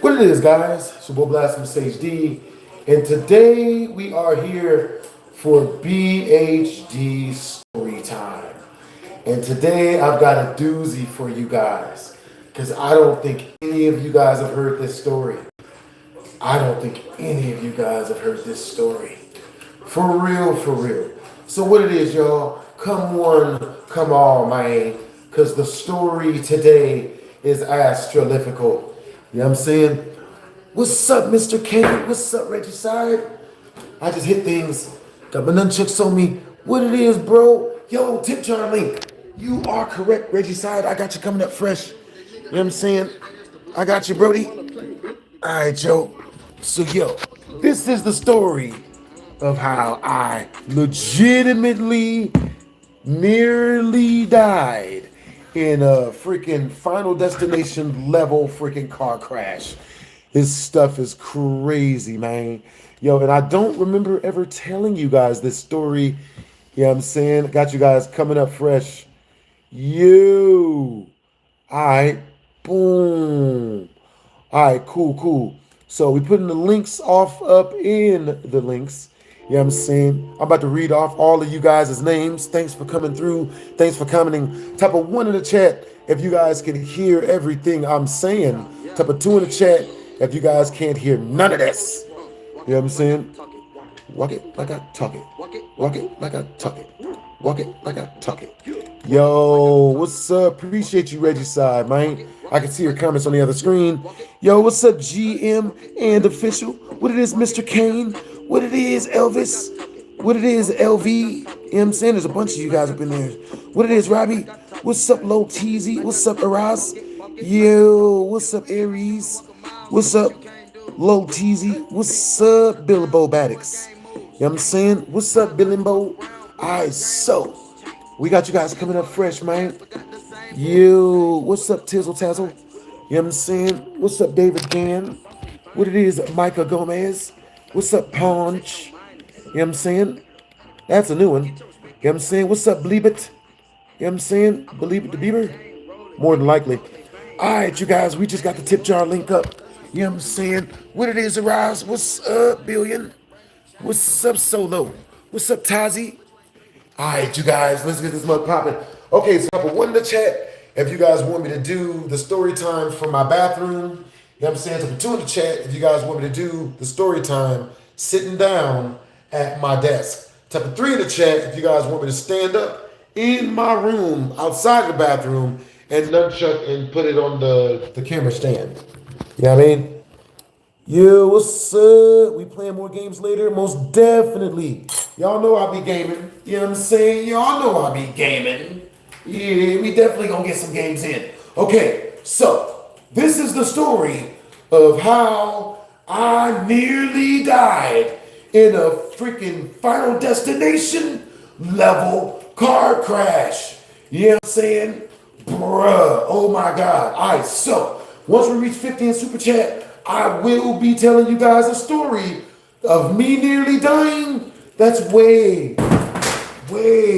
What it is, guys? It's your boy BlastphamousHD, and today we are here for BHD story time. And today I've got a doozy for you guys, because I don't think any of you guys have heard this story. I don't think any of you guys have heard this story. For real, for real. So what it is, y'all, come one, come all, man, because the story today is astrological. You know what I'm saying? What's up, Mr. Kane? What's up, Regicide? I just hit things. Got my nunchucks on me. What it is, bro? Yo, tip jar link. You are correct, Regicide. I got you coming up fresh. You know what I'm saying? I got you, Brody. All right, Joe. So, yo, this is the story of how I legitimately nearly died in a freaking Final Destination level freaking car crash. This stuff is crazy, man. Yo, and I don't remember ever telling you guys this story. You know what I'm saying? Got you guys coming up fresh. You. All right. Boom. All right, cool. So we putting the links off up in the links. You know what I'm saying? I'm about to read off all of you guys' names. Thanks for coming through. Thanks for commenting. Type a 1 in the chat if you guys can hear everything I'm saying. Type a 2 in the chat if you guys can't hear none of this. You know what I'm saying? Walk it like I talk it. Walk it like I talk it. Walk it like I talk it. Yo, what's up? Appreciate you, Regicide, man. I can see your comments on the other screen. Yo, what's up, GM and official? What it is, Mr. Kane? What it is, Elvis? What it is, LV? You know what I'm saying? There's a bunch of you guys up in there. What it is, Robbie? What's up, Low Teasy? What's up, Araz? Yo, what's up, Aries? What's up, Low Teasy? What's up, Bilbo Baddix? You know what I'm saying? What's up, Billimbo? Alright, so we got you guys coming up fresh, man. Yo, what's up, Tizzle Tazzle? You know what I'm saying? What's up, David Gann? What it is, Micah Gomez? What's up, Paunch? You know what I'm saying? That's a new one. You know what I'm saying? What's up, Bleebit? You know what I'm saying? Believe it, the Bieber? More than likely. Alright, you guys, we just got the tip jar link up. You know what I'm saying? What it is, Arise? What's up, Billion? What's up, Solo? What's up, Tazi? Alright, you guys, let's get this mug popping. Okay, so put 1 in the chat if you guys want me to do the story time from my bathroom. You know what I'm saying? Put 2 in the chat if you guys want me to do the story time sitting down at my desk. Type a 3 in the chat if you guys want me to stand up in my room outside the bathroom and nunchuck and put it on the camera stand. You know what I mean? Yo, what's up? We playing more games later? Most definitely. Y'all know I be gaming. You know what I'm saying? Y'all know I be gaming. Yeah, we definitely gonna get some games in. Okay, so this is the story of how I nearly died in a freaking Final Destination level car crash. You know what I'm saying? Bruh, oh my God. All right, so once we reach 50 in Super Chat, I will be telling you guys a story of me nearly dying that's way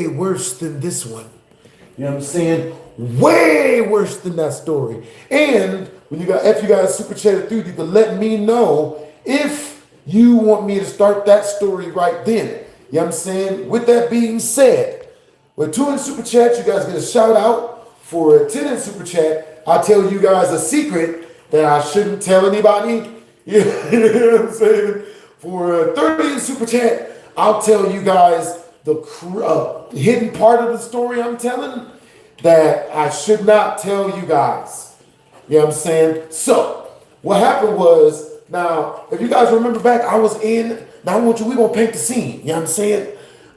worse than this one. You know what I'm saying? Way worse than that story. And when if you guys super chatted through, you can let me know if you want me to start that story right then. You know what I'm saying? With that being said, with 2 in super chat, you guys get a shout out. For 10 in super chat, I'll tell you guys a secret that I shouldn't tell anybody. You know what I'm saying? For 30 in super chat, I'll tell you guys the hidden part of the story I'm telling that I should not tell you guys. You know what I'm saying? So, what happened was, now, if you guys remember back, now we're going to paint the scene. You know what I'm saying?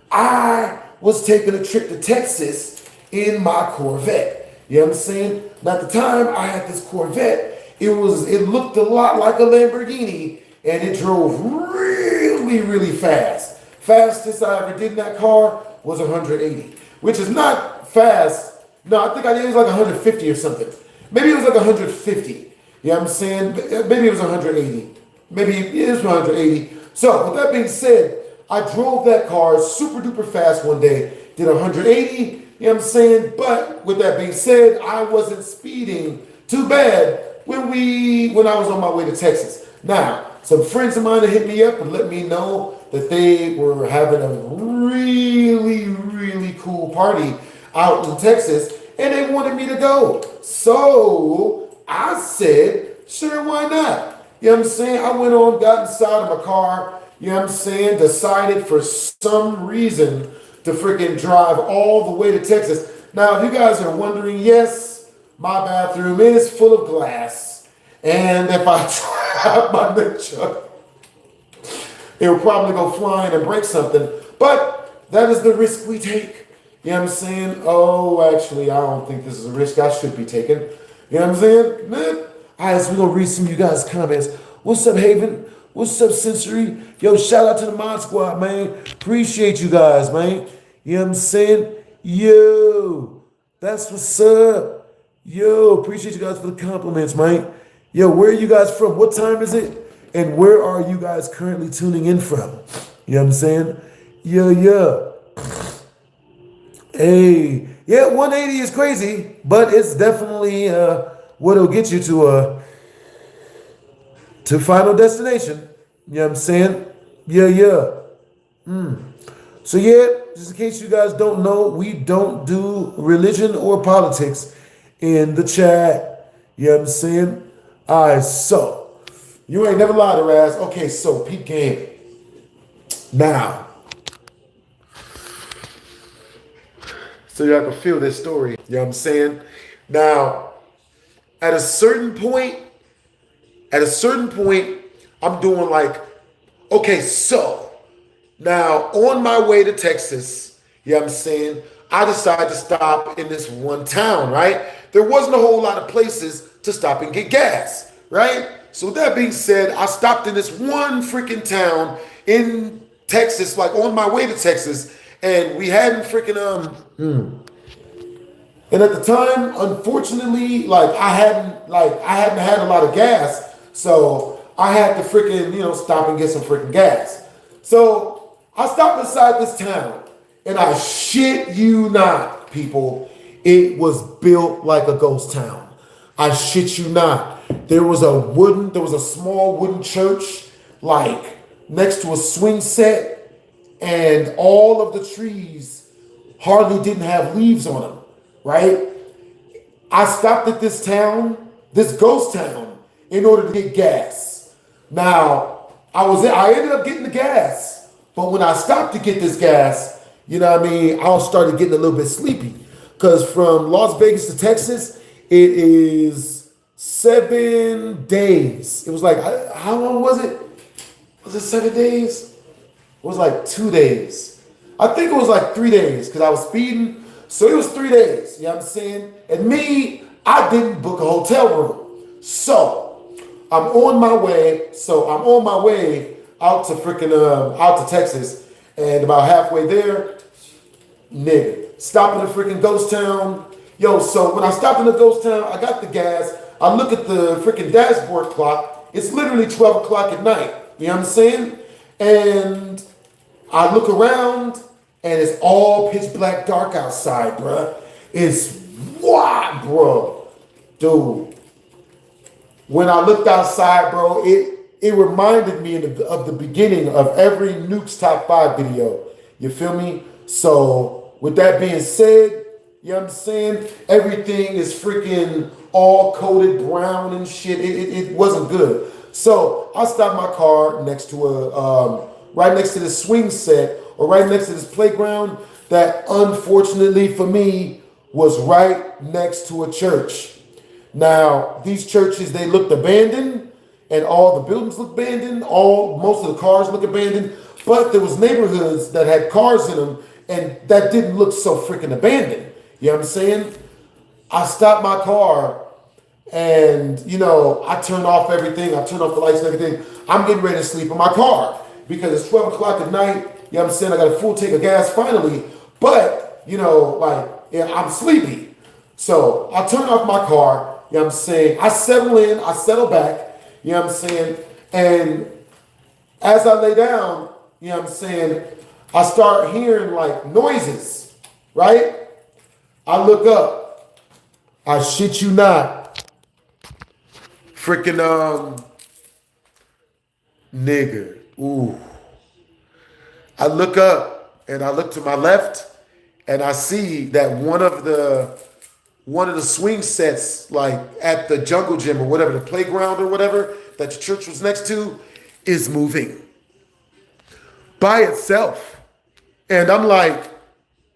I was taking a trip to Texas in my Corvette. You know what I'm saying? Now, at the time I had this Corvette, it looked a lot like a Lamborghini, and it drove really fast. Fastest I ever did in that car was 180, which is not fast. No, I think I did it was like 150 or something. Maybe it was like 150. You know what I'm saying? Maybe it was 180. Maybe it was 180. So, with that being said, I drove that car super duper fast one day, did 180, you know what I'm saying? But with that being said, I wasn't speeding too bad when I was on my way to Texas. Now, some friends of mine had hit me up and let me know that they were having a really, really cool party out in Texas, and they wanted me to go. So I said, sure, why not? You know what I'm saying? I went on, got inside of my car, you know what I'm saying, decided for some reason to freaking drive all the way to Texas. Now, if you guys are wondering, yes, my bathroom is full of glass. And if I drive my big truck, it will probably go flying and break something. But that is the risk we take. You know what I'm saying? Oh, actually, I don't think this is a risk I should be taking. You know what I'm saying? Man. All right, so we're going to read some of you guys' comments. What's up, Haven? What's up, Sensory? Yo, shout out to the Mod Squad, man. Appreciate you guys, man. You know what I'm saying? Yo, that's what's up. Yo, appreciate you guys for the compliments, man. Yo, where are you guys from? What time is it? And where are you guys currently tuning in from? You know what I'm saying? Yeah. Hey, yeah, 180 is crazy, but it's definitely what'll get you to final destination. You know what I'm saying? Yeah. So yeah, just in case you guys don't know, we don't do religion or politics in the chat. You know what I'm saying? All right, so you ain't never lied to Raz. Okay, so peep game. Now, so y'all can feel this story. You know what I'm saying? Now, at a certain point, I'm doing like, okay, so now on my way to Texas, you know what I'm saying, I decided to stop in this one town, right? There wasn't a whole lot of places to stop and get gas, right? So with that being said, I stopped in this one freaking town in Texas, like on my way to Texas, and we hadn't freaking and at the time, unfortunately, like I hadn't had a lot of gas, so I had to freaking, stop and get some freaking gas. So I stopped inside this town, and I shit you not, people, it was built like a ghost town. I shit you not. There was a small wooden church, like next to a swing set, and all of the trees hardly didn't have leaves on them. Right? I stopped at this ghost town, in order to get gas. Now, I ended up getting the gas, but when I stopped to get this gas, you know what I mean, I started getting a little bit sleepy. Because from Las Vegas to Texas, it is 7 days. It was like, how long was it? Was it 7 days? It was like 2 days. I think it was like 3 days, because I was speeding. So it was 3 days, you know what I'm saying? And me, I didn't book a hotel room. So I'm on my way out to Texas, and about halfway there, nigga, stopping at a freaking ghost town. Yo, so when I stopped in the ghost town, I got the gas. I look at the freaking dashboard clock. It's literally 12 o'clock at night. You know what I'm saying? And I look around, and it's all pitch black dark outside, bruh. It's what, bro? Dude. When I looked outside, bro, it reminded me of the beginning of every Nuke's Top 5 video. You feel me? So, with that being said, you know what I'm saying? Everything is freaking all coated brown and shit. It wasn't good. So, I stopped my car next to right next to the swing set, or right next to this playground that unfortunately for me was right next to a church. Now, these churches, they looked abandoned, and all the buildings looked abandoned, most of the cars look abandoned, but there was neighborhoods that had cars in them, and that didn't look so freaking abandoned. You know what I'm saying? I stopped my car, and, I turned off everything. I turned off the lights and everything. I'm getting ready to sleep in my car because it's 12 o'clock at night. You know what I'm saying? I got a full tank of gas finally, but, I'm sleepy. So I turn off my car, you know what I'm saying? I settle back, you know what I'm saying? And as I lay down, you know what I'm saying, I start hearing like noises, right? I look up. I shit you not. freaking nigga. Ooh. I look up and I look to my left and I see that one of the swing sets, like at the jungle gym or whatever, the playground or whatever that the church was next to, is moving by itself. And I'm like,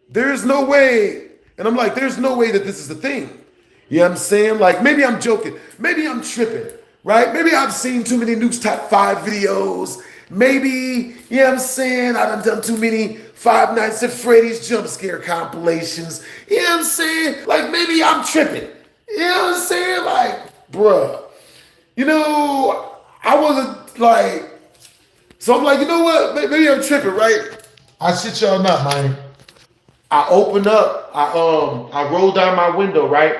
there's no way. And I'm like, there's no way that this is a thing. You know what I'm saying? Like, maybe I'm joking. Maybe I'm tripping, right? Maybe I've seen too many Nukes Top 5 videos. Maybe, you know what I'm saying? I've done too many Five Nights at Freddy's jump scare compilations. You know what I'm saying? Like, maybe I'm tripping. You know what I'm saying? Like, bruh. You know, I wasn't like, so I'm like, you know what? Maybe I'm tripping, right? I shit y'all not, man. I open up, I roll down my window, right?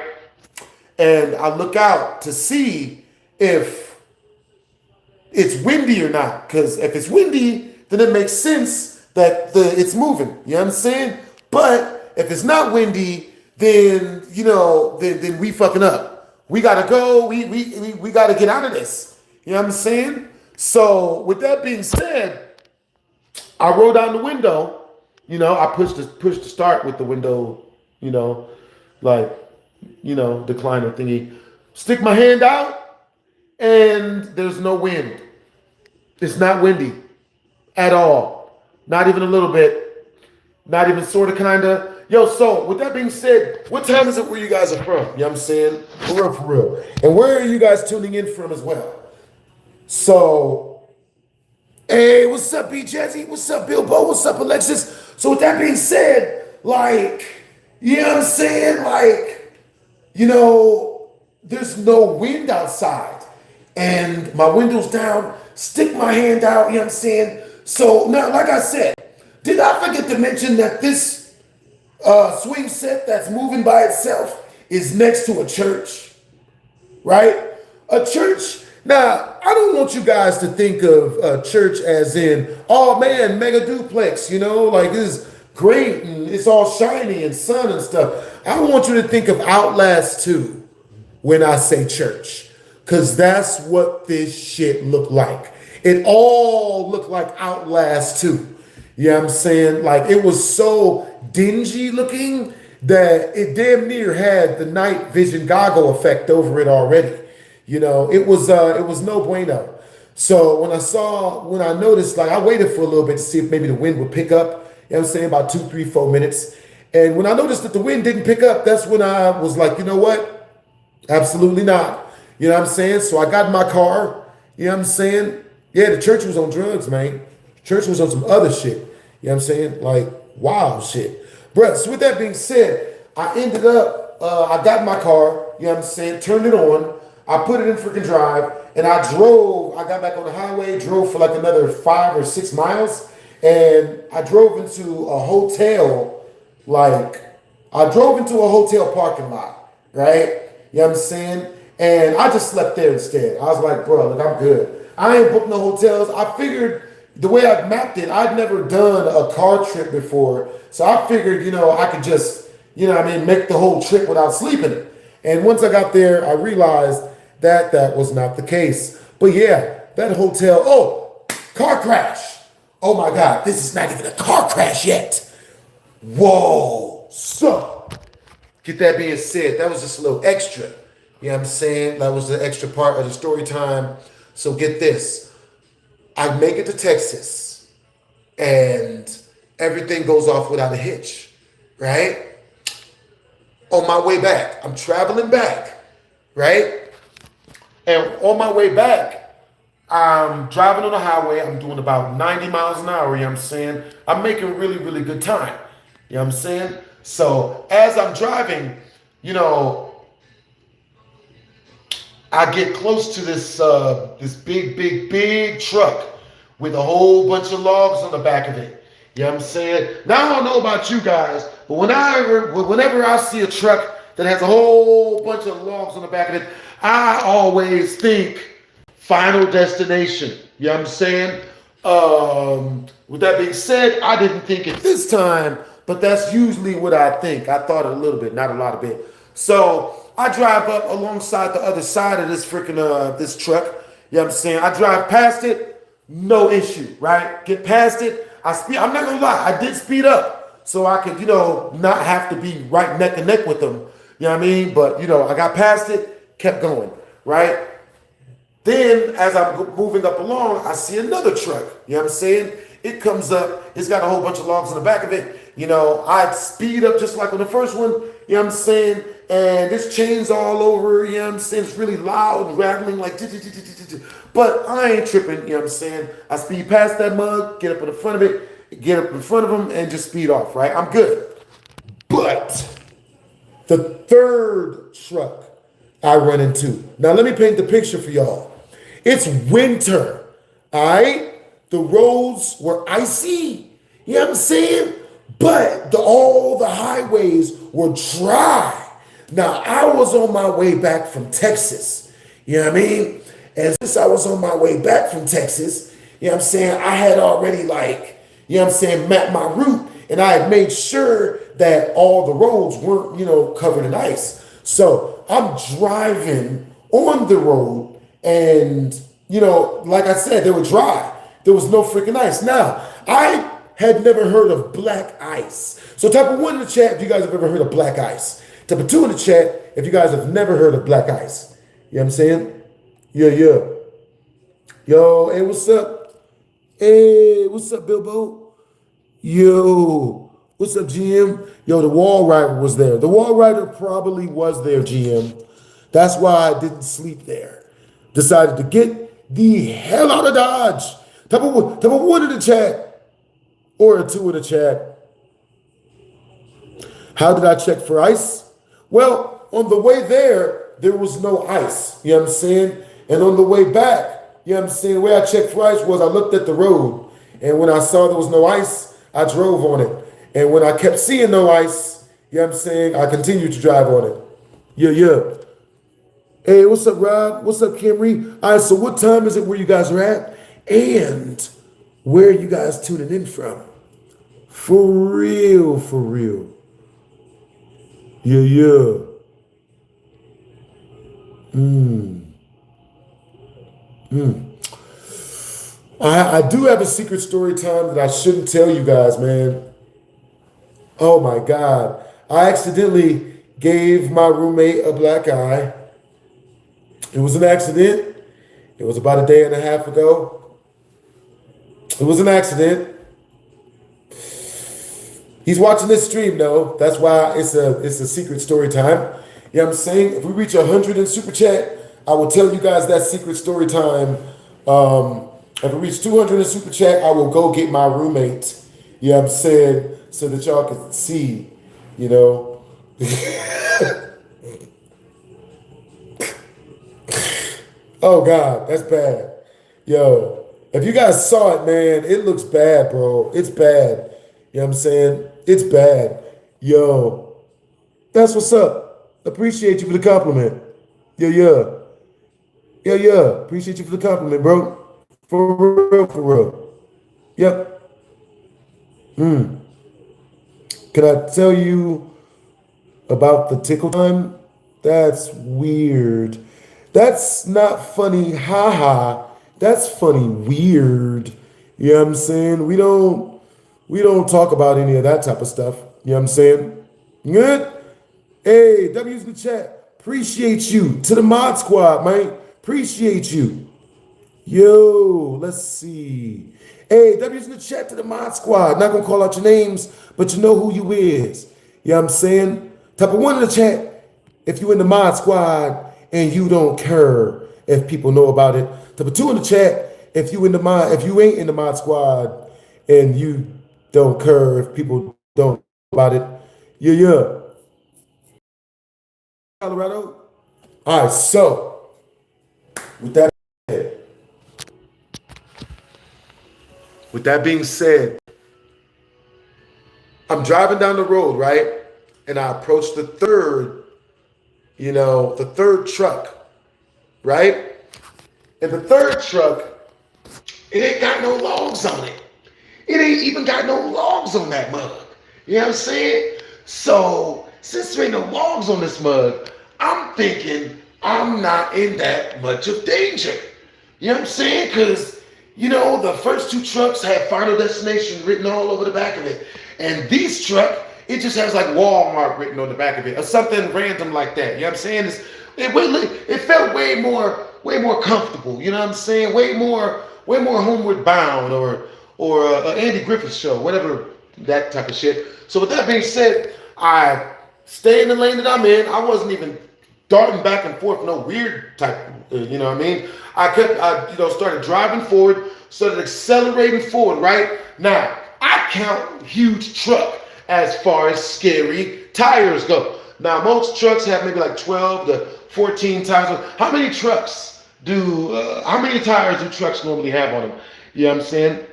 And I look out to see if it's windy or not. Because if it's windy, then it makes sense that it's moving. You know what I'm saying? But if it's not windy, then, you know, then we fucking up. We gotta go. We gotta get out of this. You know what I'm saying? So with that being said, I roll down the window. You know, I push the start with the window, you know, like, you know, decliner thingy. Stick my hand out, and there's no wind. It's not windy at all. Not even a little bit. Not even sort of, kind of. Yo, so with that being said, what time is it where you guys are from? You know what I'm saying? For real, for real. And where are you guys tuning in from as well? So, hey, what's up, B Jazzy? What's up, Bilbo? What's up, Alexis? So with that being said, like, you know what I'm saying? Like, you know, there's no wind outside. And my window's down, stick my hand out, you know what I'm saying? So now, like I said, did I forget to mention that this swing set that's moving by itself is next to a church, right? A church. Now, I don't want you guys to think of a church as in, oh man, mega duplex, you know, like this is great and it's all shiny and sun and stuff. I want you to think of Outlast 2 when I say church, because that's what this shit looked like. It all looked like Outlast 2. You know what I'm saying? Like, it was so dingy looking that it damn near had the night vision goggle effect over it already. You know, it was no bueno. So when I noticed, like, I waited for a little bit to see if maybe the wind would pick up. You know what I'm saying? About 2, 3, 4 minutes. And when I noticed that the wind didn't pick up, that's when I was like, you know what? Absolutely not. You know what I'm saying? So I got in my car. You know what I'm saying? Yeah, the church was on drugs, man. The church was on some other shit. You know what I'm saying? Like, wild shit. Bruh, so with that being said, I ended up, I got in my car, you know what I'm saying, turned it on. I put it in freaking drive, and I got back on the highway, drove for like another 5 or 6 miles, and I drove into a hotel, parking lot, right? You know what I'm saying? And I just slept there instead. I was like, bro, look, I'm good. I ain't booked no hotels. I figured the way I mapped it, I'd never done a car trip before, so I figured, you know, I could just, you know what I mean, make the whole trip without sleeping. And once I got there, I realized that was not the case. But yeah, that hotel, car crash. Oh my God, this is not even a car crash yet. Whoa. So, get that being said, that was just a little extra. You know what I'm saying? That was the extra part of the story time. So get this. I make it to Texas and everything goes off without a hitch, right? On my way back, I'm traveling back, right? And on my way back, I'm driving on the highway. I'm doing about 90 miles an hour, you know what I'm saying? I'm making really, really good time, you know what I'm saying? So as I'm driving, you know, I get close to this big truck with a whole bunch of logs on the back of it. You know what I'm saying? Now, I don't know about you guys, but whenever I see a truck that has a whole bunch of logs on the back of it, I always think Final Destination. You know what I'm saying? With that being said, I didn't think it this time, but that's usually what I think. I thought a little bit, not a lot of bit. So I drive up alongside the other side of this freaking this truck. You know what I'm saying? I drive past it, no issue, right? Get past it. I speed. I'm not gonna lie, I did speed up so I could, not have to be right neck and neck with them. You know what I mean? But I got past it, kept going, right? Then as I'm moving up along, I see another truck. You know what I'm saying? It comes up, it's got a whole bunch of logs in the back of it. I'd speed up just like on the first one, you know what I'm saying? And this chain's all over, you know what I'm saying? It's really loud and rattling like, but I ain't tripping, you know what I'm saying? I speed past that mug, get up in the front of it, get up in front of him and just speed off, right? I'm good. But the third truck I run into. Now let me paint the picture for y'all. It's winter, all right? The roads were icy, you know what I'm saying? But all the highways were dry. Now, I was on my way back from Texas, you know what I mean? And since I was on my way back from Texas, you know what I'm saying, I had already mapped my route, and I had made sure that all the roads weren't, covered in ice. So I'm driving on the road and, like I said, they were dry. There was no freaking ice. Now, I had never heard of black ice. So type 1 in the chat if you guys have ever heard of black ice. Type 2 in the chat if you guys have never heard of black ice. You know what I'm saying? Yeah. Yo, hey, what's up? Hey, what's up, Bilbo? Yo, what's up, GM? Yo, the wall rider was there. The wall rider probably was there, GM. That's why I didn't sleep there. Decided to get the hell out of Dodge. Type of 1 in the chat or a 2 in the chat. How did I check for ice? Well, on the way there was no ice. You know what I'm saying? And on the way back, you know what I'm saying, the way I checked for ice was I looked at the road. And when I saw there was no ice, I drove on it. And when I kept seeing no ice, you know what I'm saying, I continued to drive on it. Yeah. Hey, what's up, Rob? What's up, Camry? All right, so what time is it where you guys are at? And where are you guys tuning in from? For real. Yeah. I do have a secret story time that I shouldn't tell you guys, man. Oh my God. I accidentally gave my roommate a black eye. It was an accident. It was about a day and a half ago. It was an accident. He's watching this stream though. That's why it's a secret story time. You know what I'm saying? If we reach 100 in super chat, I will tell you guys that secret story time. If we reach 200 in super chat, I will go get my roommate. You know what I'm saying? So that y'all can see, Oh God, that's bad. Yo, if you guys saw it, man, it looks bad, bro. It's bad. You know what I'm saying? It's bad. Yo, that's what's up. Appreciate you for the compliment. Yeah. Appreciate you for the compliment, bro. For real. Yep. Can I tell you about the tickle time? That's weird. That's not funny, haha. That's funny, weird. You know what I'm saying? We don't talk about any of that type of stuff. You know what I'm saying? Good? Hey, W's in the chat. Appreciate you. To the mod squad, man. Appreciate you. Yo, let's see. Hey, W's in the chat to the mod squad. Not gonna call out your names, but you know who you is. You know what I'm saying? Type of 1 in the chat if you in the mod squad and you don't care if people know about it. Type of 2 in the chat if you ain't in the mod squad and you don't care if people don't know about it. Yeah. Colorado. All right, so with that being said, I'm driving down the road, right? And I approach the third truck, right? And the third truck, it ain't got no logs on it. It ain't even got no logs on that mug. You know what I'm saying? So since there ain't no logs on this mug, I'm thinking I'm not in that much of danger. You know what I'm saying? Because, you know, the first two trucks had Final Destination written all over the back of it. And this truck, it just has like Walmart written on the back of it or something random like that. You know what I'm saying? It felt way more comfortable. You know what I'm saying? Way more homeward bound or Andy Griffith show, whatever, that type of shit. So with that being said, I stay in the lane that I'm in. I wasn't even darting back and forth, no weird type, you know what I mean? I started driving forward, started accelerating forward, right? Now, I count huge truck as far as scary tires go. Now, most trucks have maybe like 12 to 14 tires. How many tires do trucks normally have on them? You know what I'm saying?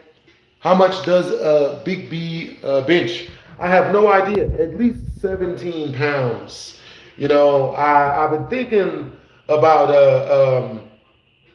How much does a Big B bench? I have no idea. At least 17 pounds. You know, I've been thinking about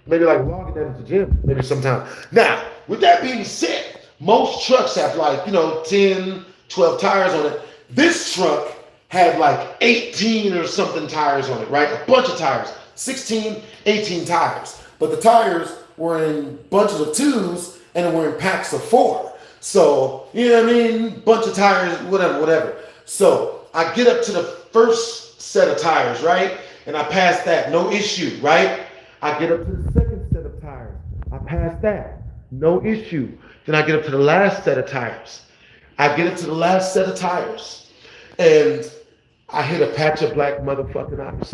maybe like logging that at the gym, maybe sometime. Now, with that being said, most trucks have like, 10, 12 tires on it. This truck had like 18 or something tires on it, right? A bunch of tires, 16, 18 tires. But the tires were in bunches of twos and they were in packs of 4. So, you know what I mean? Bunch of tires, whatever. So I get up to the first set of tires, right? And I pass that, no issue, right? I get up to the second set of tires. I pass that, no issue. Then I get up to the last set of tires. I get up to the last set of tires. And I hit a patch of black motherfucking ice.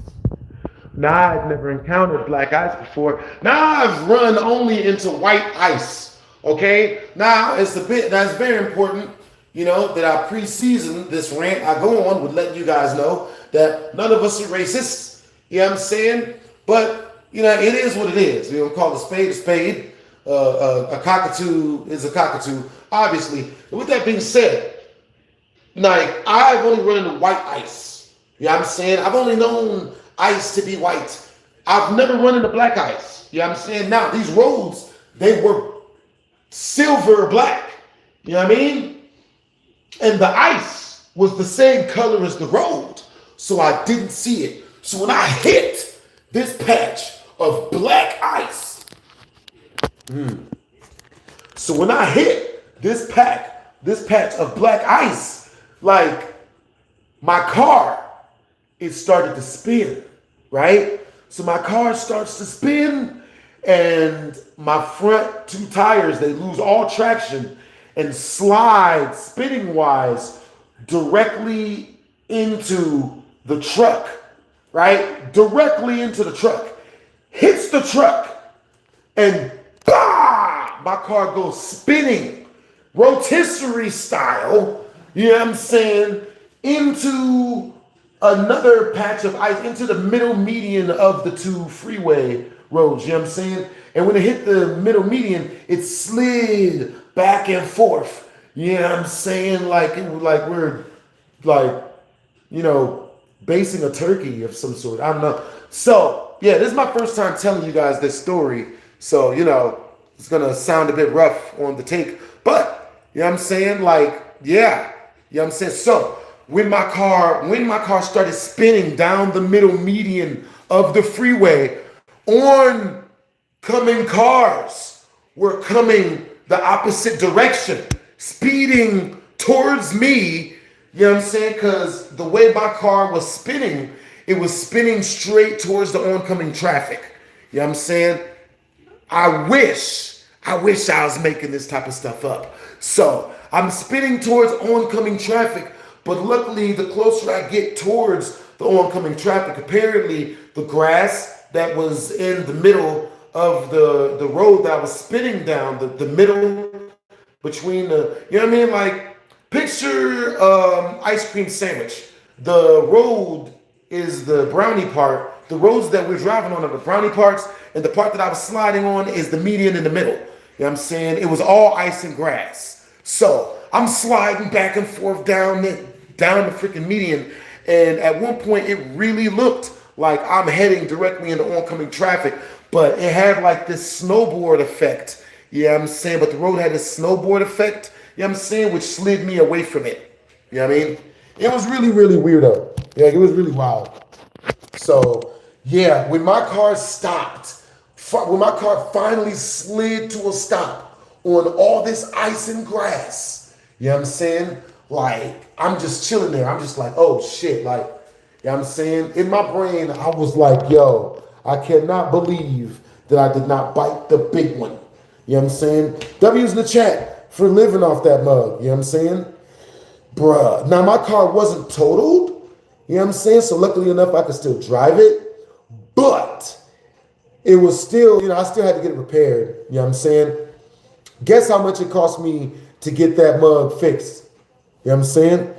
Now, I've never encountered black ice before. Now I've run only into white ice, okay? Now, that's very important, that I pre-season this rant I go on would let you guys know that none of us are racists, you know what I'm saying? But, it is what it is. Call a spade. A cockatoo is a cockatoo, obviously. And with that being said, like, I've only run into white ice. You know what I'm saying? I've only known ice to be white. I've never run into black ice. You know what I'm saying? Now, these roads, they were silver black. You know what I mean? And the ice was the same color as the road. So I didn't see it. So when I hit this patch of black ice, so when I hit this patch of black ice, like, my car, it started to spin, right? So my car starts to spin and my front 2 tires, they lose all traction and slide spinning wise directly into the truck, right? Directly into the truck. Hits the truck and bah! My car goes spinning, rotisserie style, you know what I'm saying, into another patch of ice, into the middle median of the 2 freeway roads, you know what I'm saying? And when it hit the middle median, it slid back and forth, you know what I'm saying? Like we're like, basing a turkey of some sort. I don't know. So, yeah, this is my first time telling you guys this story. So, it's going to sound a bit rough on the take. But, you know what I'm saying? Like, yeah. You know what I'm saying? So, when my car started spinning down the middle median of the freeway, oncoming cars were coming the opposite direction, speeding towards me, you know what I'm saying? Because the way my car was spinning, it was spinning straight towards the oncoming traffic. You know what I'm saying? I wish I was making this type of stuff up. So I'm spinning towards oncoming traffic, but luckily the closer I get towards the oncoming traffic, apparently the grass that was in the middle of the road that I was spinning down, the middle between the, you know what I mean? Like, picture ice cream sandwich. The road is the brownie part. The roads that we're driving on are the brownie parts, and the part that I was sliding on is the median in the middle. You know what I'm saying? It was all ice and grass. So I'm sliding back and forth down the freaking median, and at one point it really looked like I'm heading directly into oncoming traffic, but it had like this snowboard effect. You know what I'm saying? But the road had this snowboard effect, you know what I'm saying, which slid me away from it. You know what I mean? It was really, really weirdo. Yeah, it was really wild. So yeah, when my car stopped, when my car finally slid to a stop on all this ice and grass, you know what I'm saying? Like, I'm just chilling there. I'm just like, oh shit. Like, you know what I'm saying? In my brain, I was like, yo, I cannot believe that I did not bite the big one. You know what I'm saying? W's in the chat for living off that mug. You know what I'm saying? Bruh. Now, my car wasn't totaled. You know what I'm saying? So luckily enough, I could still drive it. But it was still, I still had to get it repaired. You know what I'm saying? Guess how much it cost me to get that mug fixed? You know what I'm saying?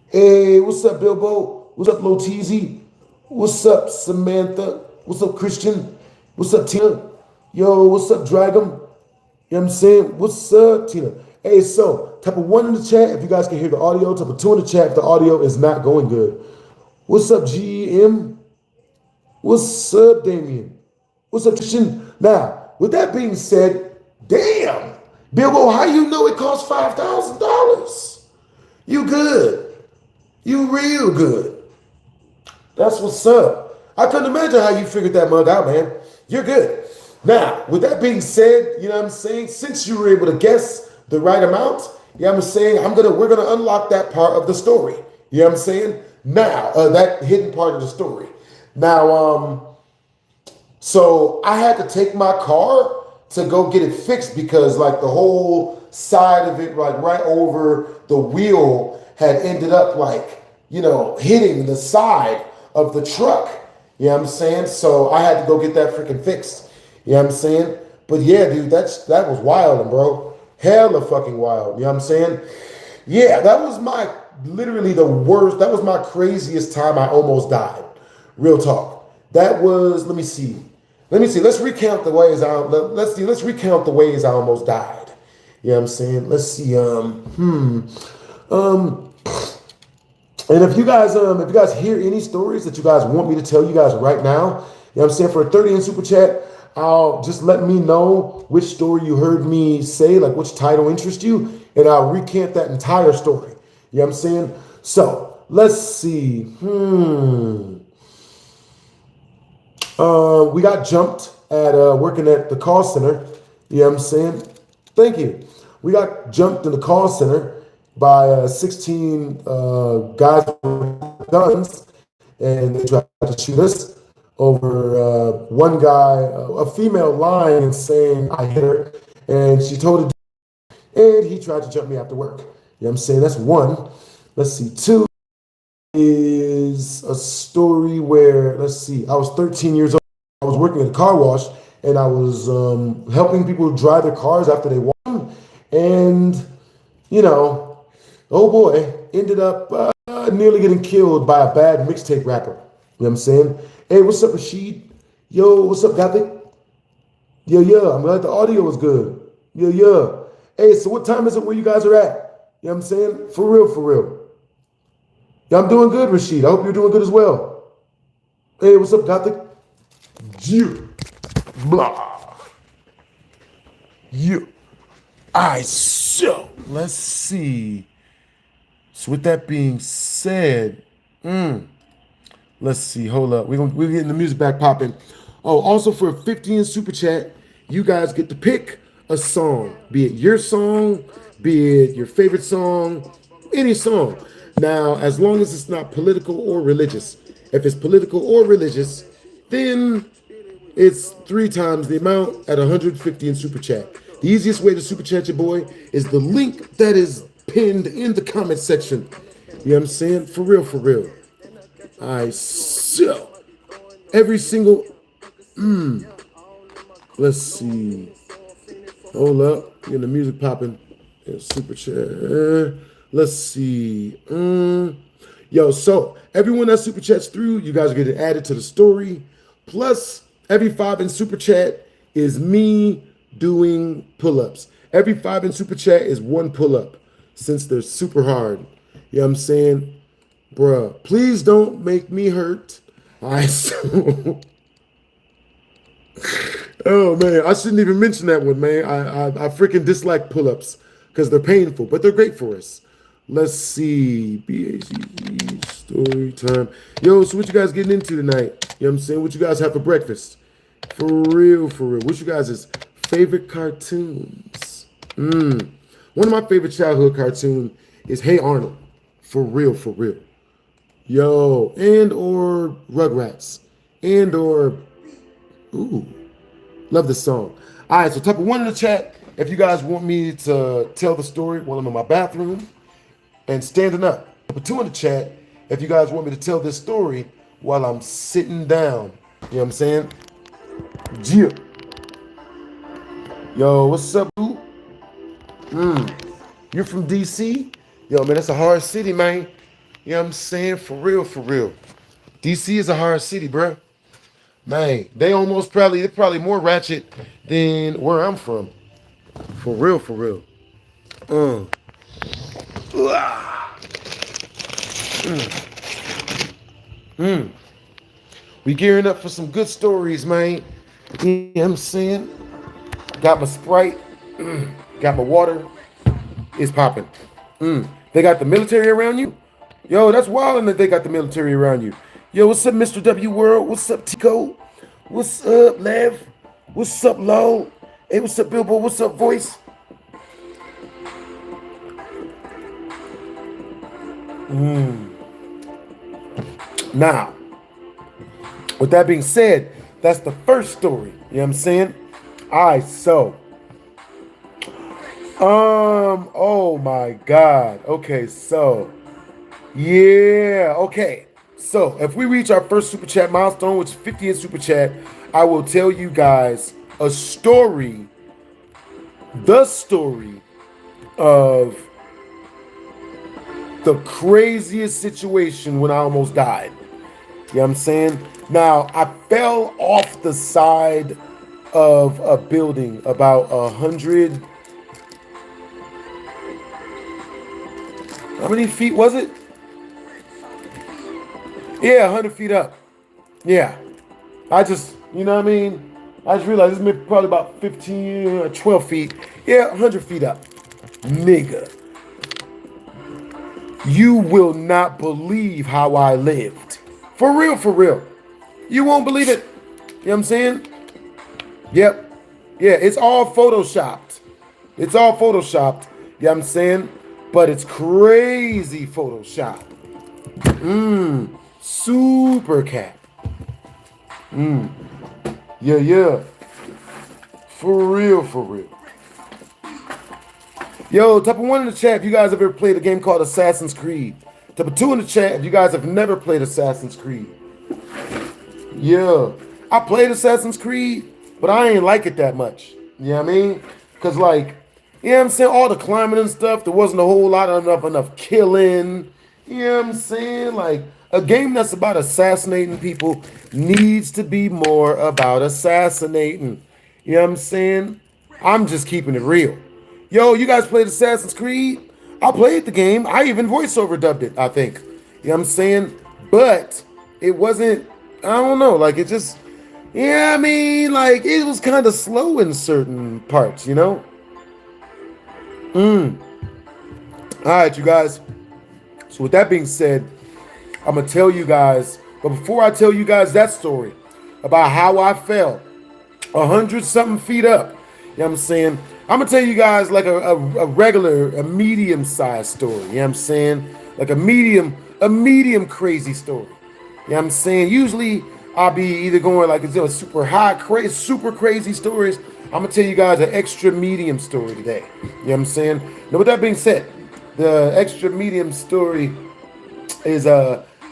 Hey, what's up, Bilbo? What's up, Lil Teasy? What's up, Samantha? What's up, Christian? What's up, Tina? Yo, what's up, Dragum? You know what I'm saying? What's up, Tina? Hey, so, type of 1 in the chat if you guys can hear the audio. Type of 2 in the chat if the audio is not going good. What's up, GM? What's up, Damien? What's up, Christian? Now, with that being said, damn, Bilbo, how you know it cost $5,000? You good. You real good. That's what's up. I couldn't imagine how you figured that mug out, man. You're good. Now, with that being said, you know what I'm saying? Since you were able to guess the right amount, you know what I'm saying? We're gonna unlock that part of the story. You know what I'm saying? Now, that hidden part of the story. Now, so I had to take my car to go get it fixed because like the whole side of it, like right over the wheel had ended up like, hitting the side of the truck. You know what I'm saying? So I had to go get that freaking fixed. You know what I'm saying? But yeah, dude, that was wild, bro. Hella fucking wild. You know what I'm saying? Yeah, that was literally the worst. That was my craziest time. I almost died. Real talk. That was, let me see. Let's recount the ways let's recount the ways I almost died. You know what I'm saying? Let's see. And if you guys hear any stories that you guys want me to tell you guys right now, you know what I'm saying? For a 30 in super chat, I'll just let me know which story you heard me say, like which title interests you, and I'll recant that entire story. You know what I'm saying? So let's see. We got jumped at working at the call center. You know what I'm saying? Thank you. We got jumped in the call center by 16 guys with guns, and they tried to shoot us over one guy, a female, lying and saying I hit her, and she told it, and he tried to jump me after work. You know what I'm saying? That's one. Let's see. Two is a story where, let's see, I was 13 years old. I was working at a car wash, and I was helping people drive their cars after they won, and, oh boy, ended up nearly getting killed by a bad mixtape rapper. You know what I'm saying? Hey, what's up, Rashid? Yo, what's up, Gothic? Yeah, I'm glad the audio was good. Yeah. Hey, so what time is it where you guys are at? You know what I'm saying? For real. Yeah, I'm doing good, Rashid. I hope you're doing good as well. Hey, what's up, Gothic? You. Blah. You. Alright, so let's see. So with that being said, let's see. Hold up. We're getting the music back popping. Oh, also for a 15 super chat, you guys get to pick a song, be it your song, be it your favorite song, any song. Now, as long as it's not political or religious. If it's political or religious, then it's 3 times the amount at 150 in super chat. The easiest way to super chat your boy is the link that is pinned in the comment section. You know what I'm saying? For real. All right, so every single, let's see. Hold up, getting the music popping. Super chat. Let's see. Yo, so everyone that super chats through, you guys are getting added to the story. Plus, every 5 in super chat is me doing pull-ups. Every 5 in super chat is 1 pull-up, since they're super hard. You know what I'm saying? Bruh, please don't make me hurt. All right, so. Oh, man, I shouldn't even mention that one, man. I freaking dislike pull-ups because they're painful, but they're great for us. Let's see. BHD story time. Yo, so what you guys getting into tonight? You know what I'm saying? What you guys have for breakfast? For real, for real. What's you guys' favorite cartoons? One of my favorite childhood cartoon is Hey Arnold. For real, for real. Yo, and or Rugrats. And or ooh, love this song. All right, so type of one in the chat if you guys want me to tell the story while I'm in my bathroom and standing up. Type of two in the chat if you guys want me to tell this story while I'm sitting down. You know what I'm saying? Yeah. Yo, what's up, boo? You're from DC? Yo, man, that's a hard city, man. You know what I'm saying? For real, for real. DC is a hard city, bruh. Man, they're probably more ratchet than where I'm from. For real, for real. We gearing up for some good stories, man. You know what I'm saying? Got my Sprite, got my water. It's popping. They got the military around you? Yo, that's wild that they got the military around you. Yo, what's up, Mr. W World? What's up, Tico? What's up, Lev? What's up, Low? Hey, what's up, Bilbo? What's up, Voice? Now, with that being said, that's the first story. You know what I'm saying? All right, so. Oh my God. Okay, so. Yeah, okay. So, if we reach our first Super Chat milestone, which is 50 in Super Chat, I will tell you guys a story. The story of the craziest situation when I almost died. You know what I'm saying? Now, I fell off the side of a building about 100. How many feet was it? Yeah, 100 feet up. Yeah. I just, you know what I mean? I just realized this is probably about 15 or 12 feet. Yeah, 100 feet up. Nigga. You will not believe how I lived. For real, for real. You won't believe it. You know what I'm saying? Yep. Yeah, it's all photoshopped. It's all photoshopped. You know what I'm saying? But it's crazy Photoshop. Super cap. Yeah, yeah. For real, for real. Yo, type of one in the chat if you guys have ever played a game called Assassin's Creed. Type of two in the chat if you guys have never played Assassin's Creed. Yeah. I played Assassin's Creed, but I ain't like it that much. You know what I mean? Because, like, you know what I'm saying? All the climbing and stuff, there wasn't a whole lot of enough killing. You know what I'm saying? Like, a game that's about assassinating people needs to be more about assassinating. You know what I'm saying? I'm just keeping it real. Yo, you guys played Assassin's Creed? I played the game. I even voiceover dubbed it, I think. You know what I'm saying? But it wasn't, I don't know, like it just, yeah, I mean, like it was kind of slow in certain parts, you know? All right, you guys. So with that being said, I'm going to tell you guys, but before I tell you guys that story about how I fell 100-something feet up, you know what I'm saying? I'm going to tell you guys like a medium-sized story, you know what I'm saying? Like a medium crazy story. You know what I'm saying? Usually I'll be either going like it's super high, super crazy stories. I'm going to tell you guys an extra medium story today. You know what I'm saying? Now with that being said, the extra medium story is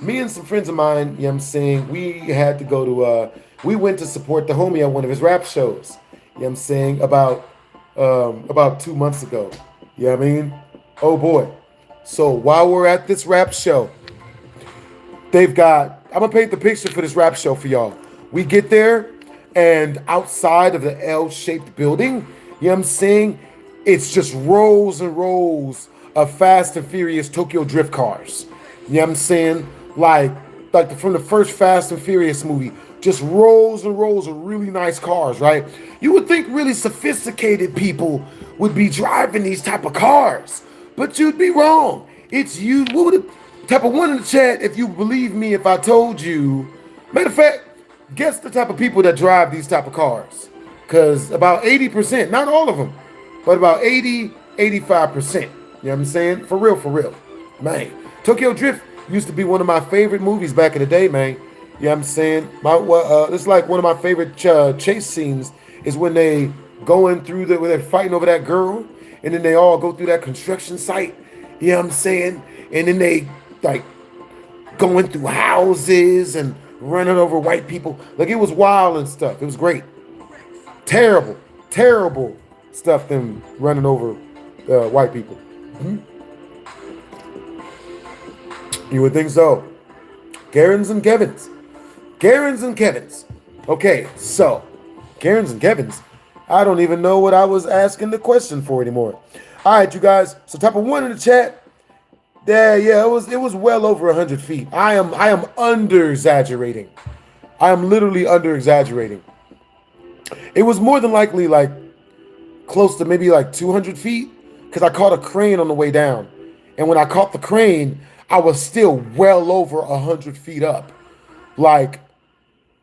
me and some friends of mine, you know what I'm saying, we had to go to we went to support the homie at one of his rap shows. You know what I'm saying? About 2 months ago. You know what I mean? Oh boy. So while we're at this rap show, they've got, I'm gonna paint the picture for this rap show for y'all. We get there and outside of the L-shaped building, you know what I'm saying? It's just rows and rows of Fast and Furious Tokyo Drift cars. You know what I'm saying? Like from the first Fast and Furious movie, just rows and rows of really nice cars, right? You would think really sophisticated people would be driving these type of cars, but you'd be wrong. It's you. What would it? Type of one in the chat if you believe me if I told you. Matter of fact, guess the type of people that drive these type of cars. Because about 80%, not all of them, but about 85%. You know what I'm saying? For real. Man, Tokyo Drift used to be one of my favorite movies back in the day, man. You know what I'm saying? It's like one of my favorite chase scenes is when they going through when they're fighting over that girl, and then they all go through that construction site. You know what I'm saying? And then they like going through houses and running over white people. Like, it was wild and stuff. It was great. Terrible stuff, them running over white people. You would think so. Garens and Kevins. Okay, so Garens and Kevins. I don't even know what I was asking the question for anymore. All right, you guys. So type of one in the chat. Yeah, it was well over 100 feet. I am under exaggerating. I am literally under exaggerating. It was more than likely like close to maybe like 200 feet because I caught a crane on the way down. And when I caught the crane, I was still well over 100 feet up. Like,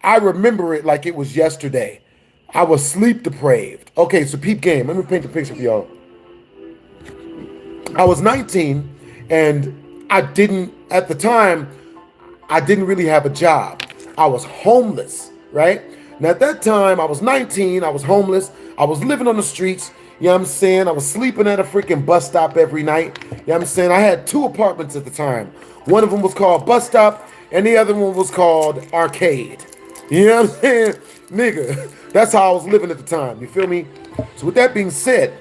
I remember it like it was yesterday. I was sleep deprived. Okay, so peep game. Let me paint the picture for y'all. I was 19 and at the time, I didn't really have a job. I was homeless, right? And at that time, I was 19, I was homeless, I was living on the streets, you know what I'm saying? I was sleeping at a freaking bus stop every night, you know what I'm saying? I had 2 apartments at the time. One of them was called Bus Stop, and the other one was called Arcade. You know what I'm saying? Nigga, that's how I was living at the time, you feel me? So with that being said,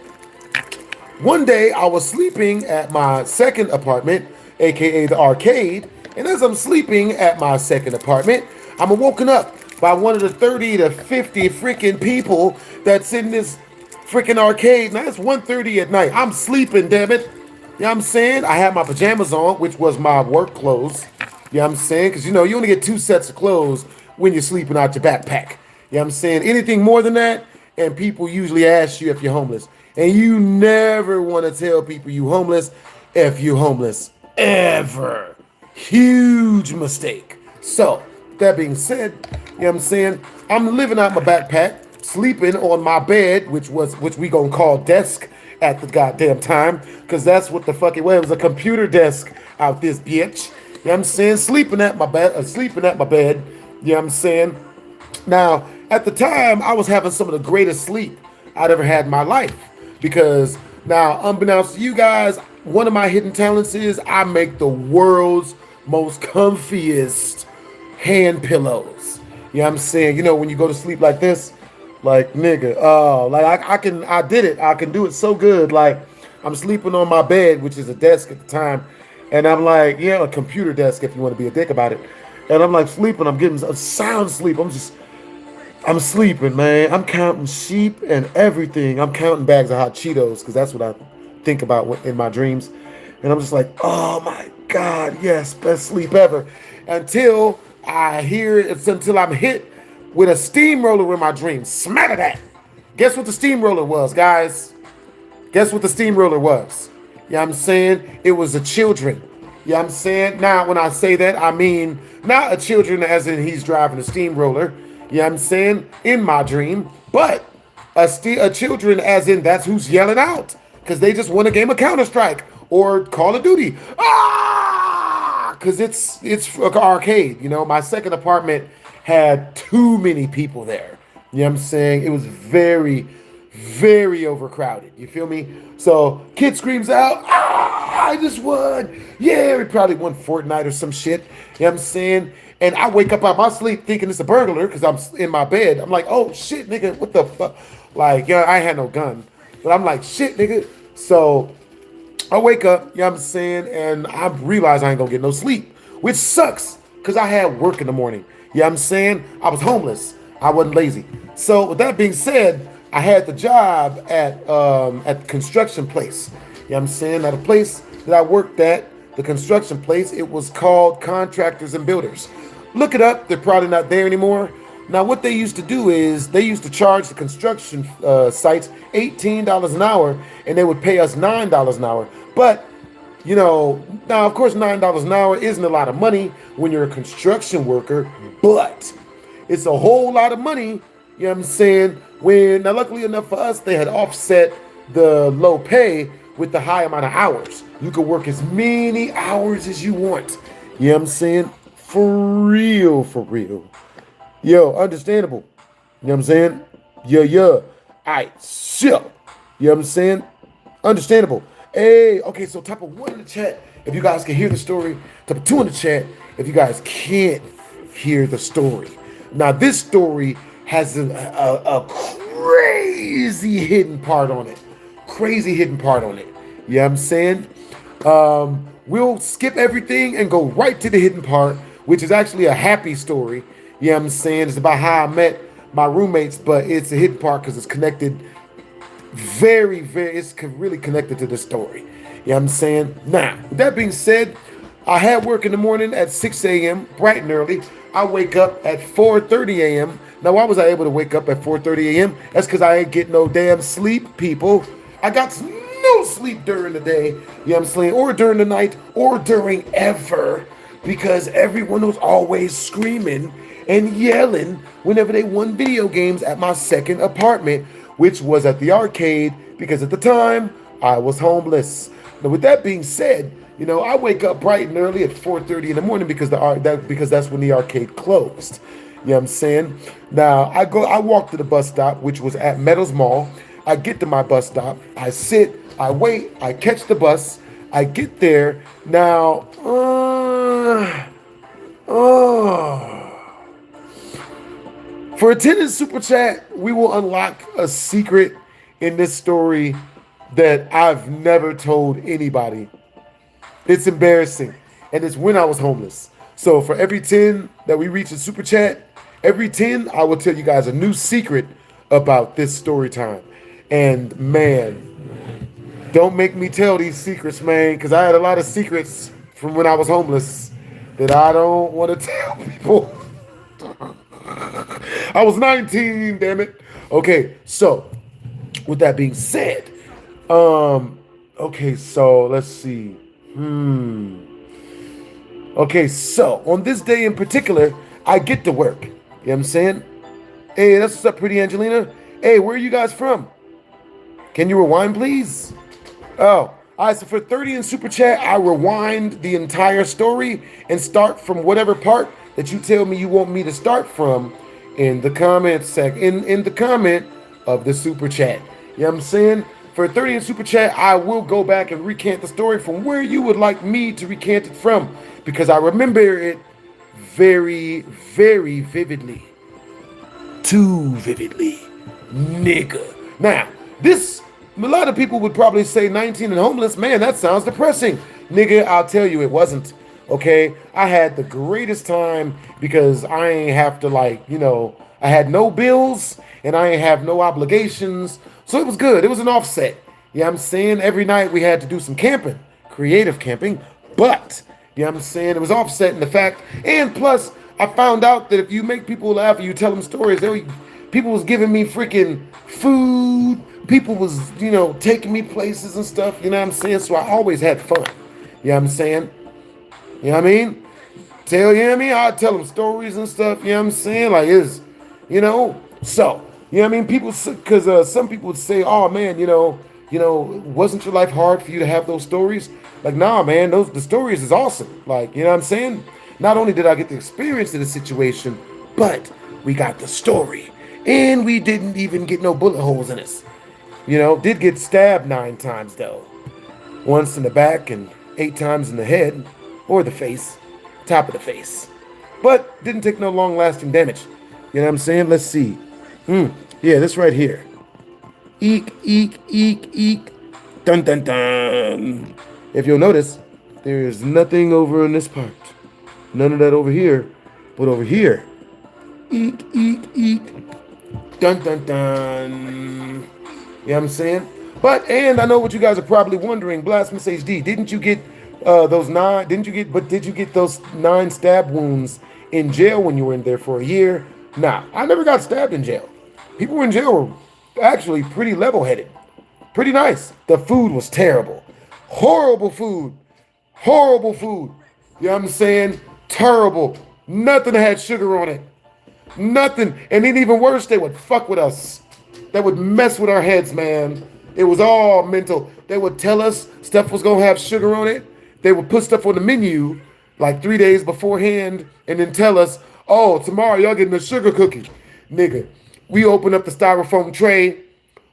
one day I was sleeping at my second apartment, aka the Arcade, and as I'm sleeping at my second apartment, I'm woken up by one of the 30 to 50 freaking people that's in this freaking arcade. Now it's 1:30 at night. I'm sleeping, damn it. You know what I'm saying? I had my pajamas on, which was my work clothes. You know what I'm saying? Because, you know, you only get 2 sets of clothes when you're sleeping out your backpack. You know what I'm saying? Anything more than that, and people usually ask you if you're homeless. And you never want to tell people you homeless if you're homeless. Ever. Huge mistake. So, that being said, you know what I'm saying? I'm living out my backpack, sleeping on my bed, which we gonna call desk at the goddamn time, because that's what the fuck it was. It was a computer desk out this bitch. You know what I'm saying? Sleeping at my bed, you know what I'm saying? Now, at the time, I was having some of the greatest sleep I'd ever had in my life, because now, unbeknownst to you guys, one of my hidden talents is I make the world's most comfiest hand pillows. You know what I'm saying? You know, when you go to sleep like this, like, nigga, like I did it. I can do it so good. Like, I'm sleeping on my bed, which is a desk at the time. And I'm like, yeah, a computer desk if you want to be a dick about it. And I'm like sleeping. I'm getting a sound sleep. I'm sleeping, man. I'm counting sheep and everything. I'm counting bags of hot Cheetos because that's what I think about in my dreams. And I'm just like, oh my God, yes, best sleep ever. Until I hear it, until I'm hit with a steamroller in my dreams. Smack that. Guess what the steamroller was, guys? Guess what the steamroller was? You know what I'm saying? It was the children. You know what I'm saying? Now, when I say that, I mean not a children as in he's driving a steamroller. You know what I'm saying? In my dream. But a children as in that's who's yelling out. Because they just won a game of Counter-Strike or Call of Duty. Ah! Because it's an arcade. You know, my second apartment had too many people there. You know what I'm saying? It was very, very overcrowded. You feel me? So kid screams out, ah, I just won. Yeah, we probably won Fortnite or some shit. You know what I'm saying? And I wake up out my sleep thinking it's a burglar because I'm in my bed. I'm like, oh shit, nigga, what the fuck? Like, yeah, I had no gun. But I'm like, shit, nigga. So I wake up, you know what I'm saying? And I realize I ain't gonna get no sleep, which sucks because I had work in the morning. You know what I'm saying? I was homeless. I wasn't lazy. So with that being said, I had the job at the construction place. You know what I'm saying? At a place that I worked at, the construction place, it was called Contractors and Builders. Look it up. They're probably not there anymore. Now, what they used to do is they used to charge the construction sites $18 an hour, and they would pay us $9 an hour. But You know, now of course $9 an hour isn't a lot of money when you're a construction worker, but it's a whole lot of money, you know what I'm saying? When now luckily enough for us, they had offset the low pay with the high amount of hours. You can work as many hours as you want. You know what I'm saying? For real, for real. Yo, understandable. You know what I'm saying? Yeah. All right, so. You know what I'm saying? Understandable. Hey, okay, so type of 1 in the chat if you guys can hear the story. Type of 2 in the chat if you guys can't hear the story. Now, this story has a crazy hidden part on it. Crazy hidden part on it. You know what I'm saying? We'll skip everything and go right to the hidden part, which is actually a happy story. You know what I'm saying? It's about how I met my roommates, but it's a hidden part because it's connected it's really connected to the story. You know what I'm saying? Now, with that being said, I had work in the morning at 6 a.m., bright and early. I wake up at 4:30 a.m. Now, why was I able to wake up at 4:30 a.m.? That's because I ain't get no damn sleep, people. I got no sleep during the day, you know what I'm saying, or during the night, or during ever, because everyone was always screaming and yelling whenever they won video games at my second apartment, which was at the arcade, because at the time, I was homeless. Now, with that being said, you know, I wake up bright and early at 4:30 in the morning because that's when the arcade closed. You know what I'm saying? Now, I walk to the bus stop, which was at Meadows Mall. I get to my bus stop, I sit, I wait, I catch the bus, I get there. Now, for attendance super chat, we will unlock a secret in this story that I've never told anybody. It's embarrassing, and it's when I was homeless. So for every 10 that we reach in super chat, every 10 I will tell you guys a new secret about this story time. And man, don't make me tell these secrets, man, because I had a lot of secrets from when I was homeless that I don't want to tell people. I was 19, damn it. Okay, so with that being said, okay, so let's see. Okay, so on this day in particular, I get to work. You know what I'm saying? Hey, that's what's up, pretty Angelina. Hey, where are you guys from? Can you rewind, please? Oh, all right, so for 30 in super chat, I rewind the entire story and start from whatever part that you tell me you want me to start from in the comment in the comment of the super chat. You know what I'm saying? For 30 in super chat, I will go back and recant the story from where you would like me to recant it from, because I remember it very, very vividly. Too vividly, nigga. Now, a lot of people would probably say 19 and homeless. Man, that sounds depressing. Nigga, I'll tell you it wasn't. Okay? I had the greatest time because I ain't have to, like, you know, I had no bills and I ain't have no obligations. So it was good. It was an offset. You know what I'm saying? Every night we had to do some camping, creative camping. But, you know what I'm saying? It was offset in the fact. And plus, I found out that if you make people laugh and you tell them stories, people was giving me freaking food. People was, you know, taking me places and stuff, you know what I'm saying? So I always had fun. You know what I'm saying? You know what I mean? You know what I mean? I'd tell them stories and stuff, you know what I'm saying? Like, it's, you know, so, you know what I mean? People, because some people would say, oh man, you know, wasn't your life hard for you to have those stories? Like, nah, man, the stories is awesome. Like, you know what I'm saying? Not only did I get the experience of the situation, but we got the story. And we didn't even get no bullet holes in us. You know, did get stabbed 9 times though. Once in the back and 8 times in the head or the face, top of the face. But didn't take no long-lasting damage. You know what I'm saying? Let's see. Yeah, this right here. Eek, eek, eek, eek. Dun, dun, dun. If you'll notice, there's nothing over in this part. None of that over here, but over here. Eek, eek, eek. Dun, dun, dun. You know what I'm saying? And I know what you guys are probably wondering, BlastphamousHD, did you get those 9 stab wounds in jail when you were in there for a year? Nah, I never got stabbed in jail. People in jail were actually pretty level-headed. Pretty nice. The food was terrible. Horrible food. Horrible food. You know what I'm saying? Terrible. Nothing had sugar on it. Nothing. And then even worse, they would fuck with us. They would mess with our heads, man. It was all mental. They would tell us stuff was gonna have sugar on it. They would put stuff on the menu like 3 days beforehand and then tell us, oh, tomorrow y'all getting a sugar cookie. Nigga, we open up the styrofoam tray,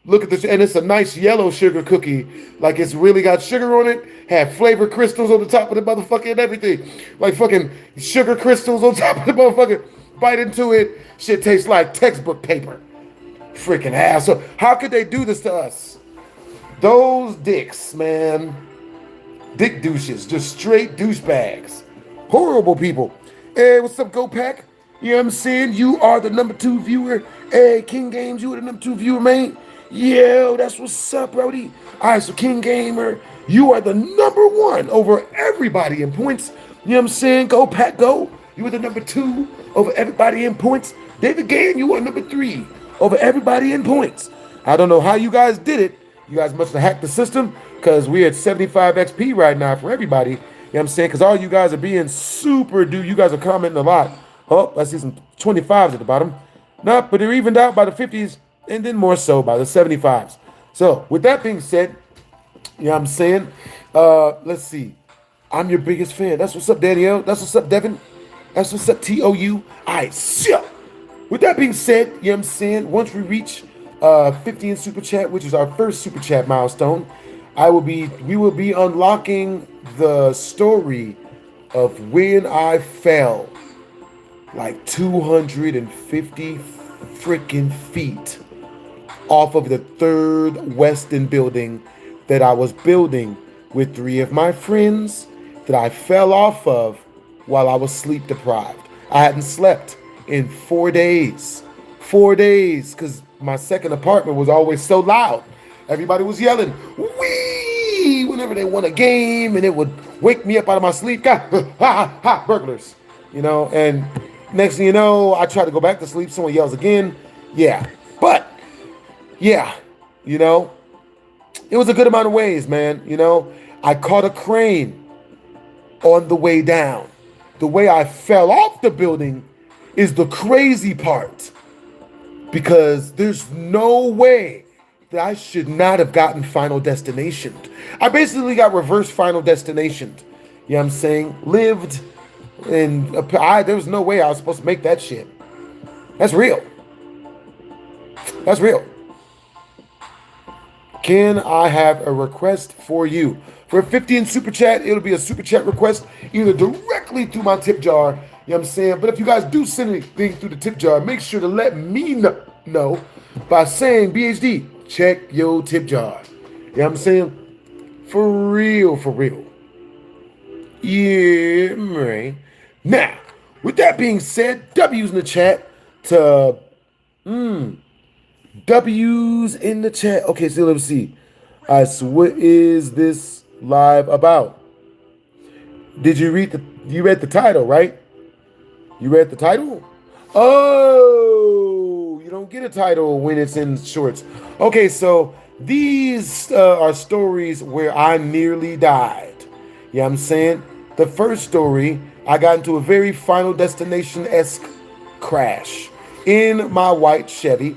look at this, and it's a nice yellow sugar cookie. Like it's really got sugar on it, have flavor crystals on the top of the motherfucker and everything. Like fucking sugar crystals on top of the motherfucker. Bite into it, shit tastes like textbook paper. Freaking asshole. How could they do this to us? Those dicks, man. Dick douches, just straight douchebags. Horrible people. Hey, what's up, Go Pack? You know what I'm saying? You are the #2 viewer. Hey, King Games, you are the #2 viewer, man. Yo, that's what's up, Brody. All right, so King Gamer, you are the #1 over everybody in points. You know what I'm saying? Go Pack, go. You were the #2 over everybody in points. David Gann, you are #3 over everybody in points. I don't know how you guys did it. You guys must have hacked the system because we're at 75 XP right now for everybody. You know what I'm saying? Because all you guys are being super dude. You guys are commenting a lot. Oh, I see some 25s at the bottom. No, but they're evened out by the 50s and then more so by the 75s. So with that being said, you know what I'm saying? Let's see. I'm your biggest fan. That's what's up, Danielle. That's what's up, Devin. That's what's up, TOU. All right, so with that being said, you know what I'm saying? Once we reach 50 in Super Chat, which is our first Super Chat milestone, we will be unlocking the story of when I fell like 250 freaking feet off of the 3rd Weston building that I was building with 3 of my friends that I fell off of while I was sleep deprived. I hadn't slept in 4 days. 4 days, because my second apartment was always so loud. Everybody was yelling, wee, whenever they won a game, and it would wake me up out of my sleep. Ha, burglars. You know, and next thing you know, I try to go back to sleep, someone yells again. Yeah, but, yeah, you know, it was a good amount of ways, man. You know, I caught a crane on the way down. The way I fell off the building is the crazy part, because there's no way that I should not have gotten Final Destination. I basically got reverse Final Destination. You know what I'm saying? Lived, and there was no way I was supposed to make that shit. That's real. That's real. Can I have a request for you? For 50 in Super Chat, it'll be a Super Chat request either directly through my tip jar, you know what I'm saying? But if you guys do send anything through the tip jar, make sure to let me know by saying, BHD, check your tip jar. You know what I'm saying? For real, for real. Yeah, right. Now, with that being said, W's in the chat to... W's in the chat. Okay, so let's see. All right, so what is this live about? Did you read the title, right? You read the title? Oh, you don't get a title when it's in shorts. Okay, so these are stories where I nearly died. You know what I'm saying? The first story, I got into a very Final Destination-esque crash in my white Chevy.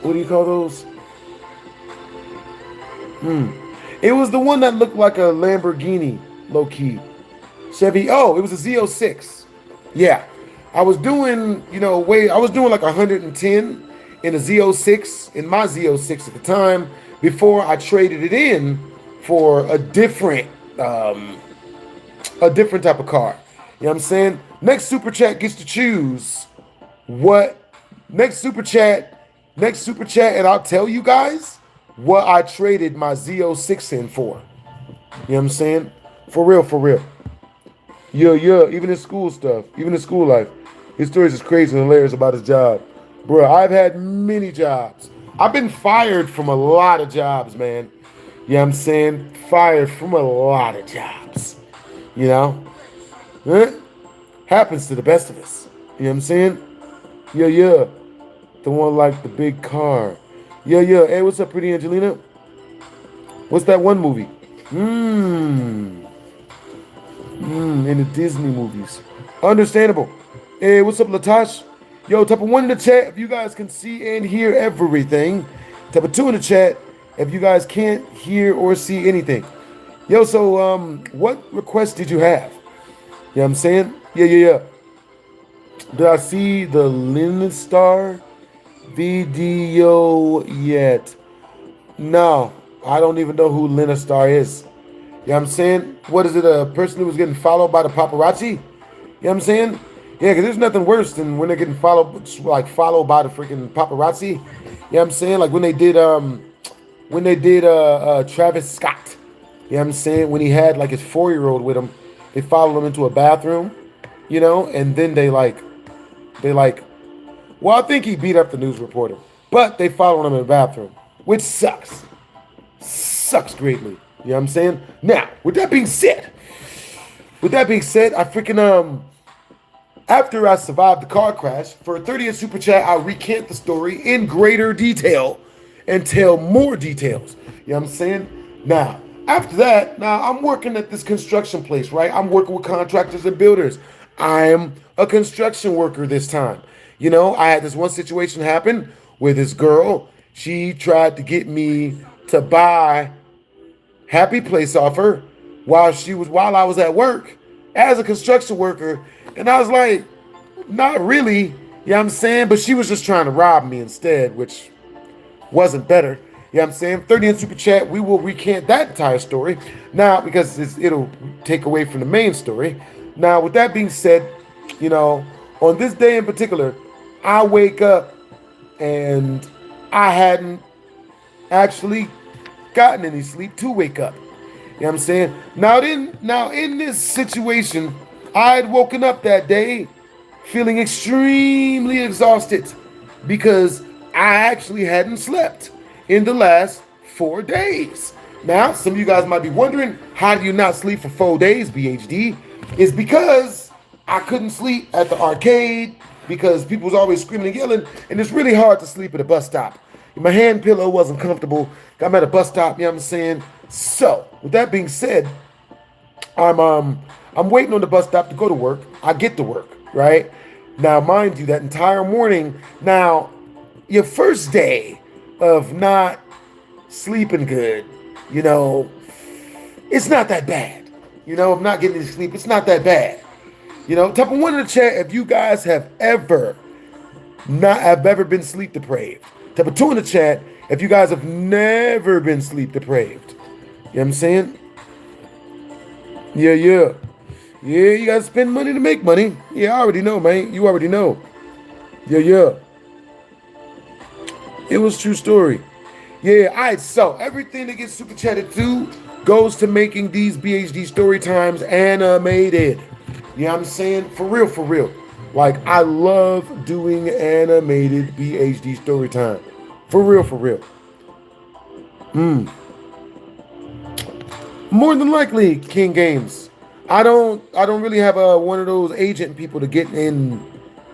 What do you call those? It was the one that looked like a Lamborghini, low-key. Chevy, oh, it was a Z06. Yeah. I was doing, I was doing like 110 in a Z06, in my Z06 at the time, before I traded it in for a different type of car. You know what I'm saying? Next Super Chat gets to choose what, next Super Chat, and I'll tell you guys what I traded my Z06 in for. You know what I'm saying? For real, for real. Yeah, even in school stuff, even in school life, his stories is crazy and hilarious about his job. Bro, I've had many jobs. I've been fired from a lot of jobs, man. You know what I'm saying? Fired from a lot of jobs. You know? Huh? Happens to the best of us. You know what I'm saying? Yeah. The one like the big car. Yeah. Hey, what's up, pretty Angelina? What's that one movie? In the Disney movies. Understandable. Hey, what's up, Latash? Yo, type of 1 in the chat if you guys can see and hear everything. Type of 2 in the chat if you guys can't hear or see anything. Yo, so what request did you have? You know what I'm saying? Yeah. Did I see the Linstar video yet? No, I don't even know who Linstar is. You know what I'm saying? What is it, a person who was getting followed by the paparazzi? You know what I'm saying? Yeah, because there's nothing worse than when they're getting followed by the freaking paparazzi. You know what I'm saying? Like when they did Travis Scott. You know what I'm saying? When he had like his 4-year-old with him, they followed him into a bathroom, you know, and then they well, I think he beat up the news reporter, but they followed him in the bathroom, which sucks. Sucks greatly. You know what I'm saying? Now, with that being said, I freaking after I survived the car crash, for a 30th super chat, I'll recant the story in greater detail and tell more details. You know what I'm saying? Now, after that, I'm working at this construction place, right? I'm working with contractors and builders. I'm a construction worker this time. You know, I had this one situation happen with this girl. She tried to get me to buy Happy Place off her while I was at work as a construction worker. And I was like, not really, you know what I'm saying? But she was just trying to rob me instead, which wasn't better. You know what I'm saying? 30 in super chat, we will recant that entire story now because it'll take away from the main story. Now, with that being said, you know, on this day in particular, I wake up and I hadn't actually gotten any sleep to wake up. You know what I'm saying? Now in this situation, I had woken up that day feeling extremely exhausted because I actually hadn't slept in the last 4 days. Now, some of you guys might be wondering, how do you not sleep for 4 days, BHD? It's because I couldn't sleep at the arcade because people was always screaming and yelling, and it's really hard to sleep at a bus stop. My hand pillow wasn't comfortable. I'm at a bus stop, you know what I'm saying? So, with that being said, I'm waiting on the bus stop to go to work. I get to work, right? Now, mind you, that entire morning, now, your first day of not sleeping good, you know, it's not that bad. You know, of not getting any sleep, it's not that bad. You know, type of 1 in the chat if you guys have ever been sleep deprived. Type of 2 in the chat if you guys have never been sleep deprived. You know what I'm saying? Yeah, you gotta spend money to make money. Yeah, I already know, man. You already know. Yeah. It was true story. Yeah, all right, so everything that gets super chatted to goes to making these BHD story times animated. You know what I'm saying? For real. Like, I love doing animated BHD story time. For real. More than likely, King Games. I don't really have one of those agent people to get in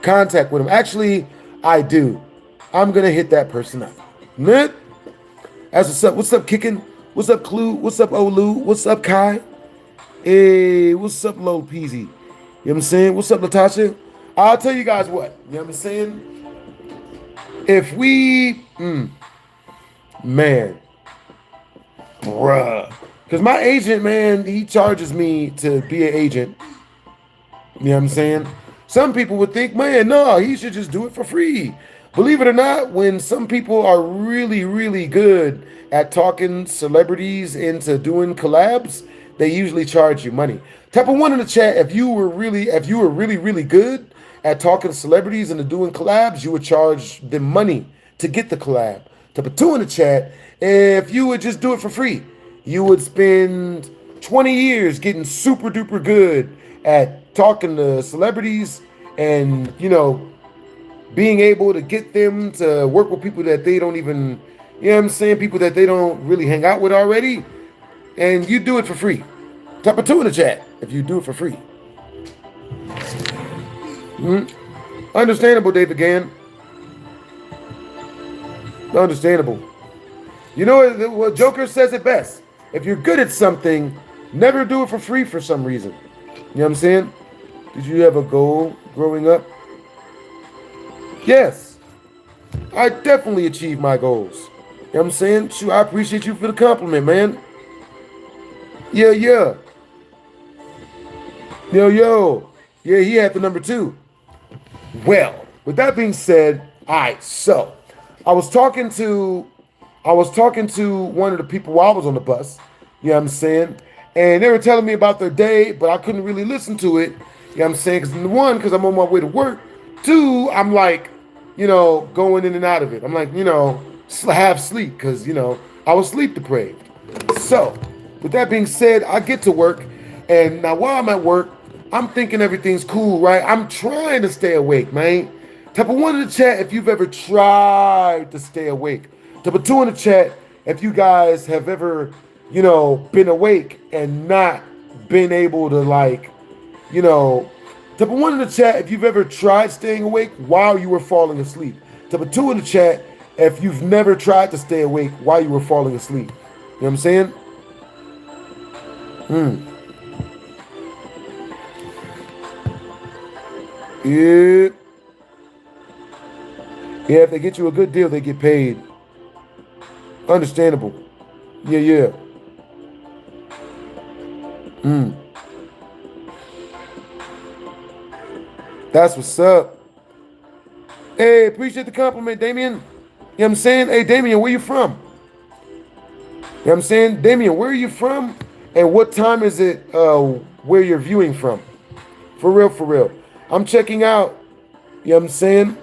contact with them. Actually, I do. I'm gonna hit that person up. Man, that's what's up. What's up, Kickin'? What's up, Clue? What's up, Olu? What's up, Kai? Hey, what's up, Lil Peasy? You know what I'm saying? What's up, Latasha? I'll tell you guys what. You know what I'm saying? If we, man, bruh. Because my agent, man, he charges me to be an agent. You know what I'm saying? Some people would think, man, no, he should just do it for free. Believe it or not, when some people are really, really good at talking celebrities into doing collabs, they usually charge you money. Type of 1 in the chat if you were really, really good at talking to celebrities into doing collabs, you would charge them money to get the collab. Type of 2 in the chat if you would just do it for free. You would spend 20 years getting super duper good at talking to celebrities and, you know, being able to get them to work with people that they don't even, you know what I'm saying, people that they don't really hang out with already, and you do it for free. Type of 2 in the chat if you do it for free. Understandable, David Gann. Understandable. You know what Joker says it best. if you're good at something, never do it for free for some reason. You know what I'm saying? Did you have a goal growing up? Yes. I definitely achieved my goals. You know what I'm saying? Shoot, I appreciate you for the compliment, man. Yeah, yeah. Yo, yo. Yeah, he had the number 2. Well, with that being said, all right, so I was talking to one of the people while I was on the bus, you know what I'm saying? And they were telling me about their day, but I couldn't really listen to it, you know what I'm saying? Because one, because I'm on my way to work. 2, I'm like, you know, going in and out of it. I'm like, you know, half sleep because, you know, I was sleep deprived. So, with that being said, I get to work, and now while I'm at work, I'm thinking everything's cool, right? I'm trying to stay awake, man. Type of 1 in the chat if you've ever tried to stay awake. Type of 2 in the chat if you guys have ever, you know, been awake and not been able to, like, you know. Type of 1 in the chat if you've ever tried staying awake while you were falling asleep. Type of 2 in the chat if you've never tried to stay awake while you were falling asleep. You know what I'm saying? Yeah. Yeah, if they get you a good deal, they get paid. Understandable. Yeah, yeah. That's what's up. Hey, appreciate the compliment, Damien. You know what I'm saying? Hey, Damien, where you from? You know what I'm saying? Damien, where are you from? And what time is it where you're viewing from? For real, for real. I'm checking out. You know what I'm saying?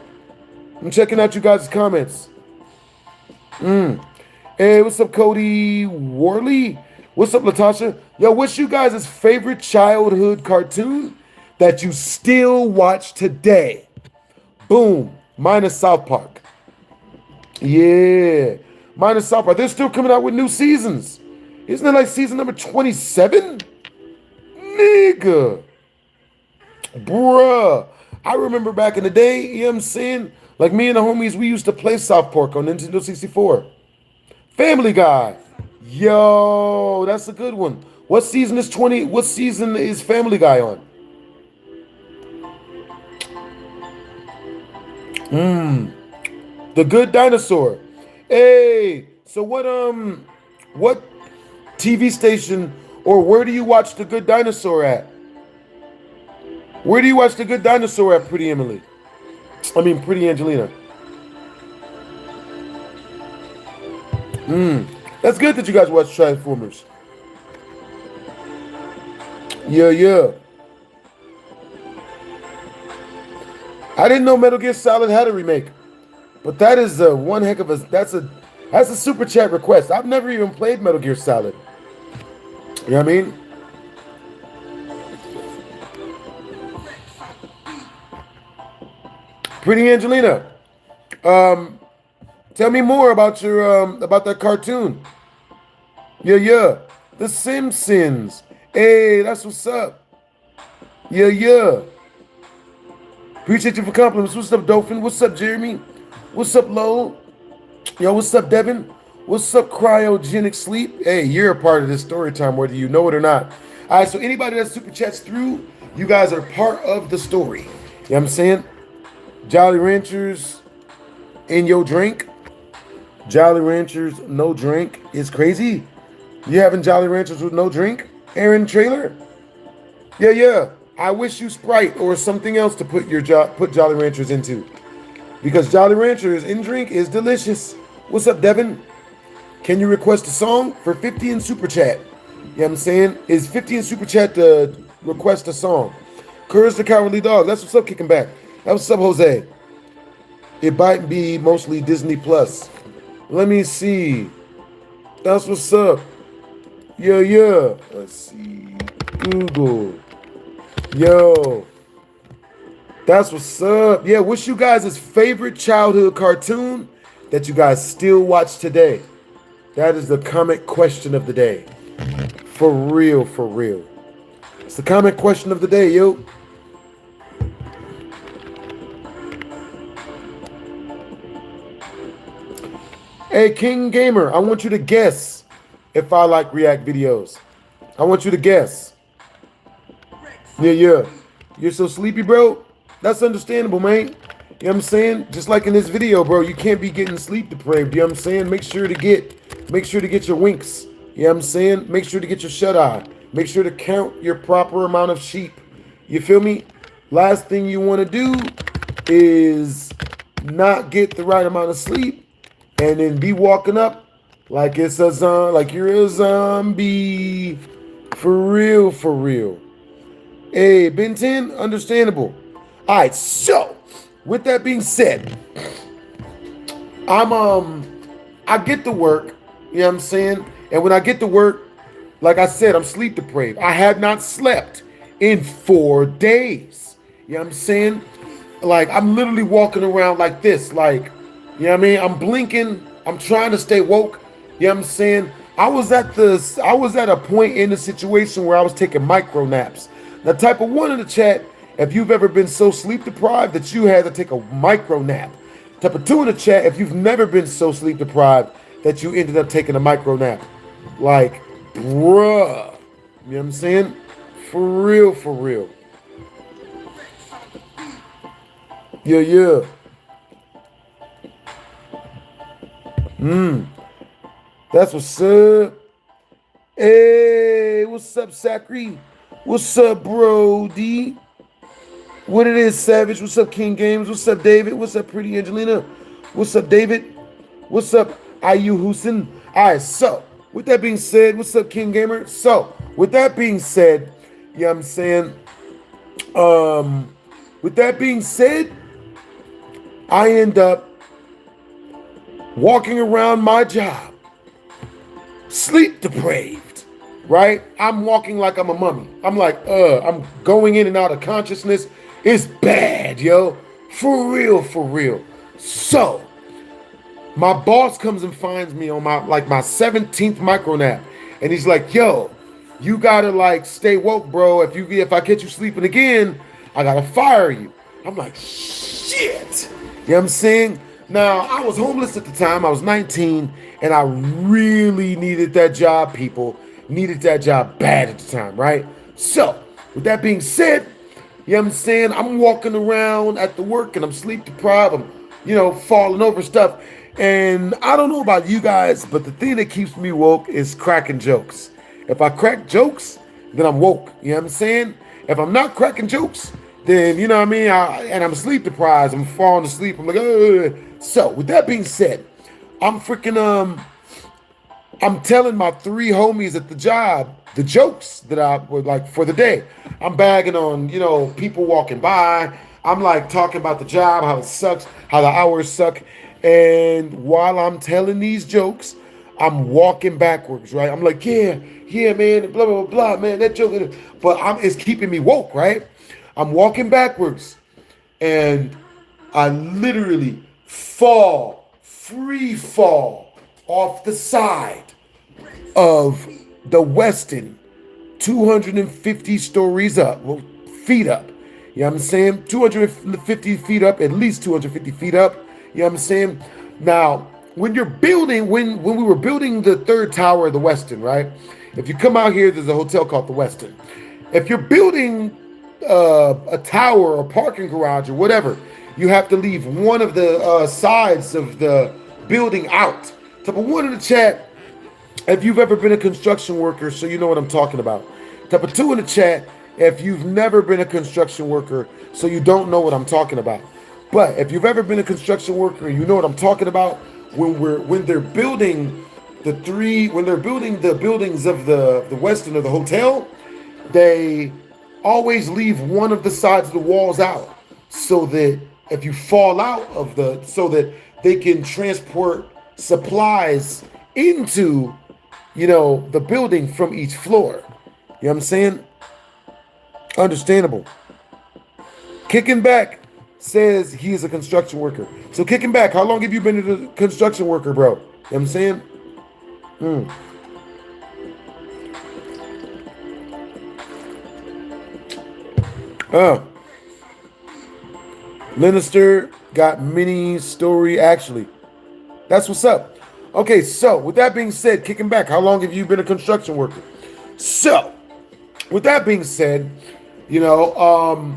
I'm checking out you guys' comments. Hey, what's up, Cody Worley? What's up, Latasha? Yo, what's you guys' favorite childhood cartoon that you still watch today? Boom. Mine is South Park. Yeah. Mine is South Park. They're still coming out with new seasons. Isn't it like season number 27? Nigga. Bruh. I remember back in the day, you know what I'm saying? Like me and the homies, we used to play South Park on Nintendo 64. Family Guy. Yo, that's a good one. What season is Family Guy on? The Good Dinosaur. Hey, so what TV station or where do you watch The Good Dinosaur at? Where do you watch The Good Dinosaur at, Pretty Emily? I mean, Pretty Angelina. That's good that you guys watch Transformers. Yeah, yeah. I didn't know Metal Gear Solid had a remake, but that is one heck of a that's a super chat request. I've never even played Metal Gear Solid. You know what I mean? Pretty Angelina, tell me more about your about that cartoon. Yeah, yeah. The Simpsons. Hey, that's what's up. Yeah, yeah. Appreciate you for compliments. What's up, Dolphin? What's up, Jeremy? What's up, Lowell? Yo, what's up, Devin? What's up, Cryogenic Sleep? Hey, you're a part of this story time, whether you know it or not. All right, so anybody that super chats through, you guys are part of the story. You know what I'm saying? Jolly Ranchers in your drink. Jolly Ranchers, no drink is crazy. You having Jolly Ranchers with no drink? Aaron Trailer? Yeah, yeah. I wish you Sprite or something else to put Jolly Ranchers into. Because Jolly Ranchers in drink is delicious. What's up, Devin? Can you request a song for 50 in Super Chat? You know what I'm saying? Is 50 in Super Chat to request a song? Courage the Cowardly Dog. That's what's up, kicking back. That's what's up, Jose. It might be mostly Disney Plus. Let me see. That's what's up. Yeah, yeah. Let's see. Google. Yo. That's what's up. Yeah, what's you guys' favorite childhood cartoon that you guys still watch today? That is the comment question of the day. For real, for real. It's the comment question of the day, yo. Hey, King Gamer, I want you to guess if I like react videos. I want you to guess. Yeah. You're so sleepy, bro? That's understandable, man. You know what I'm saying? Just like in this video, bro, you can't be getting sleep deprived. You know what I'm saying? Make sure to get your winks. You know what I'm saying? Make sure to get your shut eye. Make sure to count your proper amount of sheep. You feel me? Last thing you want to do is not get the right amount of sleep and then be walking up like it's a like you're a zombie. For real, for real. Hey, Ben 10, understandable. All right, so with that being said, I get to work, you know what I'm saying? And when I get to work, like I said, I'm sleep deprived. I have not slept in 4 days. You know what I'm saying? Like, I'm literally walking around like this, like, you know what I mean? I'm blinking, I'm trying to stay woke. You know what I'm saying? I was at a point in the situation where I was taking micro naps. Now, type of 1 in the chat if you've ever been so sleep deprived that you had to take a micro nap. Type of 2 in the chat if you've never been so sleep deprived that you ended up taking a micro nap. Like, bruh. You know what I'm saying? For real, for real. Yeah. That's what's up. Hey, what's up, Zachary? What's up, Brody? What it is, Savage? What's up, King Games? What's up, David? What's up, Pretty Angelina? What's up, David? What's up, Ayu Hussein? All right, so with that being said, what's up, King Gamer? So with that being said, you know what I'm saying? With that being said, I end up walking around my job, sleep deprived, right? I'm walking like I'm a mummy. I'm like, I'm going in and out of consciousness. It's bad, yo. For real, for real. So, my boss comes and finds me on my 17th micro nap. And he's like, yo, you gotta like stay woke, bro. If I catch you sleeping again, I gotta fire you. I'm like, shit. You know what I'm saying? Now, I was homeless at the time. I was 19, and I really needed that job, people. Needed that job bad at the time, right? So, with that being said, you know what I'm saying? I'm walking around at the work, and I'm sleep deprived. I'm, falling over stuff. And I don't know about you guys, but the thing that keeps me woke is cracking jokes. If I crack jokes, then I'm woke. You know what I'm saying? If I'm not cracking jokes, then, you know what I mean? And I'm sleep deprived. I'm falling asleep. I'm like, ugh. So, with that being said, I'm telling my 3 homies at the job the jokes that I would like for the day. I'm bagging on, people walking by. I'm like talking about the job, how it sucks, how the hours suck. And while I'm telling these jokes, I'm walking backwards, right? I'm like, yeah, man, blah, blah, blah, man, that joke. But it's keeping me woke, right? I'm walking backwards, and I literally free fall off the side of the Westin, 250 stories up, feet up. You know what I'm saying? 250 feet up, at least 250 feet up. You know what I'm saying? Now, when you're building, when we were building the 3rd tower of the Westin, right? If you come out here, there's a hotel called the Westin. If you're building a tower or parking garage or whatever, you have to leave one of the sides of the building out. Type of 1 in the chat if you've ever been a construction worker, so you know what I'm talking about. Type of 2 in the chat if you've never been a construction worker, so you don't know what I'm talking about. But if you've ever been a construction worker and you know what I'm talking about, when they're building the buildings of the Westin or the hotel, they always leave one of the sides of the walls out, so that if you fall out of so that they can transport supplies into, the building from each floor. You know what I'm saying? Understandable. Kicking Back says he is a construction worker. So Kicking Back, how long have you been a construction worker, bro? You know what I'm saying? Lannister got mini story, actually. That's what's up. Okay, so with that being said, kicking back, how long have you been a construction worker? So, with that being said, you know,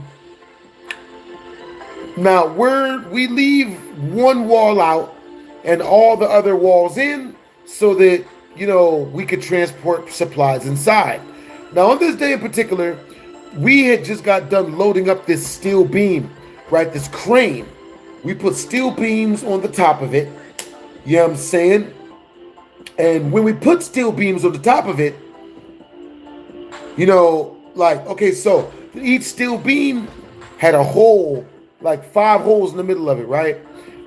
now we leave one wall out and all the other walls in so that, you know, we could transport supplies inside. Now, on this day in particular, we had just got done loading up this steel beam, right? This crane. We put steel beams on the top of it. You know what I'm saying? And when we put steel beams on the top of it, you know, like, okay, so each steel beam had a hole, like 5 holes in the middle of it, right?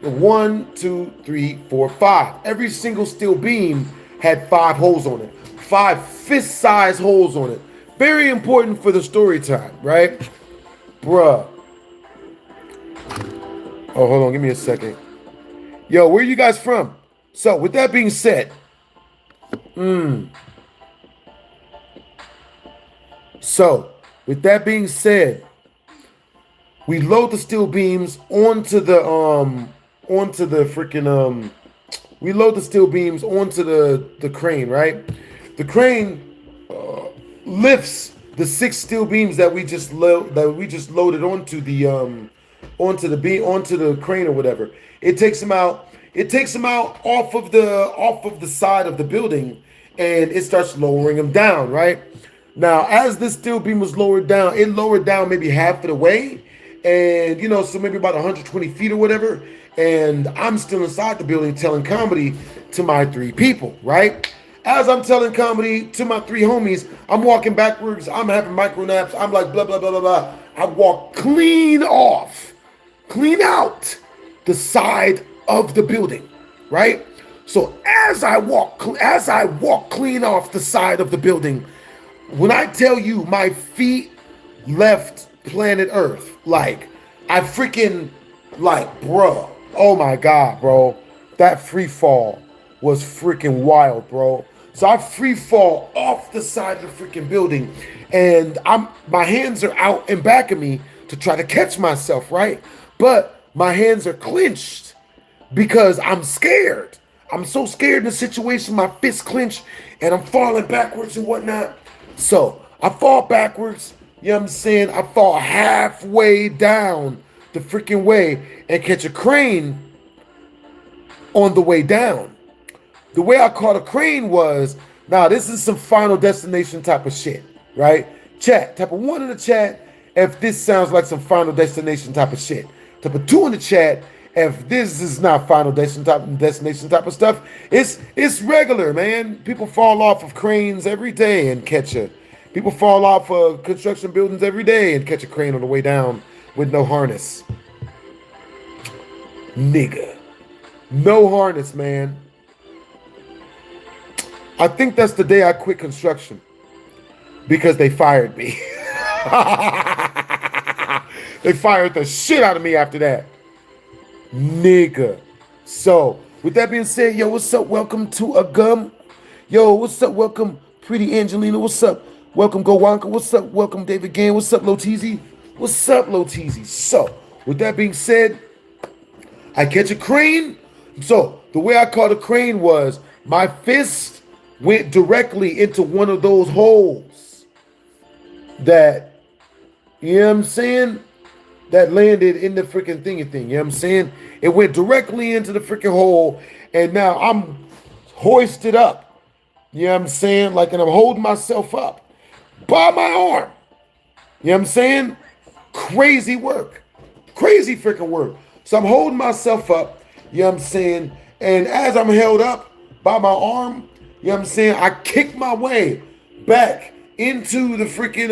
1, 2, 3, 4, 5. Every single steel beam had 5 holes on it. 5 fist-sized holes on it. Very important for the story time, right? Bruh. Oh, hold on, give me a second. Yo, where are you guys from? So, with that being said, So, with that being said, we load the steel beams onto the freaking we load the steel beams onto the crane, right? The crane lifts the 6 steel beams that we just loaded onto the crane or whatever. It takes them out. It takes them out off of the side of the building, and it starts lowering them down, right? Now, as this steel beam was lowered down, it lowered down maybe half of the way, and you know, so maybe about 120 feet or whatever. And I'm still inside the building telling comedy to my 3 people, right? As I'm telling comedy to my 3 homies, I'm walking backwards. I'm having micro naps. I'm like blah blah blah blah blah. I walk clean out the side of the building, right? So as I walk clean off the side of the building, when I tell you my feet left planet Earth, like I freaking, like, bro, oh my God, bro, that free fall was freaking wild, bro. So I free fall off the side of the freaking building, and my hands are out in back of me to try to catch myself, right? But my hands are clenched because I'm scared. I'm so scared in the situation, my fists clench, and I'm falling backwards and whatnot. So I fall backwards, you know what I'm saying? I fall halfway down the freaking way and catch a crane on the way down. The way I caught a crane was, now this is some Final Destination type of shit, right? Chat, type of 1 in the chat if this sounds like some Final Destination type of shit. Type of 2 in the chat if this is not Final Destination type of stuff. It's regular, man. People fall off of cranes every day and catch a. People fall off of construction buildings every day and catch a crane on the way down with no harness. Nigga. No harness, man. I think that's the day I quit construction because they fired me. They fired the shit out of me after that. Nigga. So, with that being said, yo, what's up? Welcome to a gum. Yo, what's up? Welcome, Pretty Angelina. What's up? Welcome, Go Wonka. What's up? Welcome, David Gann. What's up, Loteezy? What's up, Loteezy? So, with that being said, I catch a crane. So, the way I caught a crane was my fist went directly into one of those holes that, you know what I'm saying, that landed in the freaking thingy thing, you know what I'm saying? It went directly into the freaking hole, and now I'm hoisted up, you know what I'm saying? Like, and I'm holding myself up by my arm, you know what I'm saying? Crazy work, crazy freaking work. So I'm holding myself up, you know what I'm saying? And as I'm held up by my arm, you know what I'm saying, I kick my way back into the freaking,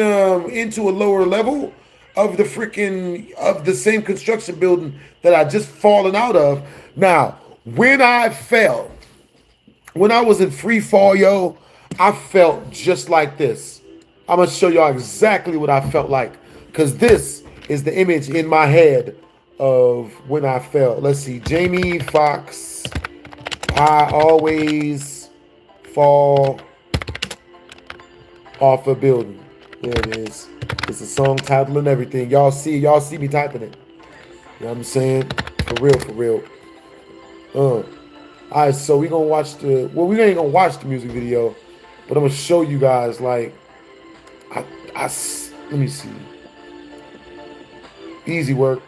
into a lower level of the same construction building that I just fallen out of. Now, when I fell, when I was in free fall, yo, I felt just like this. I'm gonna show y'all exactly what I felt like, because this is the image in my head of when I fell. Let's see, Jamie Foxx, I always fall off a building. There it is. It's a song title and everything. Y'all see me typing it. You know what I'm saying? For real, for real. All right, so we gonna watch we ain't gonna watch the music video, but I'm gonna show you guys like, let me see. Easy work.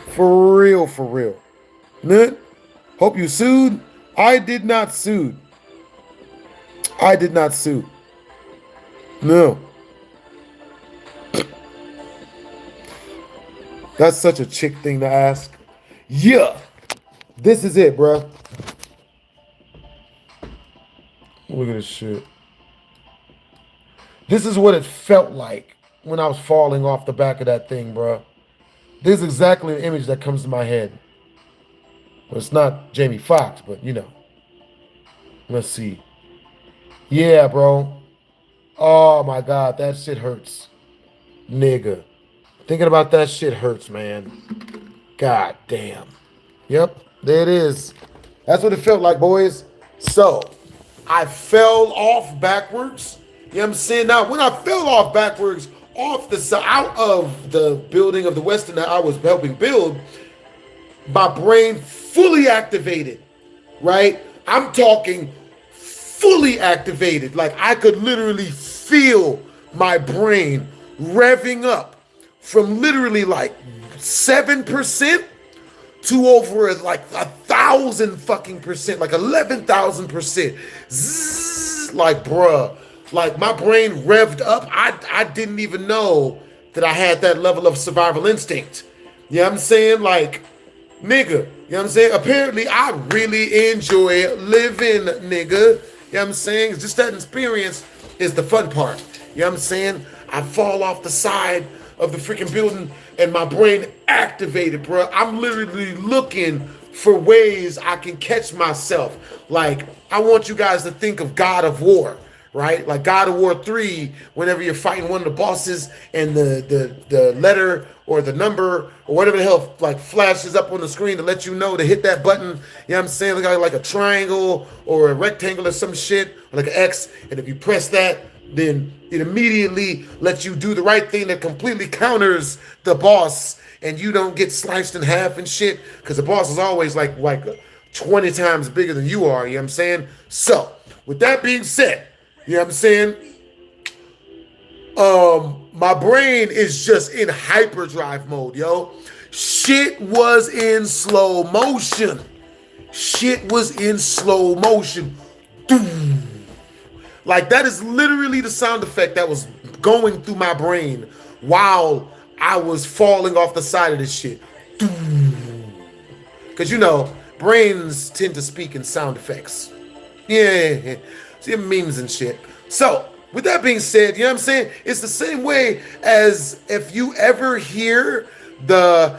For real, for real. Nut, hope you sued. I did not sue. I did not sue. No. That's such a chick thing to ask. Yeah. This is it, bruh. Look at this shit. This is what it felt like when I was falling off the back of that thing, bruh. This is exactly the image that comes to my head. Well, it's not Jamie Foxx, but you know. Let's see. Yeah, bro. Oh my God, that shit hurts. Nigga. Thinking about that shit hurts, man. God damn. Yep, there it is. That's what it felt like, boys. So, I fell off backwards. You know what I'm saying? Now, when I fell off backwards, off the side, out of the building of the Westin that I was helping build, my brain fully activated, right? I'm talking fully activated. Like, I could literally feel my brain revving up from literally like 7% to over like 1,000 fucking percent, like 11,000%. Zzz, like, bruh. Like, my brain revved up. I didn't even know that I had that level of survival instinct. You know what I'm saying? Like, nigga, you know what I'm saying? Apparently, I really enjoy living, nigga. You know what I'm saying? It's just that experience is the fun part. You know what I'm saying? I fall off the side of the freaking building and my brain activated, bro. I'm literally looking for ways I can catch myself. Like, I want you guys to think of God of War, right? Like God of War 3, whenever you're fighting one of the bosses and the letter or the number or whatever the hell like flashes up on the screen to let you know to hit that button. You know what I'm saying? Like a triangle or a rectangle or some shit, or like an X. And if you press that, then it immediately lets you do the right thing that completely counters the boss and you don't get sliced in half and shit, because the boss is always like 20 times bigger than you are. You know what I'm saying? So, with that being said, you know what I'm saying? My brain is just in hyperdrive mode, yo. Shit was in slow motion. Shit was in slow motion. Like, that is literally the sound effect that was going through my brain while I was falling off the side of this shit. Because, you know, brains tend to speak in sound effects. Yeah. See, memes and shit. So, with that being said, you know what I'm saying? It's the same way as if you ever hear the,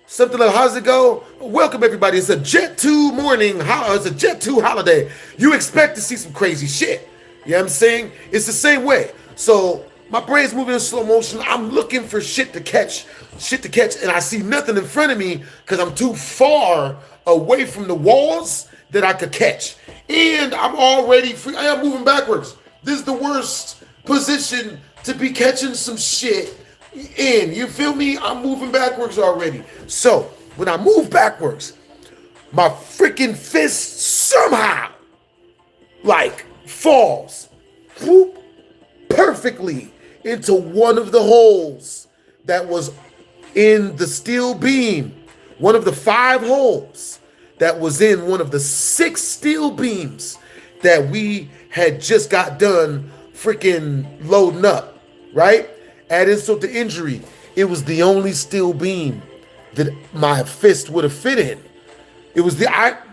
something like, how's it go? Welcome, everybody. It's a Jet 2 morning. It's a Jet 2 holiday. You expect to see some crazy shit. You know what I'm saying? It's the same way. So, my brain's moving in slow motion. I'm looking for shit to catch, and I see nothing in front of me because I'm too far away from the walls that I could catch. And I'm already free. I am moving backwards. This is the worst position to be catching some shit in. You feel me? I'm moving backwards already. So, when I move backwards, my freaking fist somehow, like, falls whoop, perfectly into one of the holes that was in the steel beam. One of the 5 holes that was in one of the 6 steel beams that we had just got done freaking loading up, right? Add insult to injury, it was the only steel beam that my fist would have fit in. It was the odds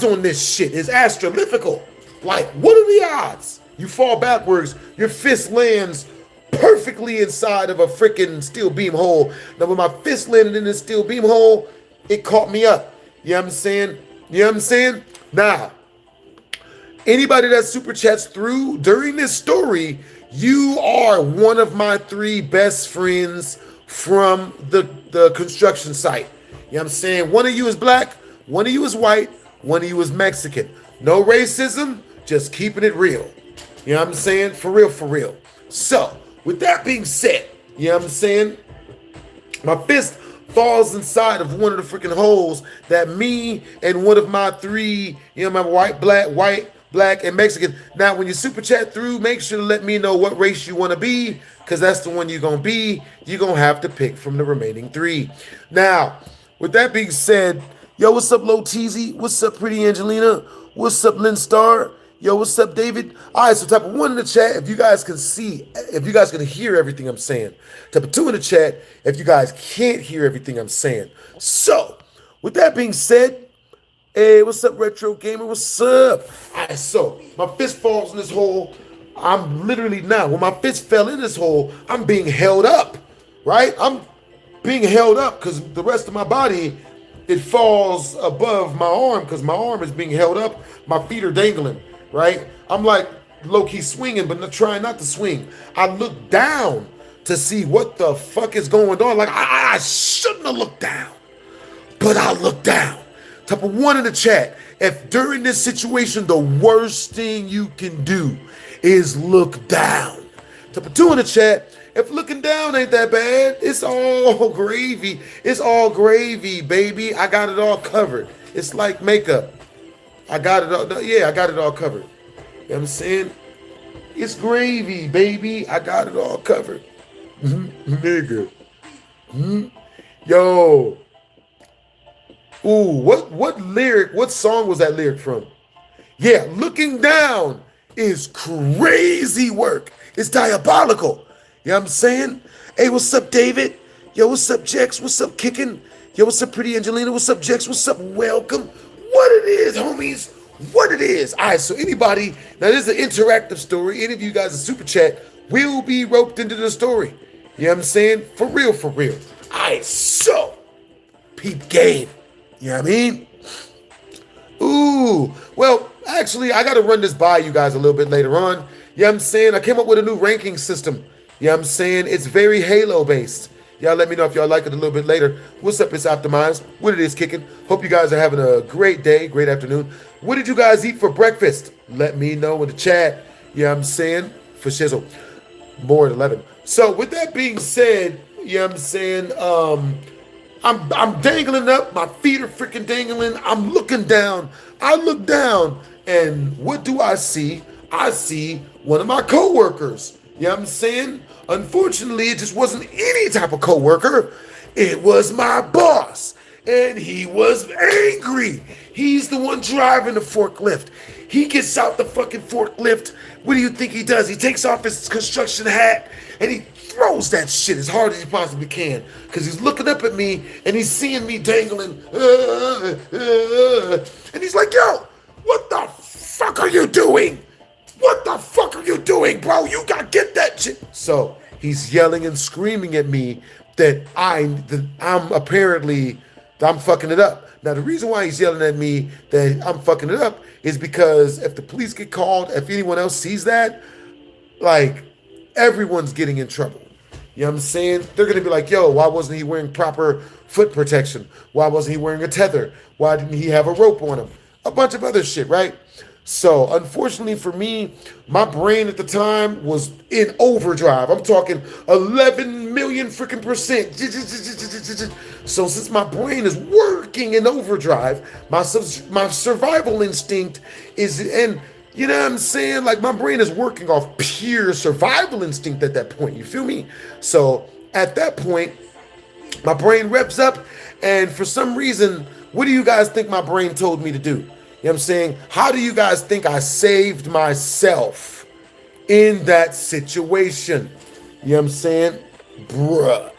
on this shit is astrophysical. Like, what are the odds? You fall backwards, your fist lands perfectly inside of a freaking steel beam hole. Now, when my fist landed in this steel beam hole, it caught me up. You know what I'm saying? You know what I'm saying? Now, anybody that super chats through during this story, you are one of my 3 best friends from the construction site. You know what I'm saying? One of you is black, one of you is white, one of you is Mexican. No racism, just keeping it real. You know what I'm saying? For real, for real. So, with that being said, you know what I'm saying? My fist falls inside of one of the freaking holes that me and one of my three, my white, black, and Mexican. Now, when you super chat through, make sure to let me know what race you want to be, because that's the one you're going to be. You're going to have to pick from the remaining three. Now, with that being said, yo, what's up, Low Teasy? What's up, Pretty Angelina? What's up, Lynn Star? Yo, what's up, David? All right, so type of 1 in the chat if you guys can see, if you guys can hear everything I'm saying. Type of 2 in the chat if you guys can't hear everything I'm saying. So, with that being said, hey, what's up, Retro Gamer? What's up? All right, so my fist falls in this hole. I'm literally now, when my fist fell in this hole, I'm being held up, right? I'm being held up because the rest of my body, it falls above my arm because my arm is being held up. My feet are dangling, right? I'm like low-key swinging, but trying not to swing. I look down to see what the fuck is going on. Like, I shouldn't have looked down, but I look down. Type of 1 in the chat if during this situation, the worst thing you can do is look down. Type of 2 in the chat if looking down ain't that bad. It's all gravy. It's all gravy, baby. I got it all covered. It's like makeup. I got it all. Yeah, I got it all covered. You know what I'm saying? It's gravy, baby. I got it all covered. Nigga. Yo. Ooh, what song was that lyric from? Yeah, looking down is crazy work. It's diabolical. You know what I'm saying? Hey, what's up, David? Yo, what's up, Jex? What's up, Kickin'? Yo, what's up, Pretty Angelina? What's up, Jex? What's up, welcome? What it is, homies? What it is. All right, so anybody, now this is an interactive story. Any of you guys in Super Chat will be roped into the story. You know what I'm saying? For real, for real. All right, so, peep game. You know what I mean? Ooh, well, actually, I got to run this by you guys a little bit later on. You know what I'm saying? I came up with a new ranking system. You know what I'm saying? It's very Halo-based. Y'all let me know if y'all like it a little bit later. What's up? It's Optimized. What it is kicking. Hope you guys are having a great day, great afternoon. What did you guys eat for breakfast? Let me know in the chat. You know what I'm saying? For shizzle. More at 11. So with that being said, you know what I'm saying? I'm dangling up. My feet are freaking dangling. I'm looking down. I look down, and what do I see? I see one of my coworkers. You know what I'm saying? Unfortunately, it just wasn't any type of coworker. It was my boss, and he was angry. He's the one driving the forklift. He gets out the fucking forklift. What do you think he does? He takes off his construction hat, and he throws that shit as hard as he possibly can because he's looking up at me and he's seeing me dangling. And he's like, yo, what the fuck are you doing? What the fuck are you doing, bro? You gotta get that shit. So he's yelling and screaming at me that I'm fucking it up. Now, the reason why he's yelling at me that I'm fucking it up is because if the police get called, if anyone else sees that, like, everyone's getting in trouble. You know what I'm saying? They're going to be like, yo, why wasn't he wearing proper foot protection? Why wasn't he wearing a tether? Why didn't he have a rope on him? A bunch of other shit, right? So, unfortunately for me, my brain at the time was in overdrive. I'm talking 11 million freaking percent. So, since my brain is working in overdrive, my survival instinct is, and you know what I'm saying? Like, my brain is working off pure survival instinct at that point. You feel me? So, at that point, my brain revs up, and for some reason, what do you guys think my brain told me to do? You know what I'm saying? How do you guys think I saved myself in that situation? You know what I'm saying? Bruh.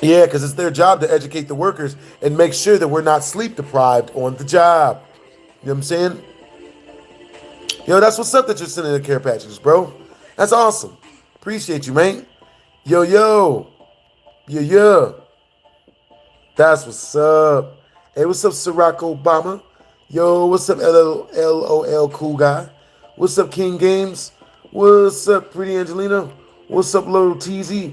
Yeah, because it's their job to educate the workers and make sure that we're not sleep deprived on the job. You know what I'm saying? Yo, that's what's up that you're sending the care packages, bro. That's awesome. Appreciate you, man. Yo. That's what's up. Hey, what's up, Barack Obama? Yo, what's up, LOL cool guy? What's up, King Games? What's up, Pretty Angelina? What's up, Little TZ?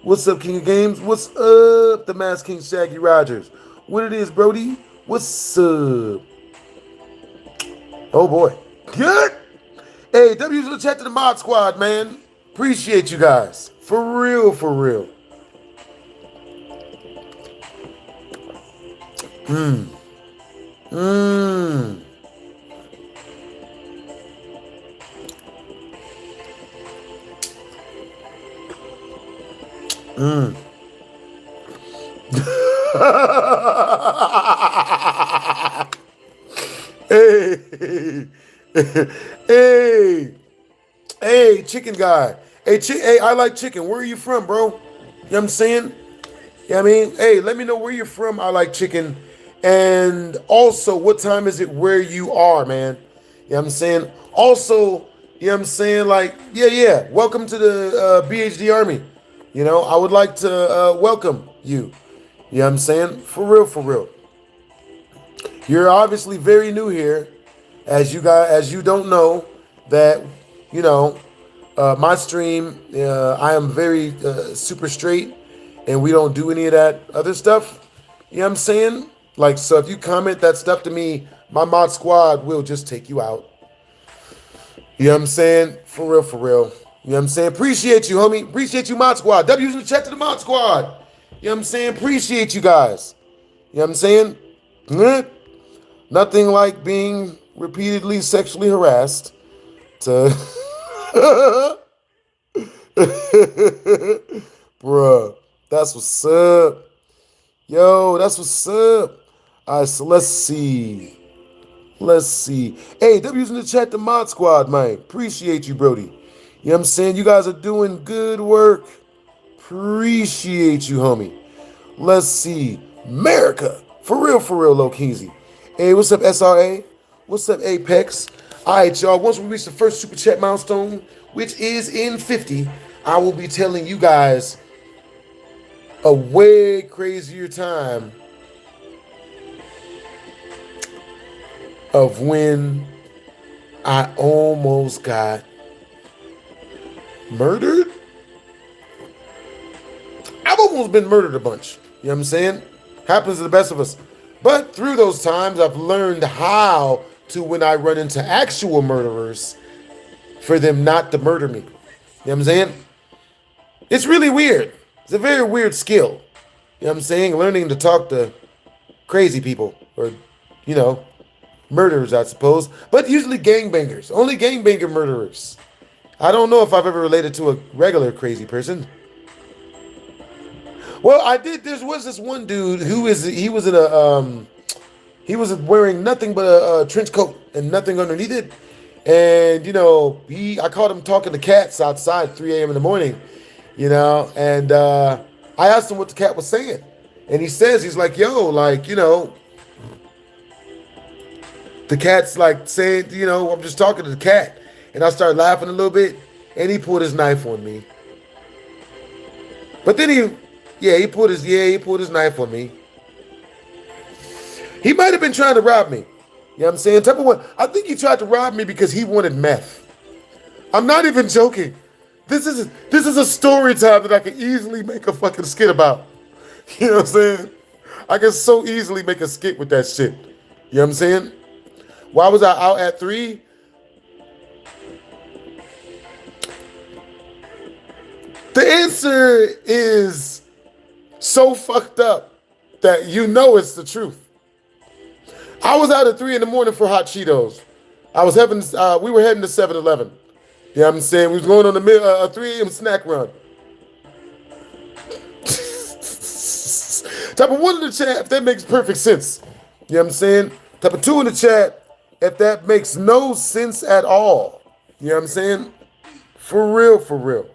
What's up, King of Games? What's up, the Masked King Shaggy Rogers? What it is, Brody? What's up? Oh, boy. Good. Hey, W's in the chat to the mod squad, man. Appreciate you guys. For real, for real. Mmm. Mmm. Mmm. Hey. Hey. Hey, chicken guy. Hey, I like chicken. Where are you from, bro? You know what I'm saying? Yeah, I mean, hey, let me know where you're from. I like chicken. And also, what time is it where you are, man? You know what I'm saying? Also, you know what I'm saying? Like, yeah. Welcome to the BHD Army. You know, I would like to welcome you. You know what I'm saying? For real, for real. You're obviously very new here, as you don't know that, you know, my stream, I am very super straight, and we don't do any of that other stuff. You know what I'm saying? Like, so if you comment that stuff to me, my mod squad will just take you out. You know what I'm saying? For real, for real. You know what I'm saying? Appreciate you, homie. Appreciate you, mod squad. W's in the chat to the mod squad. You know what I'm saying? Appreciate you guys. You know what I'm saying? Nothing like being repeatedly sexually harassed to bruh, that's what's up. Yo, that's what's up. All right, so let's see. Let's see. Hey, W's in the chat, the mod squad, man. Appreciate you, Brody. You know what I'm saying? You guys are doing good work. Appreciate you, homie. Let's see. America. For real, Low-Keezy. Hey, what's up, SRA? What's up, Apex? All right, y'all. Once we reach the first super chat milestone, which is in 50, I will be telling you guys a way crazier time of when I almost got murdered. I've almost been murdered a bunch. You know what I'm saying? Happens to the best of us. But through those times, I've learned how to, when I run into actual murderers, for them not to murder me. You know what I'm saying? It's really weird. It's a very weird skill. You know what I'm saying? Learning to talk to crazy people, or, you know, murderers, I suppose. But usually gangbangers. Only gangbanger murderers. I don't know if I've ever related to a regular crazy person. Well, I did. There was this one dude who was wearing nothing but a trench coat and nothing underneath it. And, you know, I caught him talking to cats outside 3 a.m. in the morning, you know, and I asked him what the cat was saying. And he says, he's like, yo, like, you know, the cat's like saying, you know, I'm just talking to the cat. And I started laughing a little bit, and he pulled his knife on me. But then he pulled his knife on me. He might have been trying to rob me. You know what I'm saying? Type of one. I think he tried to rob me because he wanted meth. I'm not even joking. This is a story time that I can easily make a fucking skit about. You know what I'm saying? I can so easily make a skit with that shit. You know what I'm saying? Why was I out at 3? The answer is so fucked up that you know it's the truth. I was out at 3 in the morning for hot Cheetos. We were heading to 7-Eleven. You know what I'm saying? We was going on a 3 a.m. snack run. Type of 1 in the chat if that makes perfect sense. You know what I'm saying? Type of 2 in the chat if that makes no sense at all. You know what I'm saying? For real.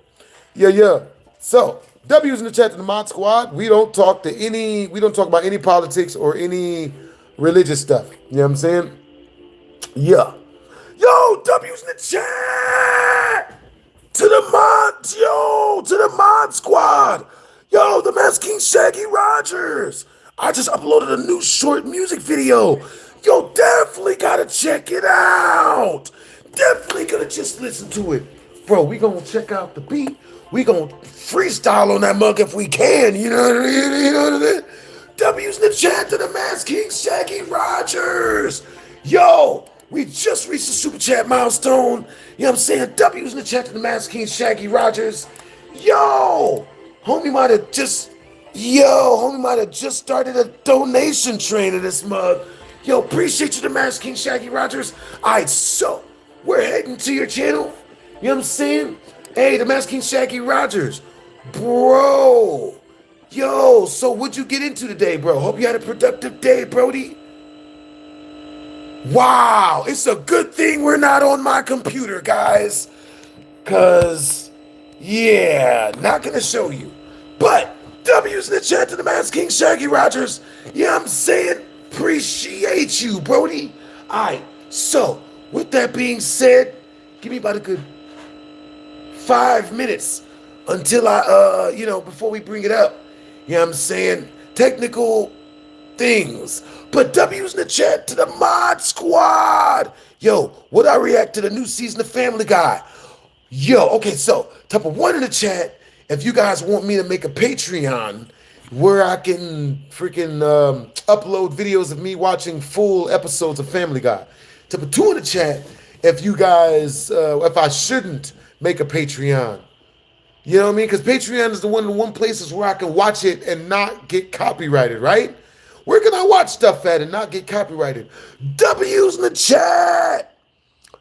Yeah. So, W's in the chat to the mod squad. We don't talk about any politics or any religious stuff. You know what I'm saying? Yeah. Yo, W's in the chat! To the mod squad! Yo, the Masked King Shaggy Rogers! I just uploaded a new short music video. Yo, definitely gotta check it out! Definitely gonna just listen to it. Bro, we gonna check out the beat. We gonna freestyle on that mug if we can. You know what I mean? You know what I mean? W's in the chat to the Masked King Shaggy Rogers. Yo, we just reached the super chat milestone. You know what I'm saying? W's in the chat to the Masked King Shaggy Rogers. Yo, homie might have just, homie might have just started a donation train of this mug. Yo, appreciate you, the Master King Shaggy Rogers. All right, so we're heading to your channel. You know what I'm saying? Hey, the Master King Shaggy Rogers, bro. Yo, so what'd you get into today, bro? Hope you had a productive day, Brody. Wow, it's a good thing we're not on my computer, guys. Cause, yeah, not gonna show you. But W's in the chat to the Master King Shaggy Rogers. Yeah, I'm saying appreciate you, Brody. Alright, so with that being said, give me about a good 5 minutes until I before we bring it up. You know what I'm saying? Technical things. But W's in the chat to the mod squad. Yo, would I react to the new season of Family Guy? Yo, okay, so type of one in the chat if you guys want me to make a Patreon where I can freaking upload videos of me watching full episodes of Family Guy. Type of two in the chat if you guys, if I shouldn't make a Patreon. You know what I mean? Because Patreon is the one places where I can watch it and not get copyrighted, right? Where can I watch stuff at and not get copyrighted? W's in the chat.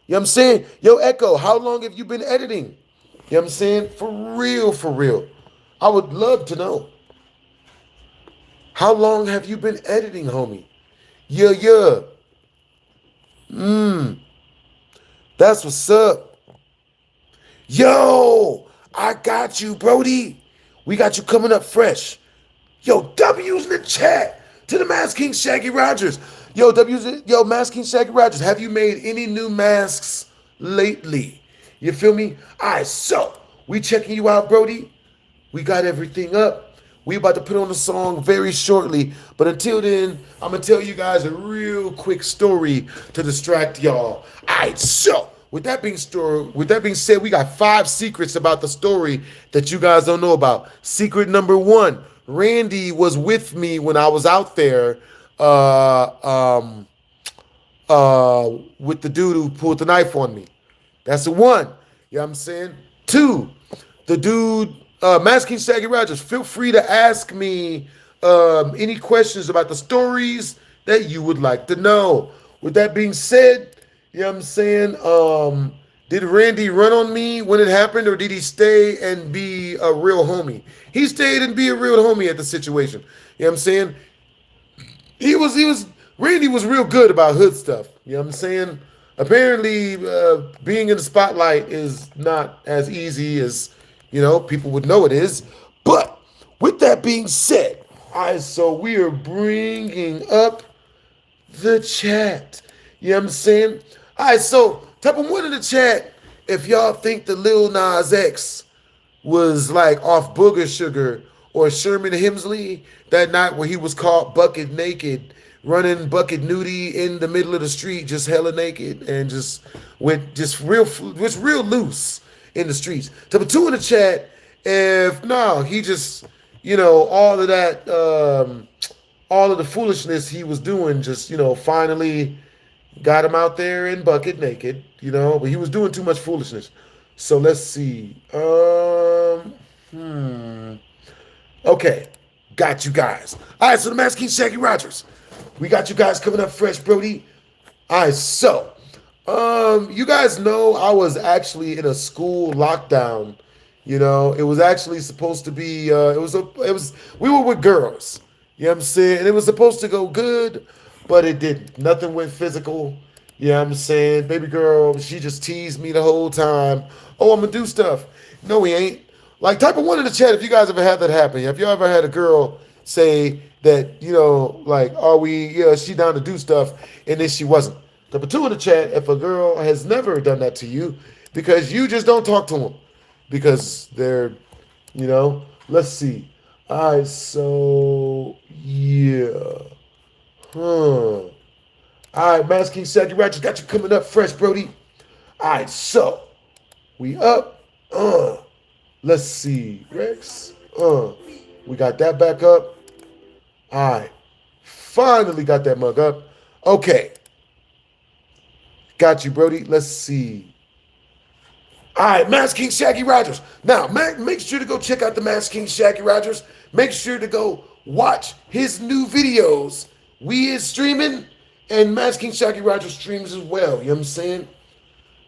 You know what I'm saying? Yo, Echo, how long have you been editing? You know what I'm saying? For real, for real. I would love to know. How long have you been editing, homie? Yeah. That's what's up. Yo, I got you, Brody. We got you coming up fresh. Yo, W's in the chat to the Master King Shaggy Rogers. Yo, Master King Shaggy Rogers, have you made any new masks lately? You feel me? All right, so we checking you out, Brody. We got everything up. We about to put on the song very shortly. But until then, I'm going to tell you guys a real quick story to distract y'all. All right, so with that being said, we got 5 secrets about the story that you guys don't know about. Secret number 1, Randy was with me when I was out there with the dude who pulled the knife on me. That's the 1. You know what I'm saying? 2, the dude, Master King Shaggy Rogers, feel free to ask me any questions about the stories that you would like to know. With that being said, you know what I'm saying? Did Randy run on me when it happened, or did he stay and be a real homie? He stayed and be a real homie at the situation. You know what I'm saying? Randy was real good about hood stuff. You know what I'm saying? Apparently, being in the spotlight is not as easy as, people would know it is. But with that being said, so we are bringing up the chat. You know what I'm saying? All right, so type of one in the chat if y'all think the Lil Nas X was like off Booger Sugar or Sherman Hemsley that night where he was caught bucket naked, running bucket nudie in the middle of the street, just hella naked and just real loose in the streets. Type of 2 in the chat if he just, all of that, all of the foolishness he was doing just, finally got him out there in bucket naked, but he was doing too much foolishness. So let's see. Okay, got you guys. All right, so the Master King Shaggy Rogers. We got you guys coming up fresh, Brody. All right, so you guys know I was actually in a school lockdown. It was actually supposed to be we were with girls. You know what I'm saying? And it was supposed to go good, but it didn't. Nothing went physical. You know what I'm saying? Baby girl, she just teased me the whole time. Oh, I'm gonna do stuff. No, we ain't. Like, type of one in the chat if you guys ever had that happen. Have you ever had a girl say that, she down to do stuff, and then she wasn't? Type of 2 in the chat if a girl has never done that to you because you just don't talk to them because they're, let's see. All right, so, yeah. All right, Master King Shaggy Ratchet got you coming up fresh, Brody. All right, so we up. Let's see, Rex. We got that back up. All right, finally got that mug up. Okay, got you, Brody. Let's see. All right, Mass King Shaggy Rogers. Now, make sure to go check out the Mass King Shaggy Rogers. Make sure to go watch his new videos. We is streaming, and Mass King Shaggy Rogers streams as well. You know what I'm saying?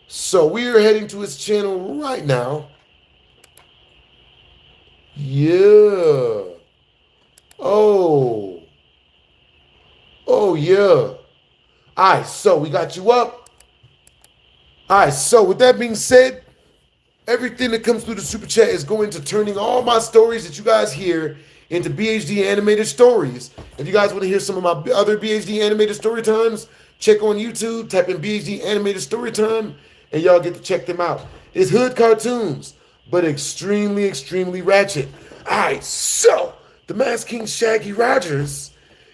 So we are heading to his channel right now. Yeah. Oh. Oh, yeah. All right, so we got you up. All right, so with that being said, everything that comes through the super chat is going to turning all my stories that you guys hear into BHD animated stories. If you guys want to hear some of my other BHD animated story times, check on YouTube, type in BHD animated story time, and y'all get to check them out. It's hood cartoons, but extremely, extremely ratchet. All right, so the Masked King Shaggy Rogers,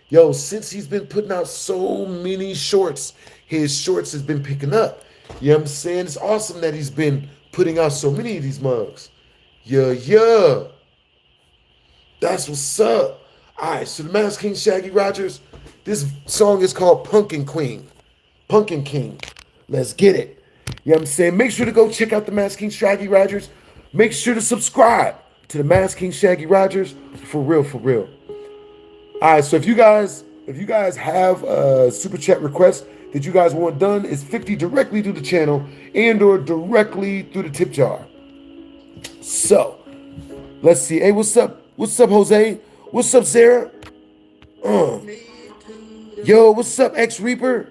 yo, since he's been putting out so many shorts, his shorts has been picking up. You know what I'm saying? It's awesome that he's been putting out so many of these mugs. Yeah. That's what's up. All right, so the Masked King Shaggy Rogers, this song is called Pumpkin Queen. Pumpkin King. Let's get it. You know what I'm saying? Make sure to go check out the Masked King Shaggy Rogers. Make sure to subscribe to the Masked King Shaggy Rogers. For real, for real. All right, so if you guys have a super chat request that you guys want done, it's 50 directly through the channel and or directly through the tip jar. So, let's see. Hey, what's up? What's up, Jose? What's up, Sarah? Yo, what's up, X Reaper?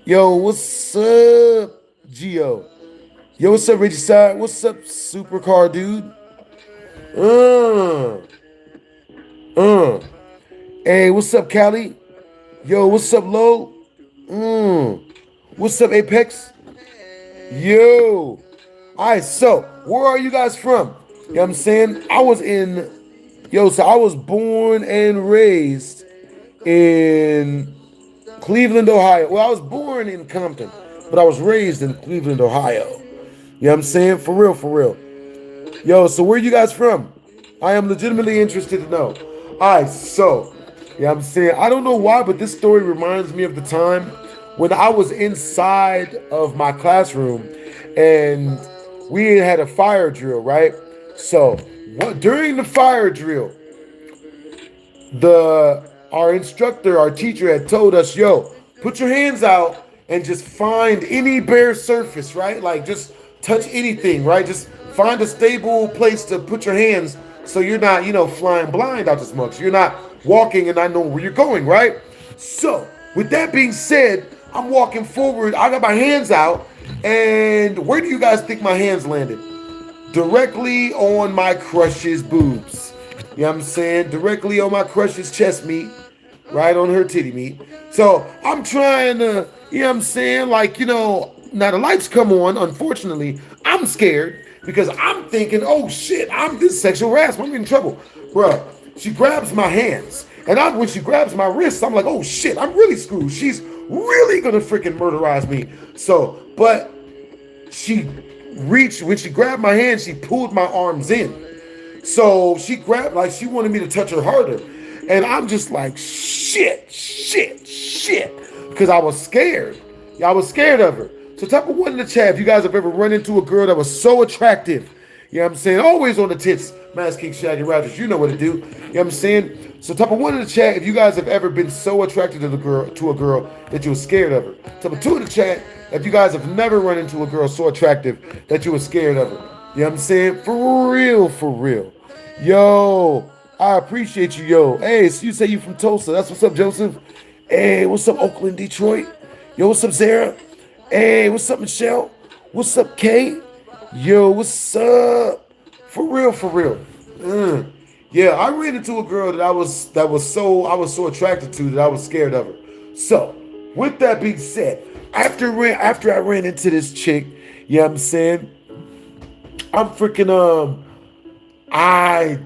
Yo, what's up, Geo? Yo, what's up, Reggie Side? What's up, Supercar Dude? Hey, what's up, Callie? Yo, what's up, Lo? What's up, Apex? Yo. All right, so where are you guys from? You know what I'm saying? I was born and raised in Cleveland, Ohio. Well, I was born in Compton, but I was raised in Cleveland, Ohio. You know what I'm saying? For real, for real. Yo, so where are you guys from? I am legitimately interested to know. All right, so, you know what I'm saying? I don't know why, but this story reminds me of the time when I was inside of my classroom and we had a fire drill, right? So, during the fire drill, our instructor, our teacher had told us, yo, put your hands out and just find any bare surface, right? Like just touch anything, right? Just find a stable place to put your hands so you're not, flying blind out this much. You're not walking and not knowing where you're going, right? So, with that being said, I'm walking forward. I got my hands out, and where do you guys think my hands landed? Directly on my crush's boobs. You know what I'm saying? Directly on my crush's chest meat, right on her titty meat. So I'm trying to, you know what I'm saying? Like, now the lights come on. Unfortunately, I'm scared because I'm thinking, oh shit, I'm this sexual harassment. I'm in trouble. Bruh, she grabs my hands. And when she grabs my wrists, I'm like, oh shit, I'm really screwed. She's really gonna freaking murderize me. So, but she reached, when she grabbed my hand, she pulled my arms in. So she grabbed, like she wanted me to touch her harder. And I'm just like, shit. Because I was scared. I was scared of her. So type of one in the chat if you guys have ever run into a girl that was so attractive. You know what I'm saying? Always on the tits, Masked King Shaggy Rogers. You know what to do. You know what I'm saying? So type of one in the chat if you guys have ever been so attracted to a girl that you were scared of her. Type of two in the chat if you guys have never run into a girl so attractive that you were scared of her. You know what I'm saying? For real, for real. Yo, I appreciate you, yo. Hey, so you say you from Tulsa. That's what's up, Joseph. Hey, what's up, Oakland, Detroit? Yo, what's up, Sarah? Hey, what's up, Michelle? What's up, Kay? Yo, what's up? For real, for real. Yeah, I ran into a girl that I was so attracted to that I was scared of her. So, with that being said, after I ran into this chick, you know what I'm saying? I'm freaking I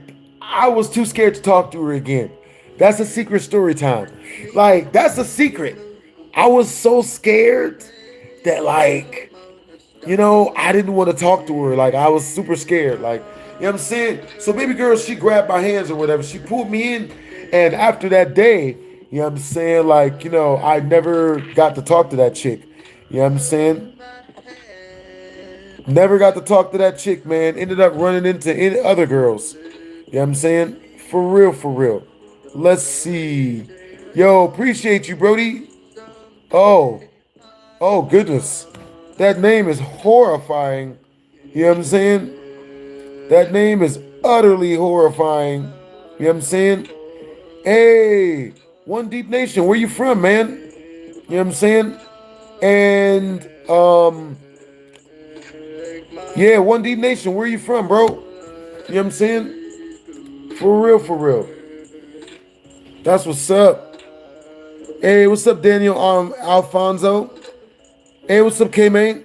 was too scared to talk to her again. That's a secret story time. Like, that's a secret. I was so scared that, like, I didn't want to talk to her. Like, I was super scared. Like, you know what I'm saying? So baby girl, she grabbed my hands or whatever. She pulled me in. And after that day, you know what I'm saying? Like, I never got to talk to that chick. You know what I'm saying? Never got to talk to that chick, man. Ended up running into any other girls. You know what I'm saying? For real, for real. Let's see. Yo, appreciate you, Brody. Oh, oh goodness. That name is horrifying. You know what I'm saying? That name is utterly horrifying. You know what I'm saying? Hey, One Deep Nation, where you from, man? You know what I'm saying? And yeah, One Deep Nation, where you from, bro? You know what I'm saying? For real, for real. That's what's up. Hey, what's up, Daniel Alfonso? Hey, what's up, K-Man?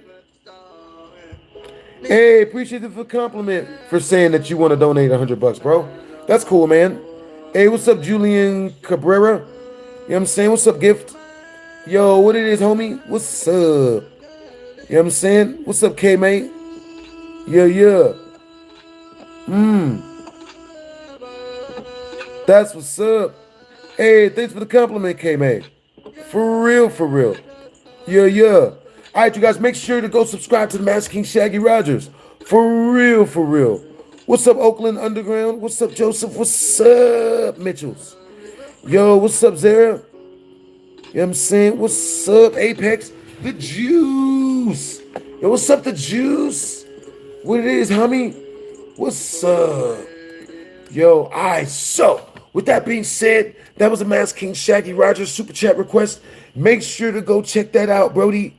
Hey, appreciate the compliment for saying that you want to donate $100, bro. That's cool, man. Hey, what's up, Julian Cabrera? You know what I'm saying? What's up, Gift? Yo, what it is, homie? What's up? You know what I'm saying? What's up, K-Man? Yeah, yeah. That's what's up. Hey, thanks for the compliment, K-Man. For real, for real. Yeah, yeah. All right, you guys, make sure to go subscribe to the Master King Shaggy Rogers. For real, for real. What's up, Oakland Underground? What's up, Joseph? What's up, Mitchells? Yo, what's up, Zara? You know what I'm saying? What's up, Apex? The Juice. Yo, what's up, the Juice? What it is, homie? What's up? Yo, all right, so with that being said, that was a Master King Shaggy Rogers super chat request. Make sure to go check that out, Brody.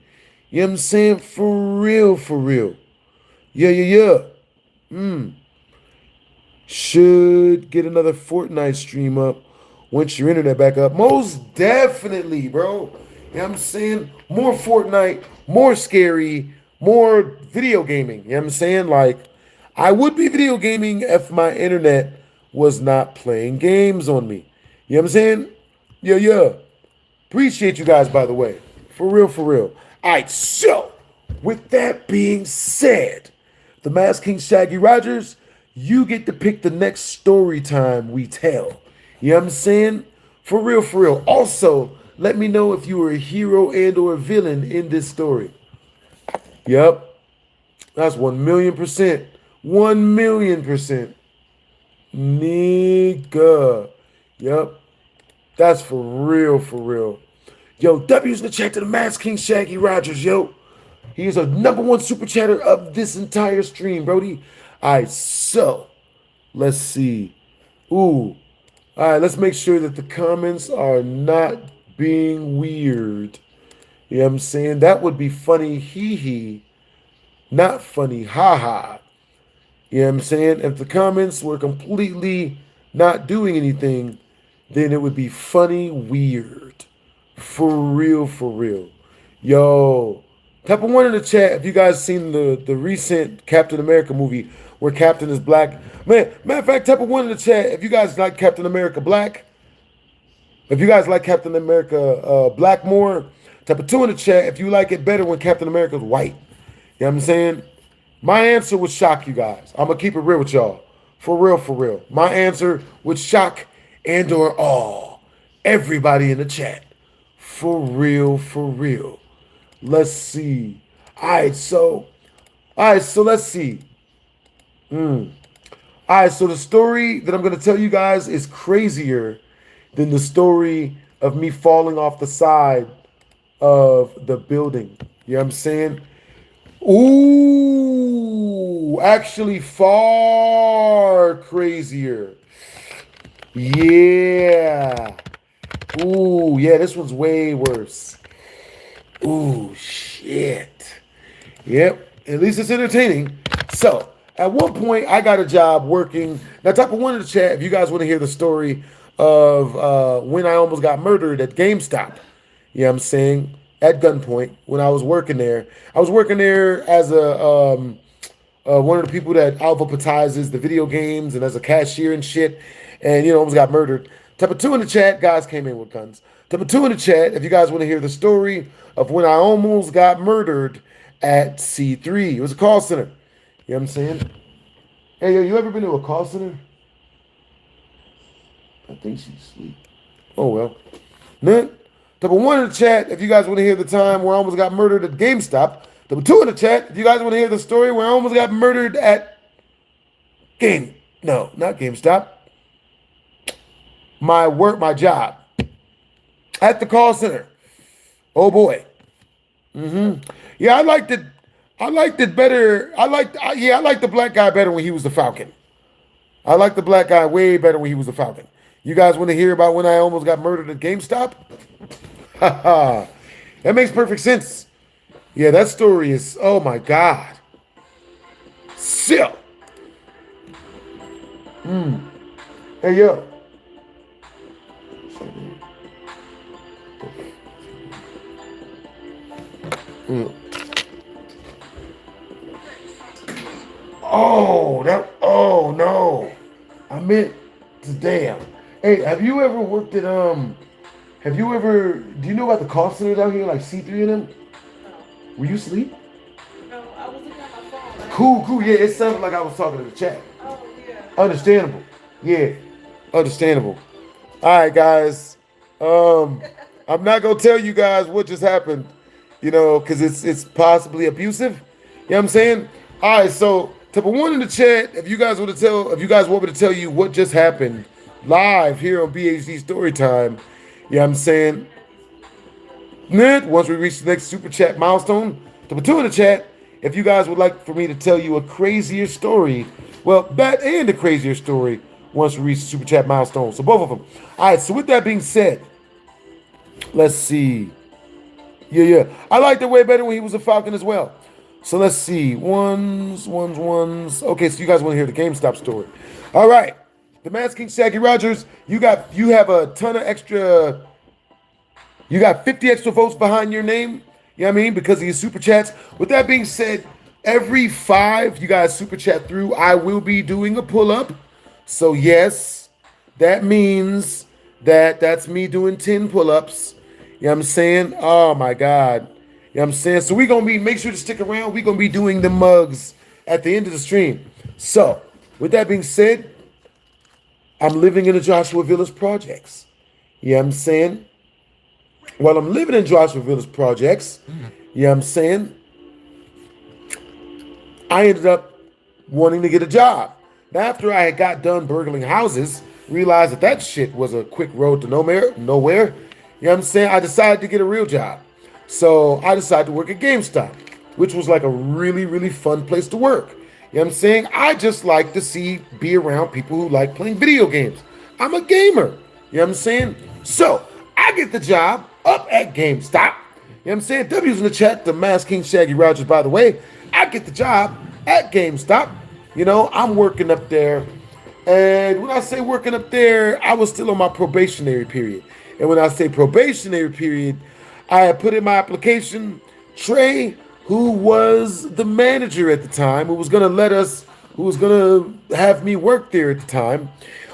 You know what I'm saying? For real, for real. Yeah, yeah, yeah. Should get another Fortnite stream up once your internet back up. Most definitely, bro. You know what I'm saying? More Fortnite, more scary, more video gaming. You know what I'm saying? Like, I would be video gaming if my internet was not playing games on me. You know what I'm saying? Yeah, yeah. Appreciate you guys, by the way. For real, for real. All right, so with that being said, the Masked King Shaggy Rogers, you get to pick the next story time we tell. You know what I'm saying? For real, for real. Also, let me know if you were a hero and or a villain in this story. Yep. That's 1,000,000%. 1,000,000%. Nigga. Yep. That's for real, for real. Yo, W's in the chat to the Masked King Shaggy Rogers, yo. He is a #1 super chatter of this entire stream, Brody. All right, so let's see. Ooh. All right, let's make sure that the comments are not being weird. You know what I'm saying? That would be funny, hee hee. Not funny, ha ha. You know what I'm saying? If the comments were completely not doing anything, then it would be funny, weird. For real, for real. Yo, type of one in the chat if you guys seen the recent Captain America movie where Captain is black. Man, matter of fact, type of one in the chat if you guys like Captain America black. If you guys like Captain America black more, type of 2 in the chat if you like it better when Captain America is white. You know what I'm saying? My answer would shock you guys. I'm going to keep it real with y'all. For real, for real. My answer would shock and or awe everybody in the chat. For real, for real. Let's see. All right, so let's see. All right, so the story that I'm going to tell you guys is crazier than the story of me falling off the side of the building. You know what I'm saying? Ooh, actually far crazier. Yeah. Ooh, yeah, this one's way worse. Ooh, shit. Yep, at least it's entertaining. So, at one point, I got a job working. Now, type of one in the chat if you guys want to hear the story of when I almost got murdered at GameStop. You know what I'm saying? At gunpoint when I was working there. I was working there as a one of the people that alphabetizes the video games and as a cashier and shit. And, you know, almost got murdered. Type of 2 in the chat. Guys came in with guns. Type of 2 in the chat if you guys want to hear the story of when I almost got murdered at C3. It was a call center. You know what I'm saying? Hey, yo, you ever been to a call center? I think she's asleep. Oh, well. None. Type of 1 in the chat if you guys want to hear the time where I almost got murdered at GameStop. Number 2 in the chat, if you guys want to hear the story where I almost got murdered at not GameStop. My job. At the call center. Oh boy. Yeah, I liked it. I liked it better. I liked the black guy better when he was the Falcon. I liked the black guy way better when he was the Falcon. You guys want to hear about when I almost got murdered at GameStop? Haha. That makes perfect sense. Yeah, that story is, oh my God. Still. Hey, yo. Oh no. I meant to damn. Hey, have you ever worked at, do you know about the call center down here, like C3 and them? No. Were you asleep? No, I was looking at my phone. Cool. Yeah, it sounded like I was talking to the chat. Oh, yeah. Understandable. Yeah, understandable. All right, guys. I'm not going to tell you guys what just happened, because it's possibly abusive. You know what I'm saying? All right, so type of 1 in the chat, if you guys want me to tell you what just happened live here on BHD Storytime, you know what I'm saying? Once we reach the next super chat milestone, type of 2 in the chat, if you guys would like for me to tell you a crazier story, well, that and a crazier story once we reach the super chat milestone. So both of them. All right, so with that being said, let's see. Yeah. I liked it way better when he was a Falcon as well. So let's see. Ones. Okay, so you guys want to hear the GameStop story. All right. The Masked King Shaggy Rogers, you have a ton of extra. You got 50 extra votes behind your name. You know what I mean? Because of your super chats. With that being said, every 5 you guys super chat through, I will be doing a pull-up. So yes, that means that's me doing 10 pull-ups. You know what I'm saying? Oh my God. You know what I'm saying? So we're going to make sure to stick around. We're going to be doing the mugs at the end of the stream. So with that being said, I'm living in the Joshua Village projects. You know what I'm saying? While I'm living in Joshua Village projects, you know what I'm saying? I ended up wanting to get a job. Now, after I had got done burgling houses, realized that shit was a quick road to nowhere. You know what I'm saying? I decided to get a real job. So I decided to work at GameStop, which was like a really, really fun place to work. You know what I'm saying? I just like to be around people who like playing video games. I'm a gamer. You know what I'm saying? So I get the job up at GameStop. You know what I'm saying? W's in the chat, the Masked King Shaggy Rogers, by the way. I get the job at GameStop. I'm working up there. And when I say working up there, I was still on my probationary period. And when I say probationary period, I had put in my application, Trey, who was the manager at the time, who was going to have me work there at the time.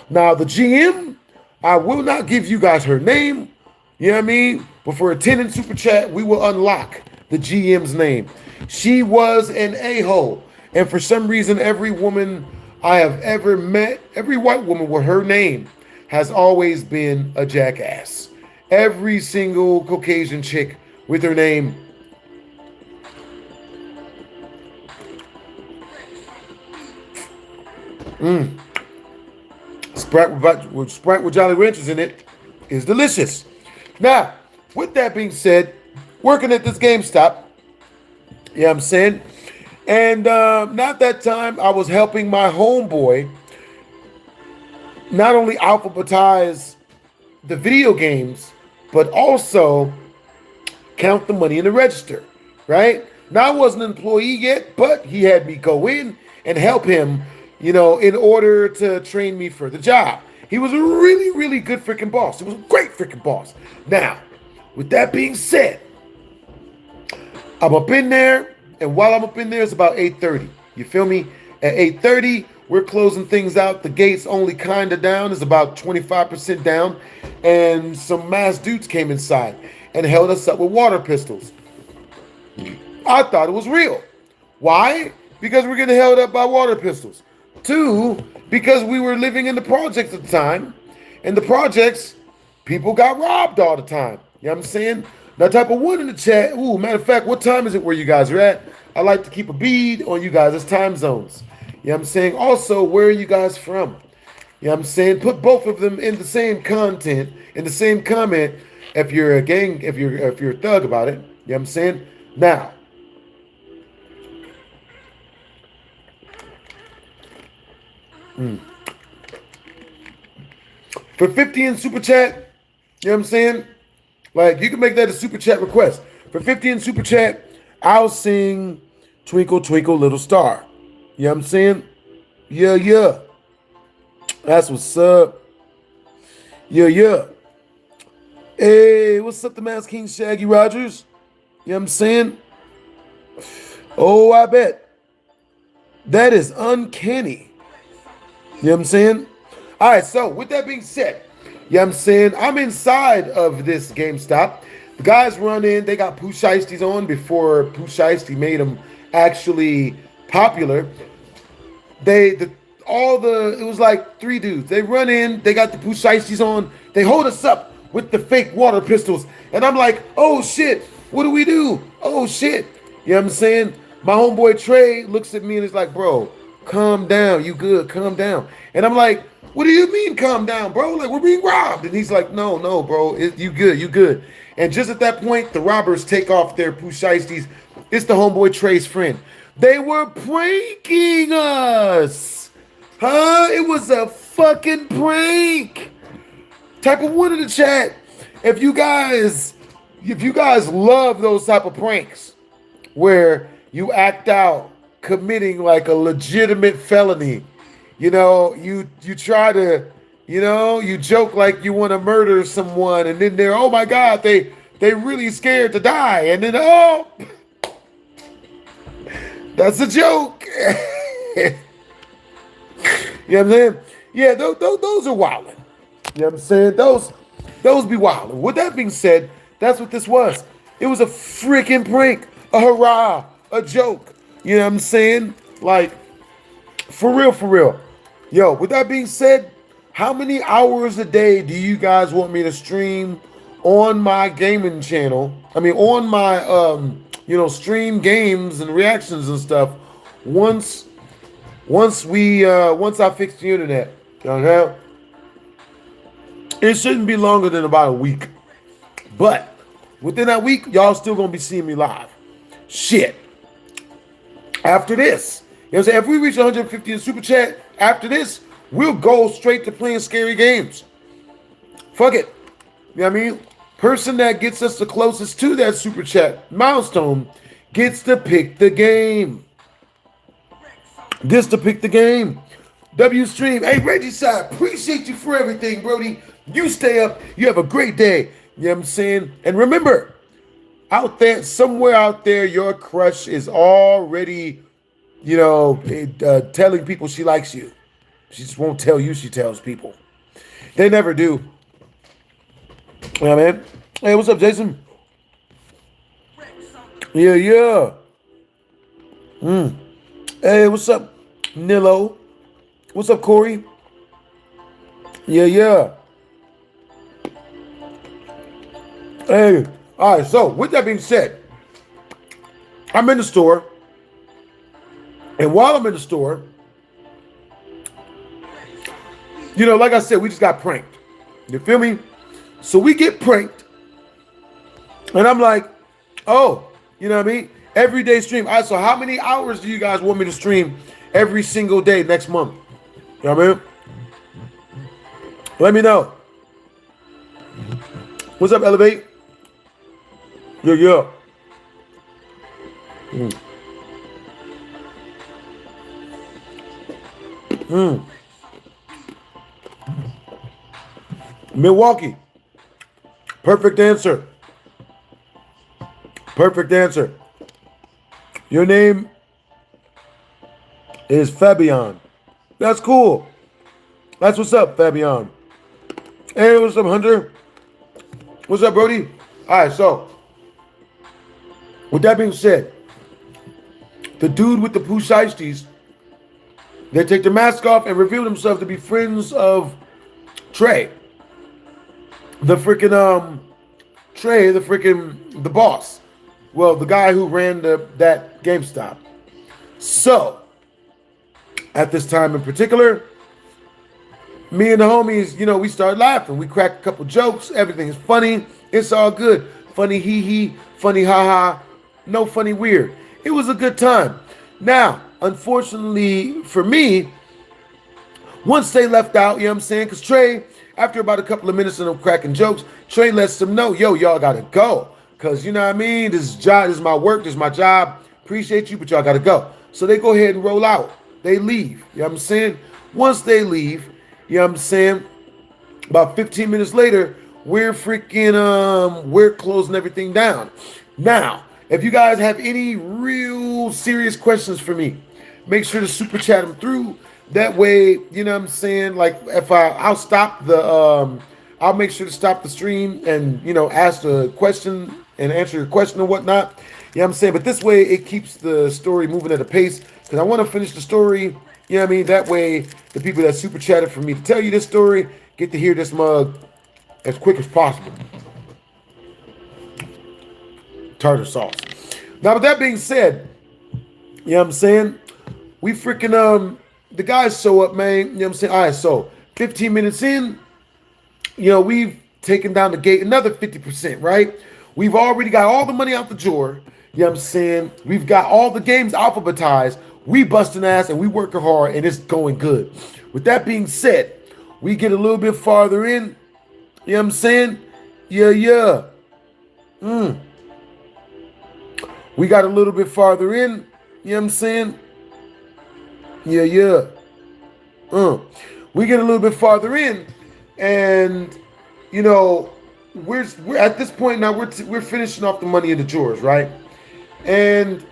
Now, the GM, I will not give you guys her name, you know what I mean? But for a 10 in super chat, we will unlock the GM's name. She was an a-hole. And for some reason, every woman I have ever met, every white woman with her name has always been a jackass. Every single Caucasian chick with her name. Sprite with Jolly Ranchers in it is delicious. Now, with that being said, working at this GameStop, you know what I'm saying? And not that time, I was helping my homeboy not only alphabetize the video games, but also count the money in the register, right? Now, I wasn't an employee yet, but he had me go in and help him, in order to train me for the job. He was a really, really good freaking boss. He was a great freaking boss. Now, with that being said, I'm up in there, and while I'm up in there, it's about 8:30. You feel me? At 8:30, we're closing things out. The gate's only kind of down. It's about 25% down. And some masked dudes came inside and held us up with water pistols. I thought it was real. Why? Because we're getting held up by water pistols. 2, because we were living in the projects at the time. And the projects, people got robbed all the time. You know what I'm saying? Now, type of one in the chat. Ooh, matter of fact, what time is it where you guys are at? I like to keep a bead on you guys' time zones. You know what I'm saying? Also, where are you guys from? You know what I'm saying? Put both of them in the same content, in the same comment if you're a gang, if you're a thug about it. You know what I'm saying? Now. For 50 in super chat, you know what I'm saying? Like, you can make that a super chat request. For 50 in super chat, I'll sing Twinkle, Twinkle, Little Star. You know what I'm saying? Yeah, yeah. That's what's up. Yeah, yeah. Hey, what's up, the Mass King Shaggy Rogers? You know what I'm saying? Oh, I bet. That is uncanny. You know what I'm saying? All right, so with that being said, you know what I'm saying? I'm inside of this GameStop. The guys run in. They got Pooh Shiesties on before Pooh Shiesty made them actually popular. It was like 3 dudes. They run in. They got the Pooh Shiesties on. They hold us up with the fake water pistols. And I'm like, oh, shit. What do we do? Oh, shit. You know what I'm saying? My homeboy Trey looks at me and is like, bro, calm down. You good. Calm down. And I'm like, what do you mean calm down, bro? Like, we're being robbed. And he's like, no, bro. You good. You good. And just at that point, the robbers take off their Pooh Shiesties. It's the homeboy Trey's friend. They were pranking us. Huh? It was a fucking prank. Type of one in the chat. If you guys love those type of pranks where you act out committing like a legitimate felony, you know, you try to, you know, you joke like you want to murder someone, and then they're, oh my God, they really scared to die, and then that's a joke. You know what I'm saying? Yeah, those are wilding. You know what I'm saying? Those be wilding. With that being said, that's what this was. It was a freaking prank, a hurrah, a joke. You know what I'm saying? Like, for real. Yo, with that being said, how many hours a day do you guys want me to stream on my gaming channel? I mean, on my, stream games and reactions and stuff once I fix the internet. Okay? It shouldn't be longer than about a week. But within that week, y'all still gonna be seeing me live. Shit. After this, you know what I'm saying? If we reach 150 in super chat, after this, we'll go straight to playing scary games. Fuck it. You know what I mean? Person that gets us the closest to that super chat milestone gets to pick the game. W Stream. Hey, Reggie Side, appreciate you for everything, Brody. You stay up. You have a great day. You know what I'm saying? And remember, out there, somewhere out there, your crush is already, telling people she likes you. She just won't tell you, she tells people. They never do. You know what I mean? Hey, what's up, Jason? Yeah. Hey, what's up, Nilo? What's up, Corey? Yeah. Hey, all right, so with that being said, I'm in the store. And while I'm in the store, like I said, we just got pranked. You feel me? So we get pranked. And I'm like, oh, you know what I mean? Everyday stream. All right, so how many hours do you guys want me to stream every single day next month? You know what I mean? Let me know. What's up, Elevate? Yeah. Milwaukee. Perfect answer. Your name is Fabian. That's cool. That's what's up, Fabian. Hey, what's up, Hunter? What's up, Brody? All right, so with that being said, the dude with the Pooh Shiesties, they take their mask off and reveal themselves to be friends of Trey. The freaking Trey, the boss. Well, the guy who ran that GameStop. So, at this time in particular, me and the homies, we started laughing. We cracked a couple jokes. Everything is funny. It's all good. Funny hee hee, funny ha ha, no funny weird. It was a good time. Now, unfortunately for me, once they left out, you know what I'm saying? Because Trey, after about a couple of minutes of them cracking jokes, Trey lets them know, yo, y'all gotta go. Because, you know what I mean? This is my work, this is my job. Appreciate you, but y'all gotta go. So they go ahead and roll out. They leave. You know what I'm saying? Once they leave, you know what I'm saying? About 15 minutes later, we're closing everything down. Now, if you guys have any real serious questions for me, make sure to super chat them through. That way, you know what I'm saying? Like if I'll stop I'll make sure to stop the stream and, ask the question and answer your question and whatnot. You know what I'm saying? But this way it keeps the story moving at a pace because I want to finish the story. You know what I mean? That way the people that super chatted for me to tell you this story get to hear this mug as quick as possible. Tartar sauce. Now, with that being said, you know what I'm saying? We freaking, the guys show up, man. You know what I'm saying? All right, so 15 minutes in, we've taken down the gate another 50%, right? We've already got all the money out the drawer. You know what I'm saying? We've got all the games alphabetized. We busting ass and we working hard and it's going good. With that being said, we get a little bit farther in. You know what I'm saying? Yeah. We got a little bit farther in. You know what I'm saying? Yeah. We get a little bit farther in, and we're at this point now. We're finishing off the money in the drawers, right? And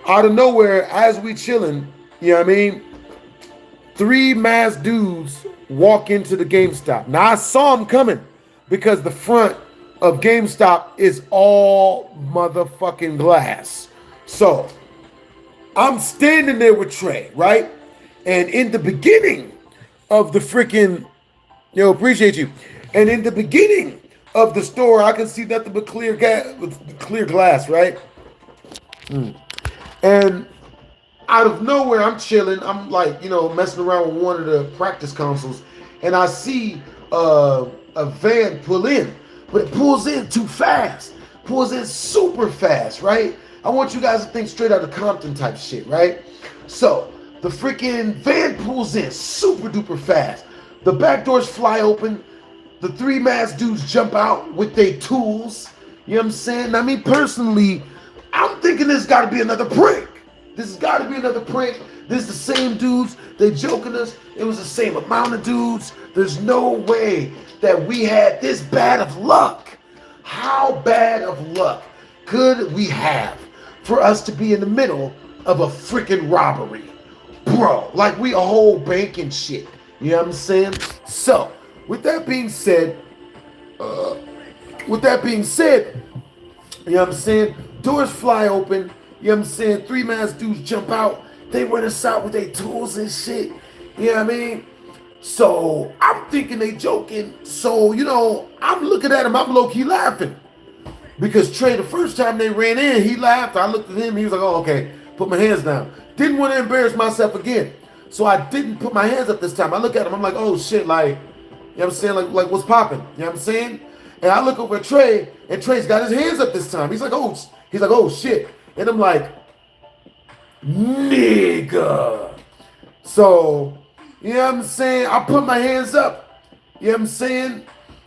out of nowhere, as we chilling, you know what I mean? 3 masked dudes walk into the GameStop. Now I saw them coming because the front of GameStop is all motherfucking glass. So I'm standing there with Trey, right? And in the beginning of the freaking, appreciate you. And in the beginning of the store, I can see nothing but clear glass, right? And out of nowhere, I'm chilling. I'm like, messing around with one of the practice consoles, and I see a van pull in, but it pulls in too fast. Pulls in super fast, right? I want you guys to think straight out of Compton type shit, right? So the freaking van pulls in super duper fast. The back doors fly open. The 3 masked dudes jump out with their tools. You know what I'm saying? I mean, personally, I'm thinking this got to be another prank. This has got to be another prank. This is the same dudes. They joking us. It was the same amount of dudes. There's no way that we had this bad of luck. How bad of luck could we have for us to be in the middle of a freaking robbery? Bro, like we a whole bank and shit. You know what I'm saying? So, with that being said, you know what I'm saying? Doors fly open. You know what I'm saying? 3 masked dudes jump out. They run us out with their tools and shit. You know what I mean? So I'm thinking they joking. So, I'm looking at him. I'm low-key laughing. Because Trey, the first time they ran in, he laughed. I looked at him. He was like, oh, okay. Put my hands down. Didn't want to embarrass myself again. So I didn't put my hands up this time. I look at him. I'm like, oh, shit. Like, you know what I'm saying? Like what's popping? You know what I'm saying? And I look over at Trey, and Trey's got his hands up this time. He's like, oh, shit. And I'm like, nigga. So, you know what I'm saying? I put my hands up. You know what I'm saying?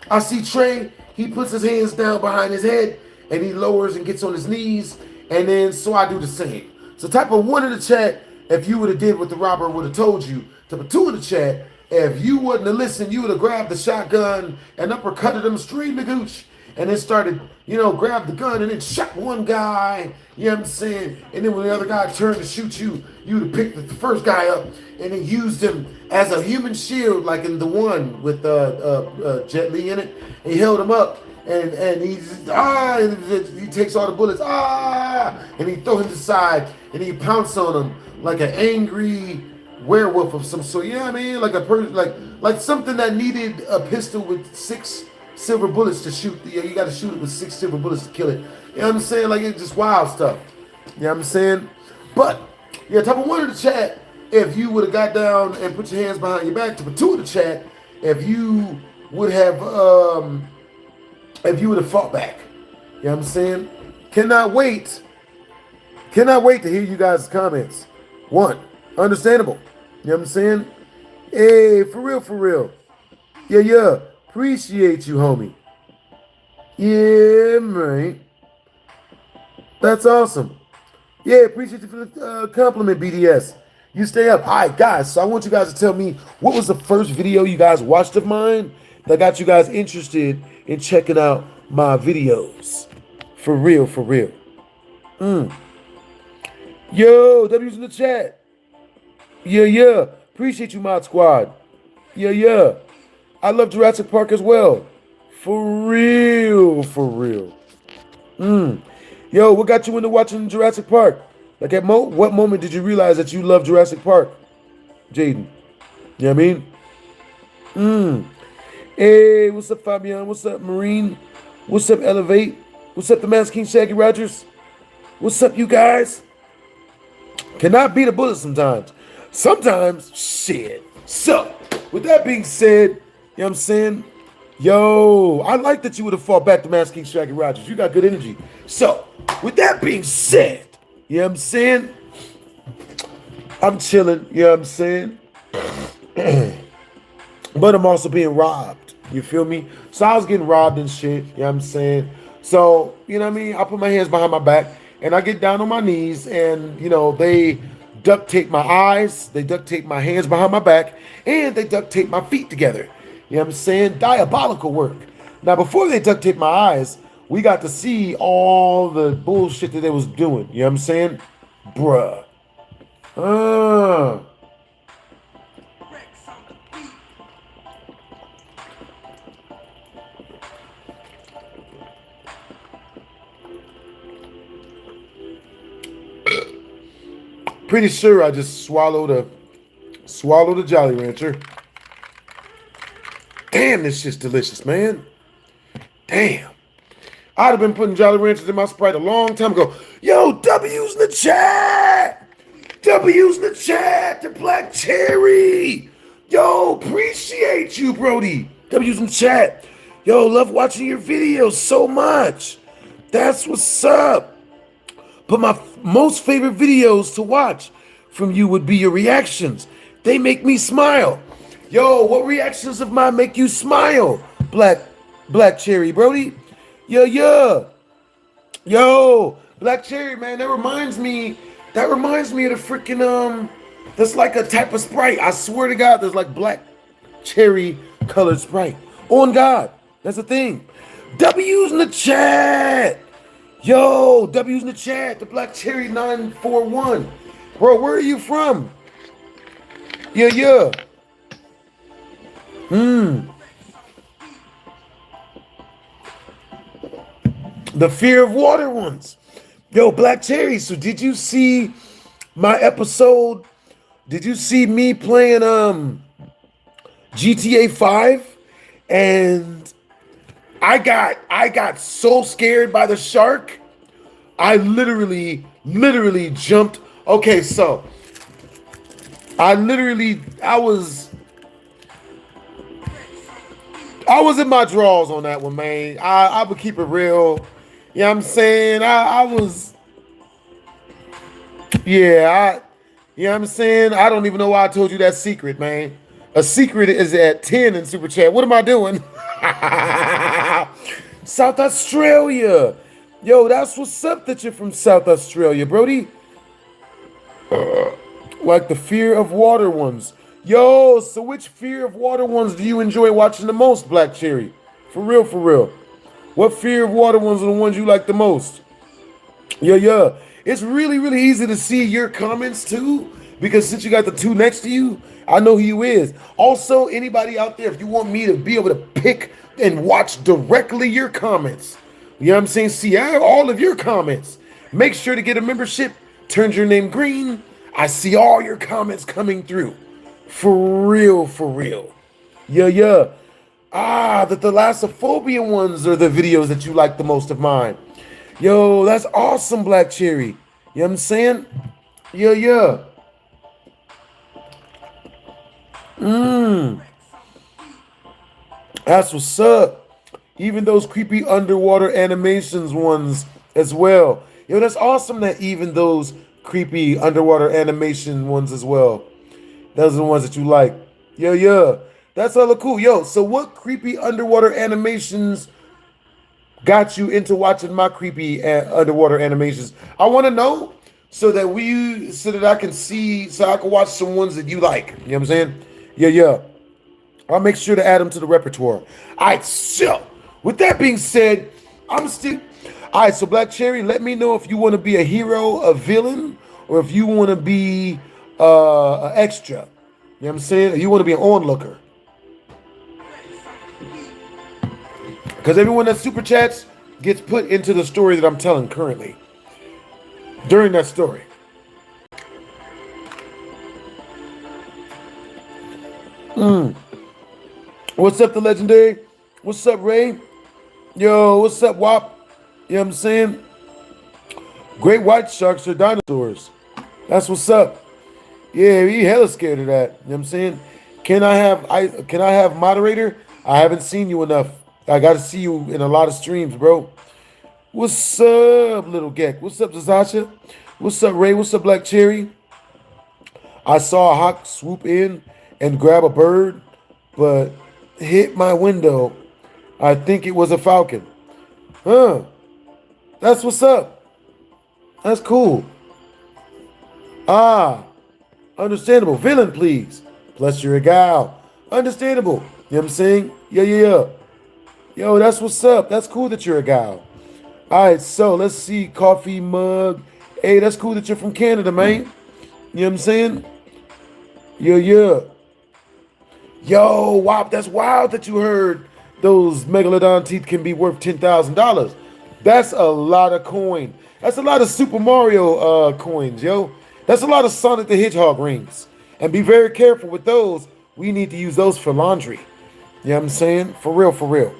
I see Trey. He puts his hands down behind his head, and he lowers and gets on his knees. And then, so I do the same. So type of 1 in the chat if you would have did what the robber would have told you. Type of 2 in the chat if you wouldn't have listened, you would have grabbed the shotgun and uppercutted him straight in the gooch. And then started, grabbed the gun and then shot one guy, you know what I'm saying? And then when the other guy turned to shoot you, you would have picked the first guy up and then used him as a human shield, like in the one with Jet Li in it. And he held him up and he takes all the bullets, and he throw him aside and he pounce on him like an angry werewolf of some sort, you know what I mean? Like a person, like something that needed a pistol with 6 silver bullets to shoot. You got to shoot it with 6 silver bullets to kill it. You know what I'm saying? Like, it's just wild stuff. You know what I'm saying? But, yeah, type of 1 in the chat if you would have got down and put your hands behind your back. Type of 2 in the chat if you would have fought back. You know what I'm saying? Cannot wait to hear you guys' comments. 1, understandable. You know what I'm saying? Hey, for real. Yeah. Appreciate you, homie. Yeah, right. That's awesome. Yeah, appreciate you for the compliment, BDS. You stay up. All right, guys, so I want you guys to tell me what was the first video you guys watched of mine that got you guys interested in checking out my videos. For real. Yo, W's in the chat. Yeah. Appreciate you, Mod Squad. Yeah. I love Jurassic Park as well. For real. Yo, what got you into watching Jurassic Park? Like, at what moment did you realize that you love Jurassic Park, Jaden? You know what I mean? Hey, what's up, Fabian? What's up, Marine? What's up, Elevate? What's up, the Mass King Shaggy Rogers? What's up, you guys? Cannot beat a bullet sometimes. Sometimes, shit. So, with that being said, you know what I'm saying? Yo, I like that you would have fought back to Mass King Shaggy Rogers. You got good energy. So, with that being said, you know what I'm saying? I'm chilling, you know what I'm saying? But I'm also being robbed. You feel me? So I was getting robbed and shit, you know what I'm saying? So, you know what I mean? I put my hands behind my back and I get down on my knees and, you know, they duct tape my eyes, they duct tape my hands behind my back, and they duct tape my feet together. You know what I'm saying? Diabolical work. Now, before they duct taped my eyes, we got to see all the bullshit that they was doing. You know what I'm saying? Bruh. Pretty sure I just swallowed a Jolly Rancher. Damn, this shit's delicious, man. Damn. I'd have been putting Jolly Ranchers in my Sprite a long time ago. Yo, W's in the chat. W's in the chat. The Black Cherry. Yo, appreciate you, Brody. W's in the chat. Yo, love watching your videos so much. That's what's up. But my most favorite videos to watch from you would be your reactions. They make me smile. Yo, what reactions of mine make you smile? Black Cherry, Brody. Yeah. Yo, Black Cherry, man, that reminds me of the freaking, that's like a type of Sprite. I swear to God, there's like Black Cherry colored Sprite. On God, that's a thing. W's in the chat. Yo, W's in the chat. The Black Cherry 941. Bro, where are you from? Yeah. The Fear of Water ones. Yo, Black Cherry, so did you see my episode? Did you see me playing GTA 5? And I got so scared by the shark. I literally jumped. Okay, so I was in my drawers on that one, man. I would keep it real. You know what I'm saying? you know what I'm saying? I don't even know why I told you that secret, man. A secret is at 10 in Super Chat. What am I doing? South Australia. Yo, that's what's up that you're from South Australia, Brody. Like the Fear of Water ones. Yo, so which Fear of Water ones do you enjoy watching the most, Black Cherry? For real. What Fear of Water ones are the ones you like the most? Yeah. It's really easy to see your comments too, because since you got the 2 next to you, I know who you is. Also, anybody out there, if you want me to be able to pick and watch directly your comments, you know what I'm saying? See all of your comments. Make sure to get a membership. Turns your name green. I see all your comments coming through. For real. Yeah. Ah, the thalassophobia ones are the videos that you like the most of mine. Yo, that's awesome, Black Cherry. You know what I'm saying? Yeah, yeah. That's what's up. Even those creepy underwater animations ones as well. Yo, that's awesome that even those creepy underwater animation ones as well. Those are the ones that you like. Yeah, yeah. That's hella cool. Yo, so what creepy underwater animations got you into watching my creepy underwater animations? I want to know so that I can see, so I can watch some ones that you like. You know what I'm saying? Yeah, yeah. I'll make sure to add them to the repertoire. All right, so with that being said, I'm still. All right, so Black Cherry, let me know if you want to be a hero, a villain, or if you want to be an extra. You know what I'm saying? Or you want to be an onlooker. Because everyone that super chats gets put into the story that I'm telling currently. During that story. What's up, the legendary? What's up, Ray? Yo, what's up, Wop? You know what I'm saying? Great white sharks are dinosaurs. That's what's up. Yeah, we hella scared of that. You know what I'm saying? Can I have moderator? I haven't seen you enough. I gotta see you in a lot of streams, bro. What's up, little Gek? What's up, Zasasha? What's up, Ray? What's up, Black Cherry? I saw a hawk swoop in and grab a bird, but hit my window. I think it was a falcon. Huh. That's what's up. That's cool. Ah. Understandable. Villain, please. Plus you're a gal. Understandable. You know what I'm saying? Yeah, yeah, yeah. Yo, that's what's up. That's cool that you're a gal. Alright, so let's see. Coffee mug. Hey, that's cool that you're from Canada, man. You know what I'm saying? Yeah, yeah. Yo, wow, that's wild that you heard those megalodon teeth can be worth $10,000. That's a lot of coin. That's a lot of Super Mario coins, yo. That's a lot of Sonic the Hedgehog rings. And be very careful with those. We need to use those for laundry. You know what I'm saying? For real, for real.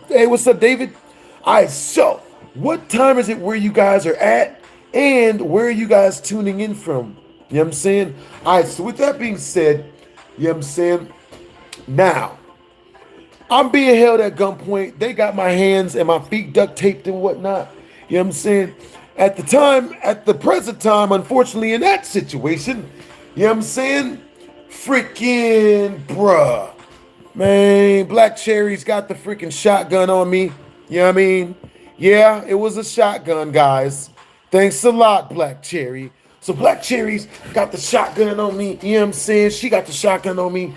Hey, what's up, David? All right, so what time is it where you guys are at? And where are you guys tuning in from? You know what I'm saying? All right, so with that being said, you know what I'm saying? Now, I'm being held at gunpoint. They got my hands and my feet duct taped and whatnot. You know what I'm saying? At the present time, unfortunately, in that situation, you know what I'm saying? Freaking bruh. Man, Black Cherry's got the freaking shotgun on me. You know what I mean? Yeah, it was a shotgun, guys. Thanks a lot, Black Cherry. So Black Cherry's got the shotgun on me. You know what I'm saying? She got the shotgun on me.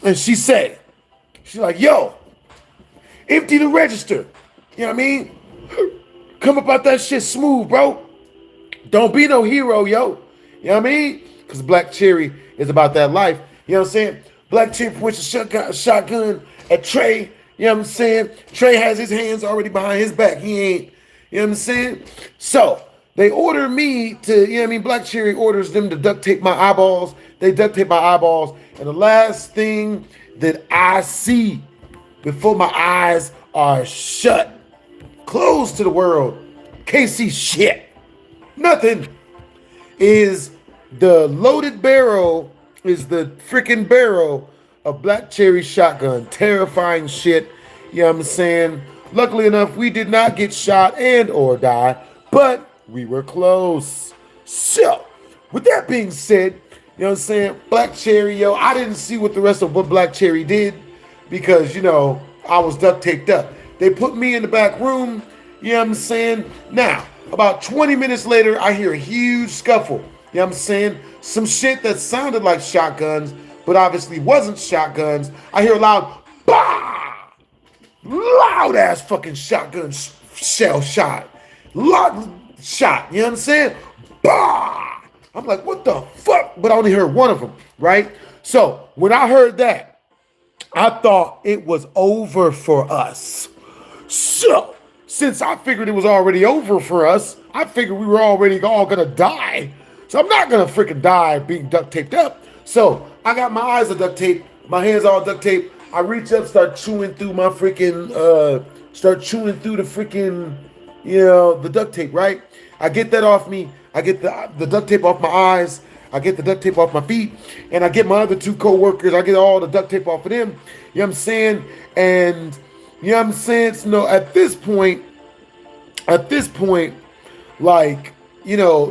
And she said, she's like, yo, empty the register. You know what I mean? Come about that shit smooth, bro. Don't be no hero, yo. You know what I mean? Because Black Cherry is about that life. You know what I'm saying? Black Cherry points a shotgun at Trey. You know what I'm saying? Trey has his hands already behind his back. He ain't, you know what I'm saying? So they order me to, you know what I mean? Black Cherry orders them to duct tape my eyeballs. They duct tape my eyeballs. And the last thing that I see before my eyes are shut, closed to the world, can't see shit, nothing, is the loaded barrel, is the freaking barrel of Black Cherry shotgun. Terrifying shit, you know what I'm saying? Luckily enough, we did not get shot and or die, but we were close. So, with that being said, you know what I'm saying? Black Cherry, yo, I didn't see what the rest of what Black Cherry did because, you know, I was duct taped up. They put me in the back room, you know what I'm saying? Now, about 20 minutes later, I hear a huge scuffle. You know what I'm saying? Some shit that sounded like shotguns, but obviously wasn't shotguns. I hear a loud, bah! Loud ass fucking shotgun shell shot. Loud shot, you know what I'm saying? Bah! I'm like, what the fuck? But I only heard one of them, right? So when I heard that, I thought it was over for us. So since I figured it was already over for us, I figured we were already all gonna die. So I'm not gonna freaking die being duct taped up. So I got my eyes duct taped My hands all duct tape. I reach up, start chewing through my freaking, start chewing through the freaking, the duct tape, right? I get that off me. I get the duct tape off my eyes. I get the duct tape off my feet. And I get my other two co-workers. I get all the duct tape off of them. You know what I'm saying? And, you know what I'm saying? So, no, at this point, like,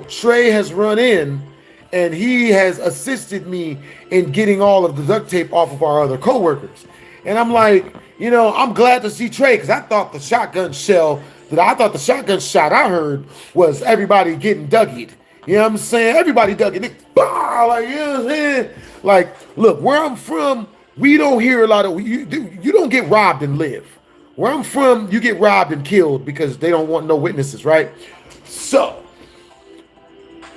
Trey has run in and he has assisted me in getting all of the duct tape off of our other co-workers. And I'm like, I'm glad to see Trey, because I thought the shotgun shot I heard was everybody getting duggied. You know what I'm saying? Everybody duggied. Like, you know what I'm saying? Like, look, where I'm from, we don't hear a lot of, you don't get robbed and live. Where I'm from, you get robbed and killed because they don't want no witnesses, right? So,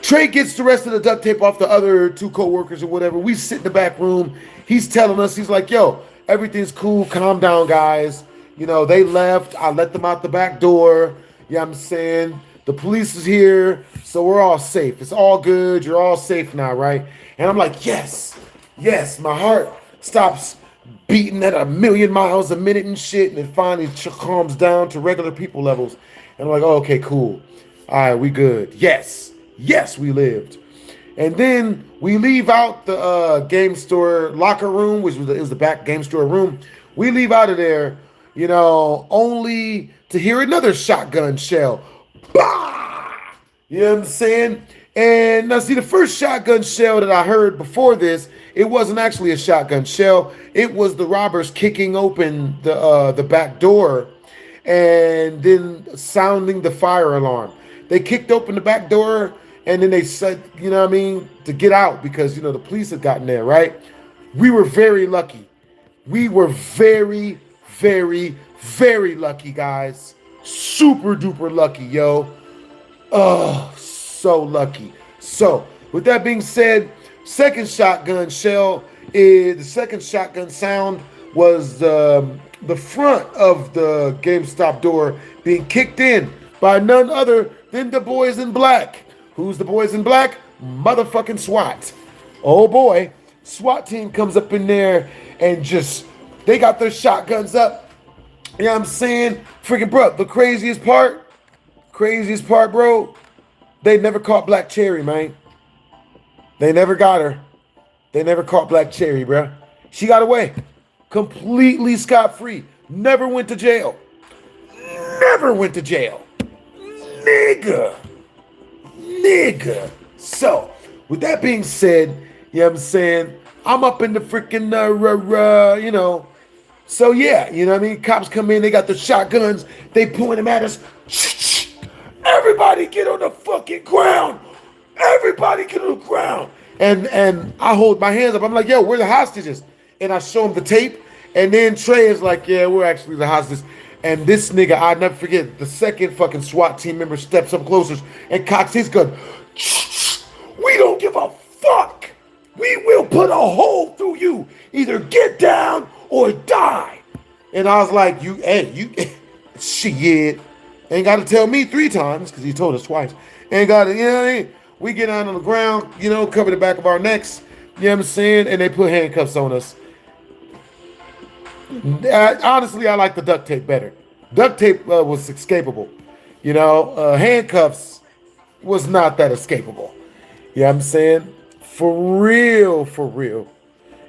Trey gets the rest of the duct tape off the other two co-workers or whatever. We sit in the back room. He's telling us, he's like, yo, everything's cool. Calm down, guys. They left. I let them out the back door. You know what I'm saying? The police is here, so we're all safe. It's all good. You're all safe now, right? And I'm like, yes. My heart stops beating at 1,000,000 miles a minute and shit, and it finally calms down to regular people levels. And I'm like, oh, okay, cool. All right, we good. Yes, we lived. And then we leave out the game store locker room, which was the back game store room. We leave out of there, only to hear another shotgun shell. Bah! You know what I'm saying? And now, see, the first shotgun shell that I heard before this, it wasn't actually a shotgun shell. It was the robbers kicking open the back door and then sounding the fire alarm. They kicked open the back door and then they said, to get out because, the police had gotten there, right? We were very lucky. We were very, very, very lucky, guys. Super duper lucky, yo. Oh, so lucky. So, with that being said, second shotgun sound was the front of the GameStop door being kicked in by none other than the boys in black. Who's the boys in black? Motherfucking SWAT. Oh boy, SWAT team comes up in there and they got their shotguns up. You know what I'm saying? Freaking bro, the craziest part, bro, they never caught Black Cherry, man. They never got her. They never caught Black Cherry, bro. She got away. Completely scot-free. Never went to jail. Nigga. So, with that being said, you know what I'm saying? I'm up in the freaking, So, yeah, you know what I mean? Cops come in, they got the shotguns. They point them at us. Everybody get on the fucking ground. And I hold my hands up. I'm like, yo, we're the hostages. And I show him the tape. And then Trey is like, yeah, we're actually the hostages. And this nigga, I'll never forget, the second fucking SWAT team member steps up closer and cocks his gun. We don't give a fuck. We will put a hole through you. Either get down or die. And I was like, shit. Ain't got to tell me 3 times, because he told us twice. Ain't got to, you know what I mean? We get down on the ground, cover the back of our necks. You know what I'm saying? And they put handcuffs on us. Honestly, I like the duct tape better. Duct tape was escapable. Handcuffs was not that escapable. You know what I'm saying? For real. You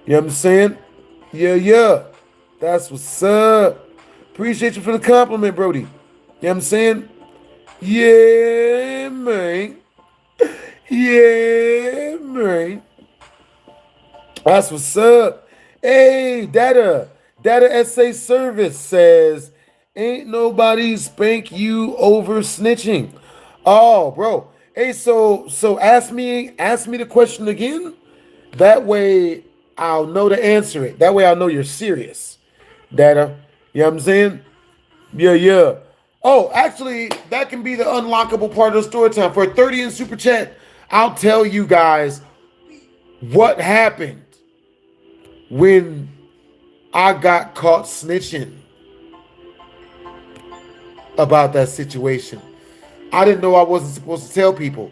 know what I'm saying? Yeah. That's what's up. Appreciate you for the compliment, Brody. You know what I'm saying? Yeah, man. That's what's up. Hey, Data SA Service says, ain't nobody spank you over snitching. Oh, bro. Hey, so ask me the question again. That way I'll know to answer it. That way I'll know you're serious. Data. You know what I'm saying? Yeah. Oh, actually, that can be the unlockable part of the story time. For 30 in Super Chat, I'll tell you guys what happened when I got caught snitching about that situation. I didn't know I wasn't supposed to tell people.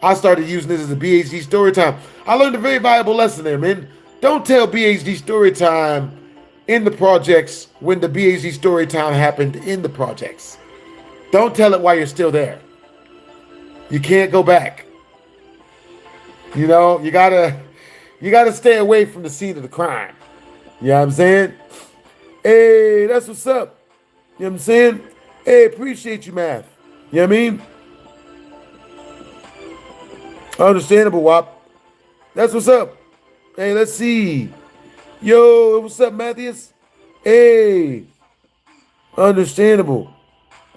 I started using this as a BHD story time. I learned a very valuable lesson there, man. Don't tell BHD story time in the projects when the BHD story time happened in the projects. Don't tell it while you're still there. You can't go back. You know, you gotta stay away from the scene of the crime. You know what I'm saying? Hey, that's what's up. You know what I'm saying? Hey, appreciate you, math. You know what I mean? Understandable, Wop. That's what's up. Hey, let's see. Yo, what's up, Matthias? Hey. Understandable.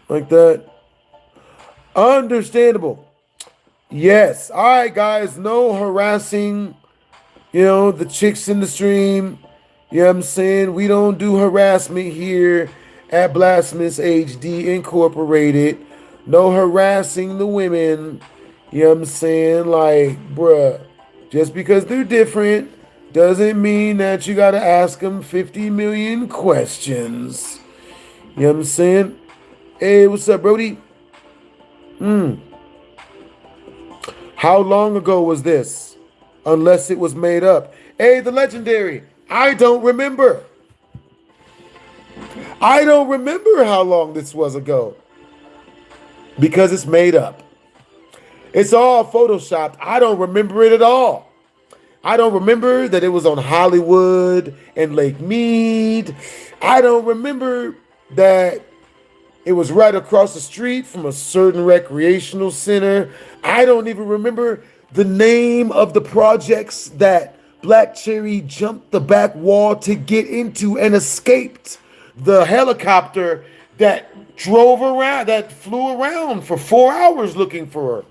Like that. Understandable. Yes. All right, guys. No harassing, the chicks in the stream. You know what I'm saying? We don't do harassment here at BlastphamousHD Incorporated. No harassing the women. You know what I'm saying? Like, bruh, just because they're different doesn't mean that you got to ask them 50 million questions. You know what I'm saying? Hey, what's up, Brody? How long ago was this? Unless it was made up. Hey, the legendary. I don't remember. I don't remember how long this was ago. Because it's made up. It's all photoshopped. I don't remember it at all. I don't remember that it was on Hollywood and Lake Mead. I don't remember that it was right across the street from a certain recreational center. I don't even remember the name of the projects that Black Cherry jumped the back wall to get into and escaped the helicopter that flew around for 4 hours looking for her.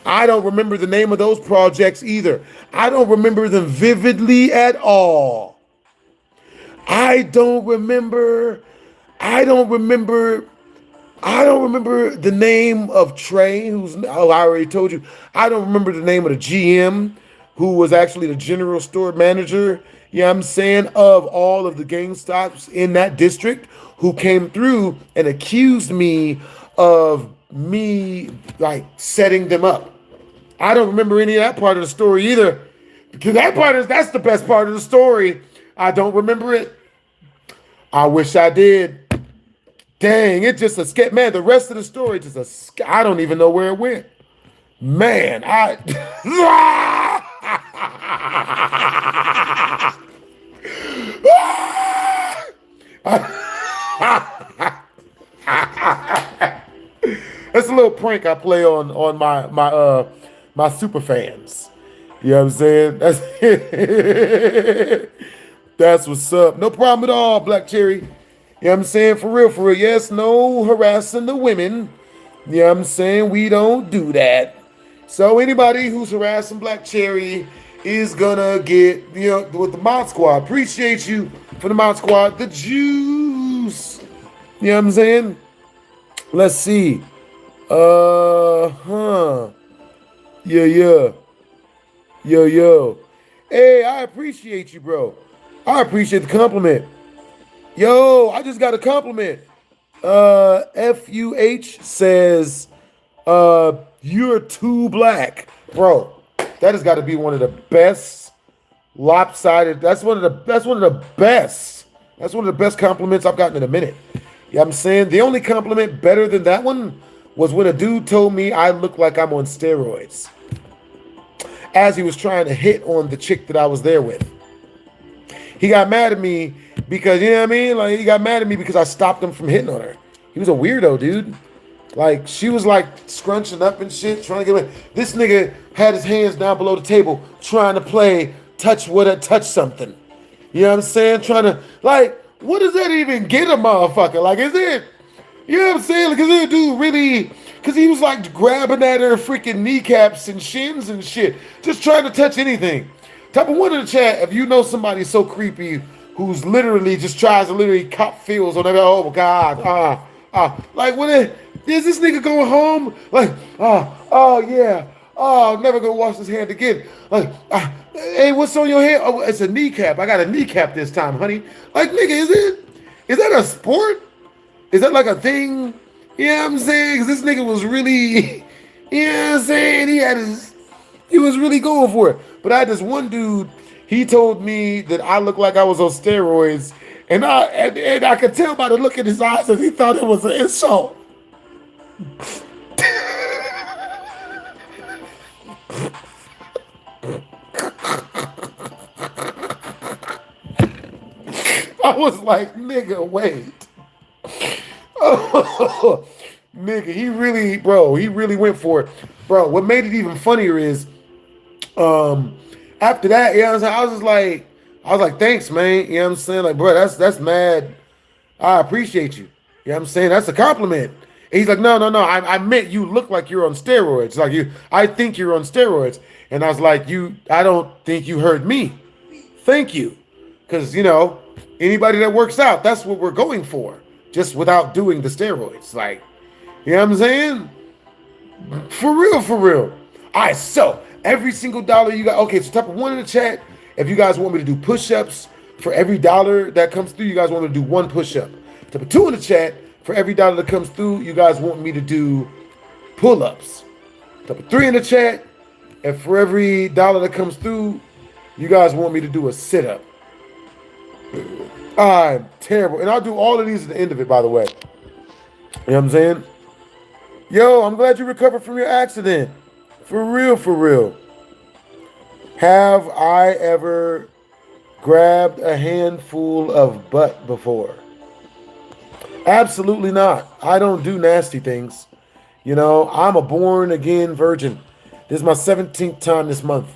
I don't remember the name of those projects either. I don't remember them vividly at all. I don't remember the name of Trey, I already told you. I don't remember the name of the GM, who was actually the general store manager, you know what I'm saying, of all of the GameStops in that district, who came through and accused me of like setting them up. I don't remember any of that part of the story either, because that's the best part of the story. I don't remember it. I wish I did. Dang, it just escaped. Man, the rest of the story I don't even know where it went. Man, that's a little prank I play on my super fans. You know what I'm saying? That's what's up. No problem at all, Black Cherry. You know what I'm saying? For real. Yes, no harassing the women. You know what I'm saying? We don't do that. So anybody who's harassing Black Cherry is gonna get, with the Mod Squad. Appreciate you for the Mod Squad. The juice. You know what I'm saying? Let's see. Yo. Hey, I appreciate you, bro. I appreciate the compliment. Yo, I just got a compliment. FUH says, you're too black. Bro, that has got to be one of the best lopsided. That's one of the best compliments I've gotten in a minute. You know what I'm saying? The only compliment better than that one was when a dude told me I look like I'm on steroids, as he was trying to hit on the chick that I was there with. He got mad at me because, you know what I mean? Like, he got mad at me because I stopped him from hitting on her. He was a weirdo, dude. Like, she was like scrunching up and shit, trying to get away. This nigga had his hands down below the table trying to play touch something. You know what I'm saying? Trying to, like, what does that even get a motherfucker? Like, is it, you know what I'm saying? Like, is it a dude really, because he was like grabbing at her freaking kneecaps and shins and shit, just trying to touch anything. Type of one in the chat if you know somebody so creepy who's literally just tries to literally cop feels on that. Oh God, like when is this nigga going home? Like, oh yeah, I'm never gonna wash his hand again. Like, hey, what's on your hand? Oh, it's a kneecap. I got a kneecap this time, honey. Like, nigga, is that a sport? Is that like a thing? You know what I'm saying? Because this nigga was really, you know what I'm saying? He was really going for it. But I had this one dude, He told me that I looked like I was on steroids, and I could tell by the look in his eyes that he thought it was an insult. I was like, nigga, wait. Oh, nigga, he really went for it. Bro, what made it even funnier is, after that, you know what I'm saying, I was like, thanks, man. You know what I'm saying? Like, bro, that's mad. I appreciate you. You know what I'm saying? That's a compliment. And he's like, no. I meant you look like you're on steroids. Like I think you're on steroids. And I was like, I don't think you heard me. Thank you. Because, anybody that works out, that's what we're going for. Just without doing the steroids. Like, you know what I'm saying? For real. All right, so every single dollar you got. Okay, so type of one in the chat. If you guys want me to do push-ups, for every dollar that comes through, you guys want me to do one push-up. Type of two in the chat. For every dollar that comes through, you guys want me to do pull-ups. Type of three in the chat. And for every dollar that comes through, you guys want me to do a sit-up. I'm terrible. And I'll do all of these at the end of it, by the way. You know what I'm saying? Yo, I'm glad you recovered from your accident. For real. Have I ever grabbed a handful of butt before? Absolutely not. I don't do nasty things. I'm a born again virgin. This is my 17th time this month.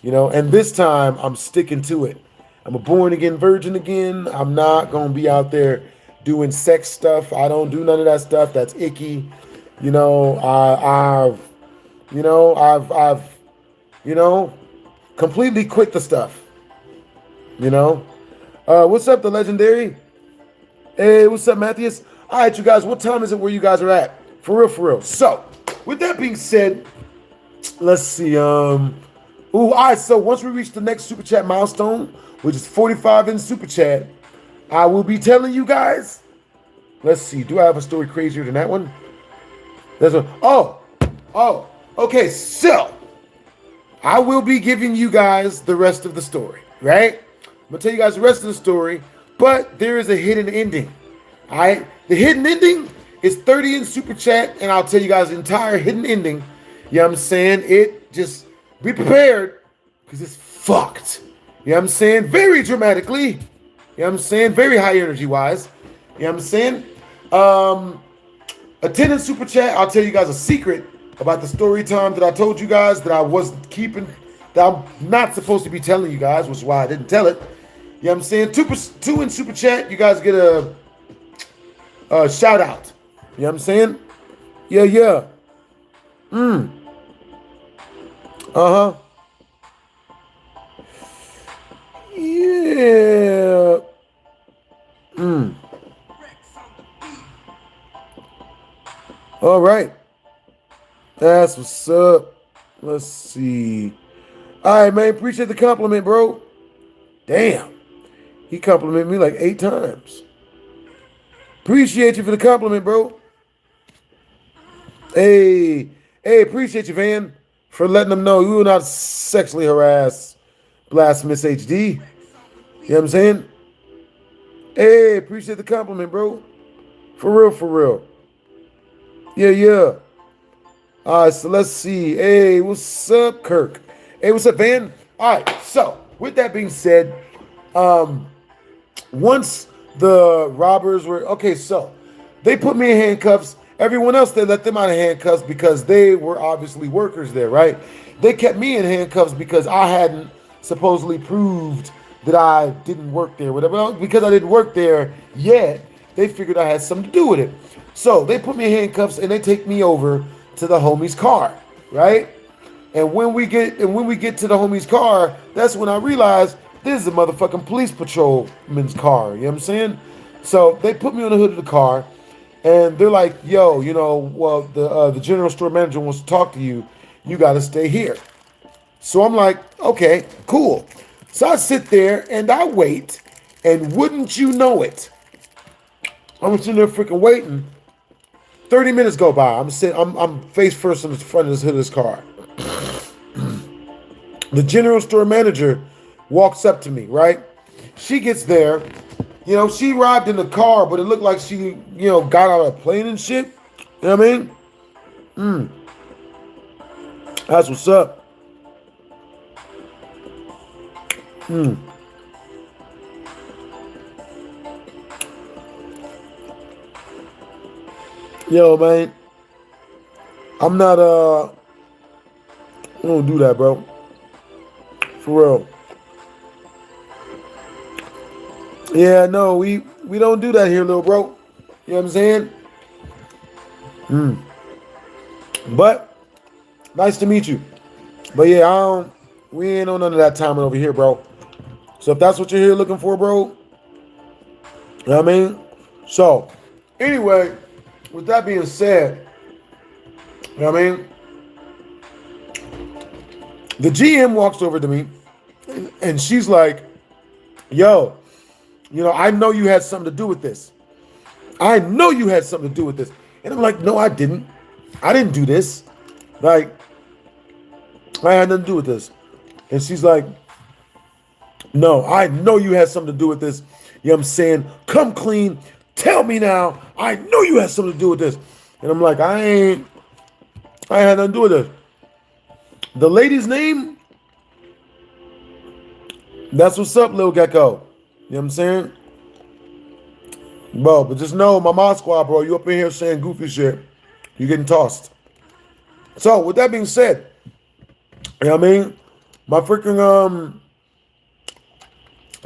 And this time I'm sticking to it. I'm a born again virgin again. I'm not going to be out there doing sex stuff. I don't do none of that stuff. That's icky. I've completely quit the stuff. What's up, the legendary? Hey, what's up, Matthias? All right, you guys, what time is it where you guys are at? For real. So, with that being said, let's see. All right, so once we reach the next Super Chat milestone, which is 45 in Super Chat, I will be telling you guys. Let's see. Do I have a story crazier than that one? There's one. Oh. Okay, so I will be giving you guys the rest of the story, right? I'm going to tell you guys the rest of the story, but there is a hidden ending, all right? The hidden ending is 30 in Super Chat, and I'll tell you guys the entire hidden ending. You know what I'm saying? It just, be prepared, because it's fucked. You know what I'm saying? Very dramatically. You know what I'm saying? Very high energy-wise. You know what I'm saying? A 10 in Super Chat, I'll tell you guys a secret about the story time that I told you guys that I wasn't keeping, that I'm not supposed to be telling you guys, which is why I didn't tell it. You know what I'm saying? 2 in Super Chat, you guys get a shout out. You know what I'm saying? Yeah. Uh-huh. Yeah. All right. That's what's up. Let's see. All right, man. Appreciate the compliment, bro. Damn. He complimented me like 8 times. Appreciate you for the compliment, bro. Hey, appreciate you, Van, for letting them know you will not sexually harass BlastphamousHD. You know what I'm saying? Hey, appreciate the compliment, bro. For real. Yeah. All right, so let's see. Hey, what's up, Kirk? Hey, what's up, Van? All right, so with that being said, once the robbers were, okay, so they put me in handcuffs. Everyone else, they let them out of handcuffs because they were obviously workers there, right? They kept me in handcuffs because I hadn't supposedly proved that I didn't work there, whatever. Well, because I didn't work there yet, they figured I had something to do with it. So they put me in handcuffs and they take me over to the homie's car, right? And when we get to the homie's car, that's when I realized this is a motherfucking police patrolman's car. You know what I'm saying? So they put me on the hood of the car, and they're like, "Yo, well, the general store manager wants to talk to you. You got to stay here." So I'm like, "Okay, cool." So I sit there and I wait, and wouldn't you know it, I'm sitting there freaking waiting. 30 minutes go by. I'm face first in the front of this hood of this car. The general store manager walks up to me, right? She gets there. You know, she arrived in the car, but it looked like she, you know, got out of a plane and shit. You know what I mean? That's what's up. Yo, man. I'm not, I don't do that, bro. For real. Yeah, no, we don't do that here, little bro. You know what I'm saying? But nice to meet you. But yeah, we ain't on none of that timing over here, bro. So if that's what you're here looking for, bro, you know what I mean? So, anyway, with that being said, you know what I mean? The GM walks over to me and she's like, yo, you know, I know you had something to do with this. I know you had something to do with this. And I'm like, no, I didn't. I didn't do this. Like, I had nothing to do with this. And she's like, no, I know you had something to do with this. You know what I'm saying? Come clean. Tell me now. I know you had something to do with this. And I'm like, I had nothing to do with this. The lady's name? That's what's up, little gecko. You know what I'm saying? Bro, but just know, my mod squad, bro, you up in here saying goofy shit. You're getting tossed. So, with that being said, you know what I mean? My freaking,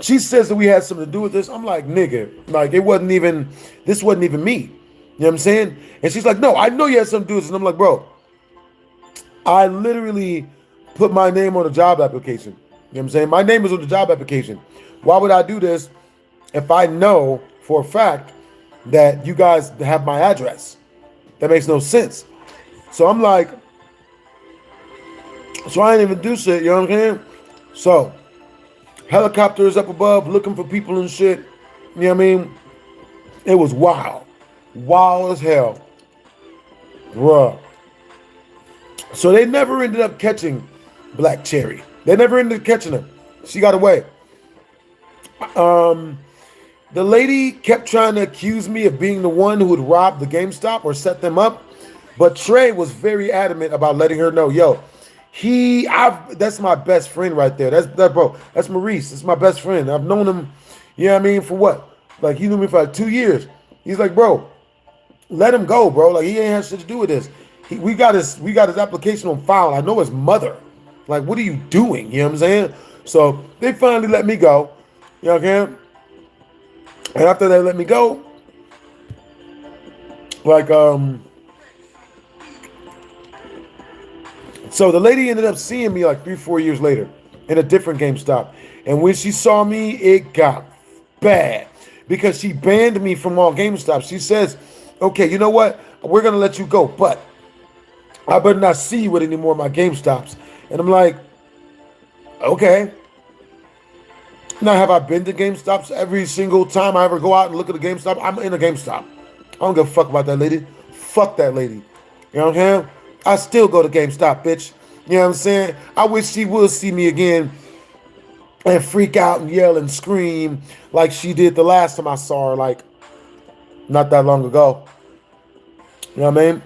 she says that we had something to do with this. I'm like, nigga, like, this wasn't even me. You know what I'm saying? And she's like, no, I know you had something to do with this. And I'm like, bro, I literally put my name on a job application. You know what I'm saying? My name is on the job application. Why would I do this if I know for a fact that you guys have my address? That makes no sense. So I'm like, so I ain't even do shit, you know what I'm saying? So, helicopters up above looking for people and shit. You know what I mean? It was wild. Wild as hell. Bruh. So they never ended up catching Black Cherry. They never ended up catching her. She got away. The lady kept trying to accuse me of being the one who would rob the GameStop or set them up. But Trey was very adamant about letting her know, yo, that's my best friend right there. That's Maurice. That's my best friend. I've known him, you know what I mean, for what? Like, he knew me for like 2 years. He's like, bro, let him go, bro. Like, he ain't had shit to do with this. We got his application on file. I know his mother. Like, what are you doing? You know what I'm saying? So they finally let me go. You know what I'm saying? And after they let me go, like, so the lady ended up seeing me like 3-4 years later in a different GameStop. And when she saw me, it got bad because she banned me from all GameStops. She says, okay, you know what? We're going to let you go, but I better not see you at any more of my GameStops. And I'm like, okay. Now, have I been to GameStops every single time I ever go out and look at a GameStop? I'm in a GameStop. I don't give a fuck about that lady. Fuck that lady. You know what I'm saying? I still go to GameStop, bitch. You know what I'm saying? I wish she would see me again and freak out and yell and scream like she did the last time I saw her, like not that long ago. You know what I mean?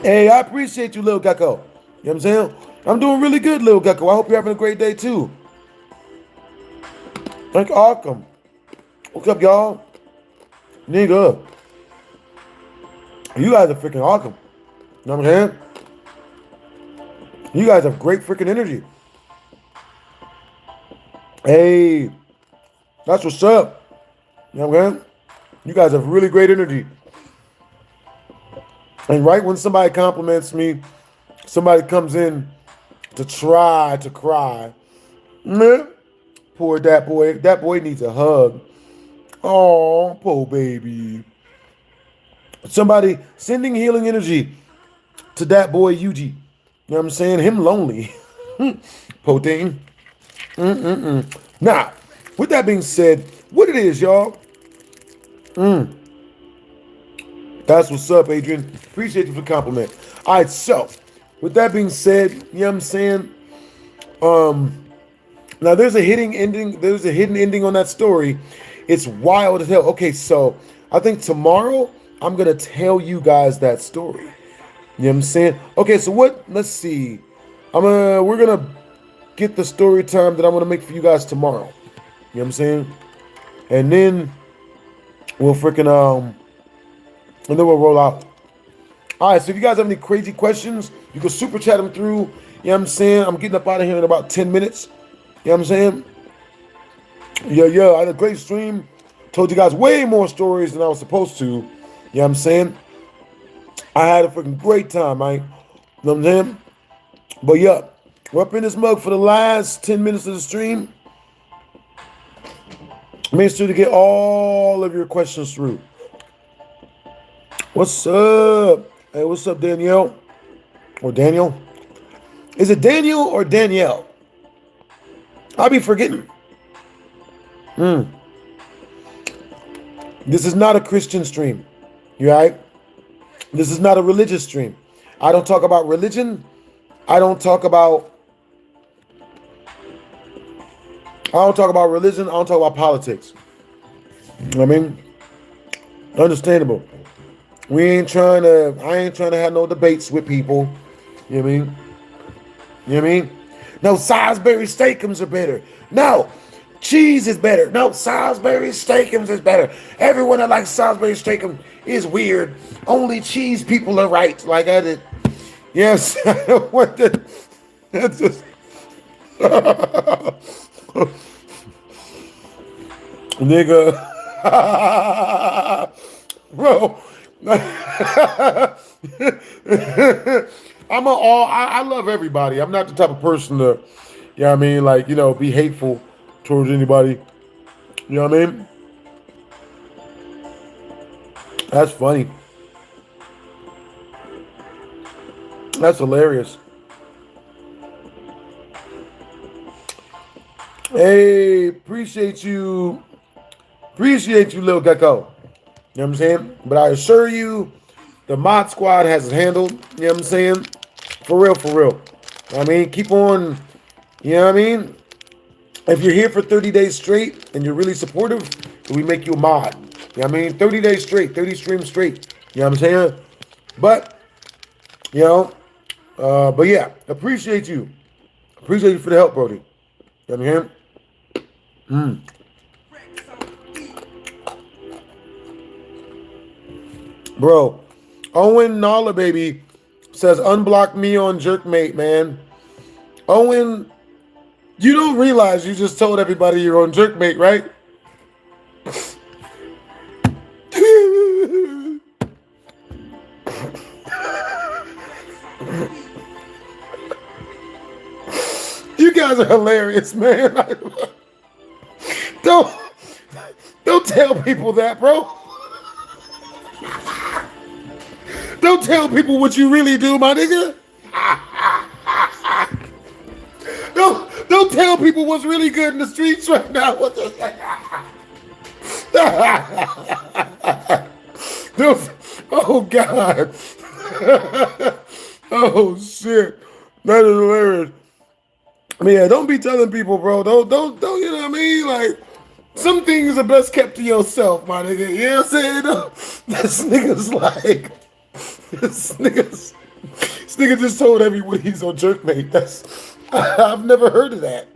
Hey, I appreciate you, little gecko. You know what I'm saying? I'm doing really good, little gecko. I hope you're having a great day, too. Thank Arkham. What's up, y'all? Nigga. You guys are freaking awesome. You know what I'm saying? You guys have great freaking energy. Hey, that's what's up. You know what I'm saying? You guys have really great energy. And right when somebody compliments me, somebody comes in to try to cry. Meh. Poor that boy. That boy needs a hug. Oh, poor baby. Somebody sending healing energy to that boy Yuji. You know what I'm saying? Him lonely. Poor thing. Now, with that being said, what it is, y'all? That's what's up, Adrian. Appreciate you for the compliment. All right, so with that being said, you know what I'm saying? Now there's a hidden ending. There's a hidden ending on that story. It's wild as hell. Okay, so I think tomorrow I'm gonna tell you guys that story. You know what I'm saying? Okay, so what? Let's see. We're gonna get the story time that I'm gonna make for you guys tomorrow. You know what I'm saying? And then we'll and then we'll roll out. All right, so if you guys have any crazy questions, you can super chat them through. You know what I'm saying? I'm getting up out of here in about 10 minutes. You know what I'm saying? Yeah, I had a great stream. Told you guys way more stories than I was supposed to. You know what I'm saying? I had a freaking great time, man. You know what I'm saying? But yeah, we're up in this mug for the last 10 minutes of the stream. Make sure to get all of your questions through. What's up? Hey, what's up, Danielle? Or Daniel? Is it Daniel or Danielle? I'll be forgetting. This is not a Christian stream. You all right? This is not a religious stream. I don't talk about religion. I don't talk about religion. I don't talk about politics. You know what I mean? Understandable. I ain't trying to have no debates with people. You know what I mean? You know what I mean? No, Salisbury steakums are better. No, cheese is better. No, Salisbury steakums is better. Everyone that likes Salisbury steakum is weird. Only cheese people are right. Like I did. Yes, I don't want to. That's just. Nigga. Bro. I love everybody. I'm not the type of person to, you know what I mean, like, you know, be hateful towards anybody. You know what I mean? That's funny. That's hilarious. Hey, appreciate you, little gecko. You know what I'm saying? But I assure you, the mod squad has it handled. You know what I'm saying? For real, for real. I mean, keep on, you know what I mean? If you're here for 30 days straight and you're really supportive, we make you a mod. You know what I mean? 30 days straight, 30 streams straight. You know what I'm saying? But, you know, but yeah, appreciate you. Appreciate you for the help, Brody. You know what I mean? Bro, Owen Nala baby says unblock me on Jerkmate, man. Owen, you don't realize you just told everybody you're on Jerkmate, right? You guys are hilarious, man. Don't tell people that, bro. Don't tell people what you really do, my nigga. Don't tell people what's really good in the streets right now. What the oh God. Oh shit. That is hilarious. I mean, yeah, don't be telling people, bro. Don't, you know what I mean? Like, some things are best kept to yourself, my nigga. You know what I'm saying? This nigga's like, this nigga just told everyone he's on Jerkmate. I've never heard of that.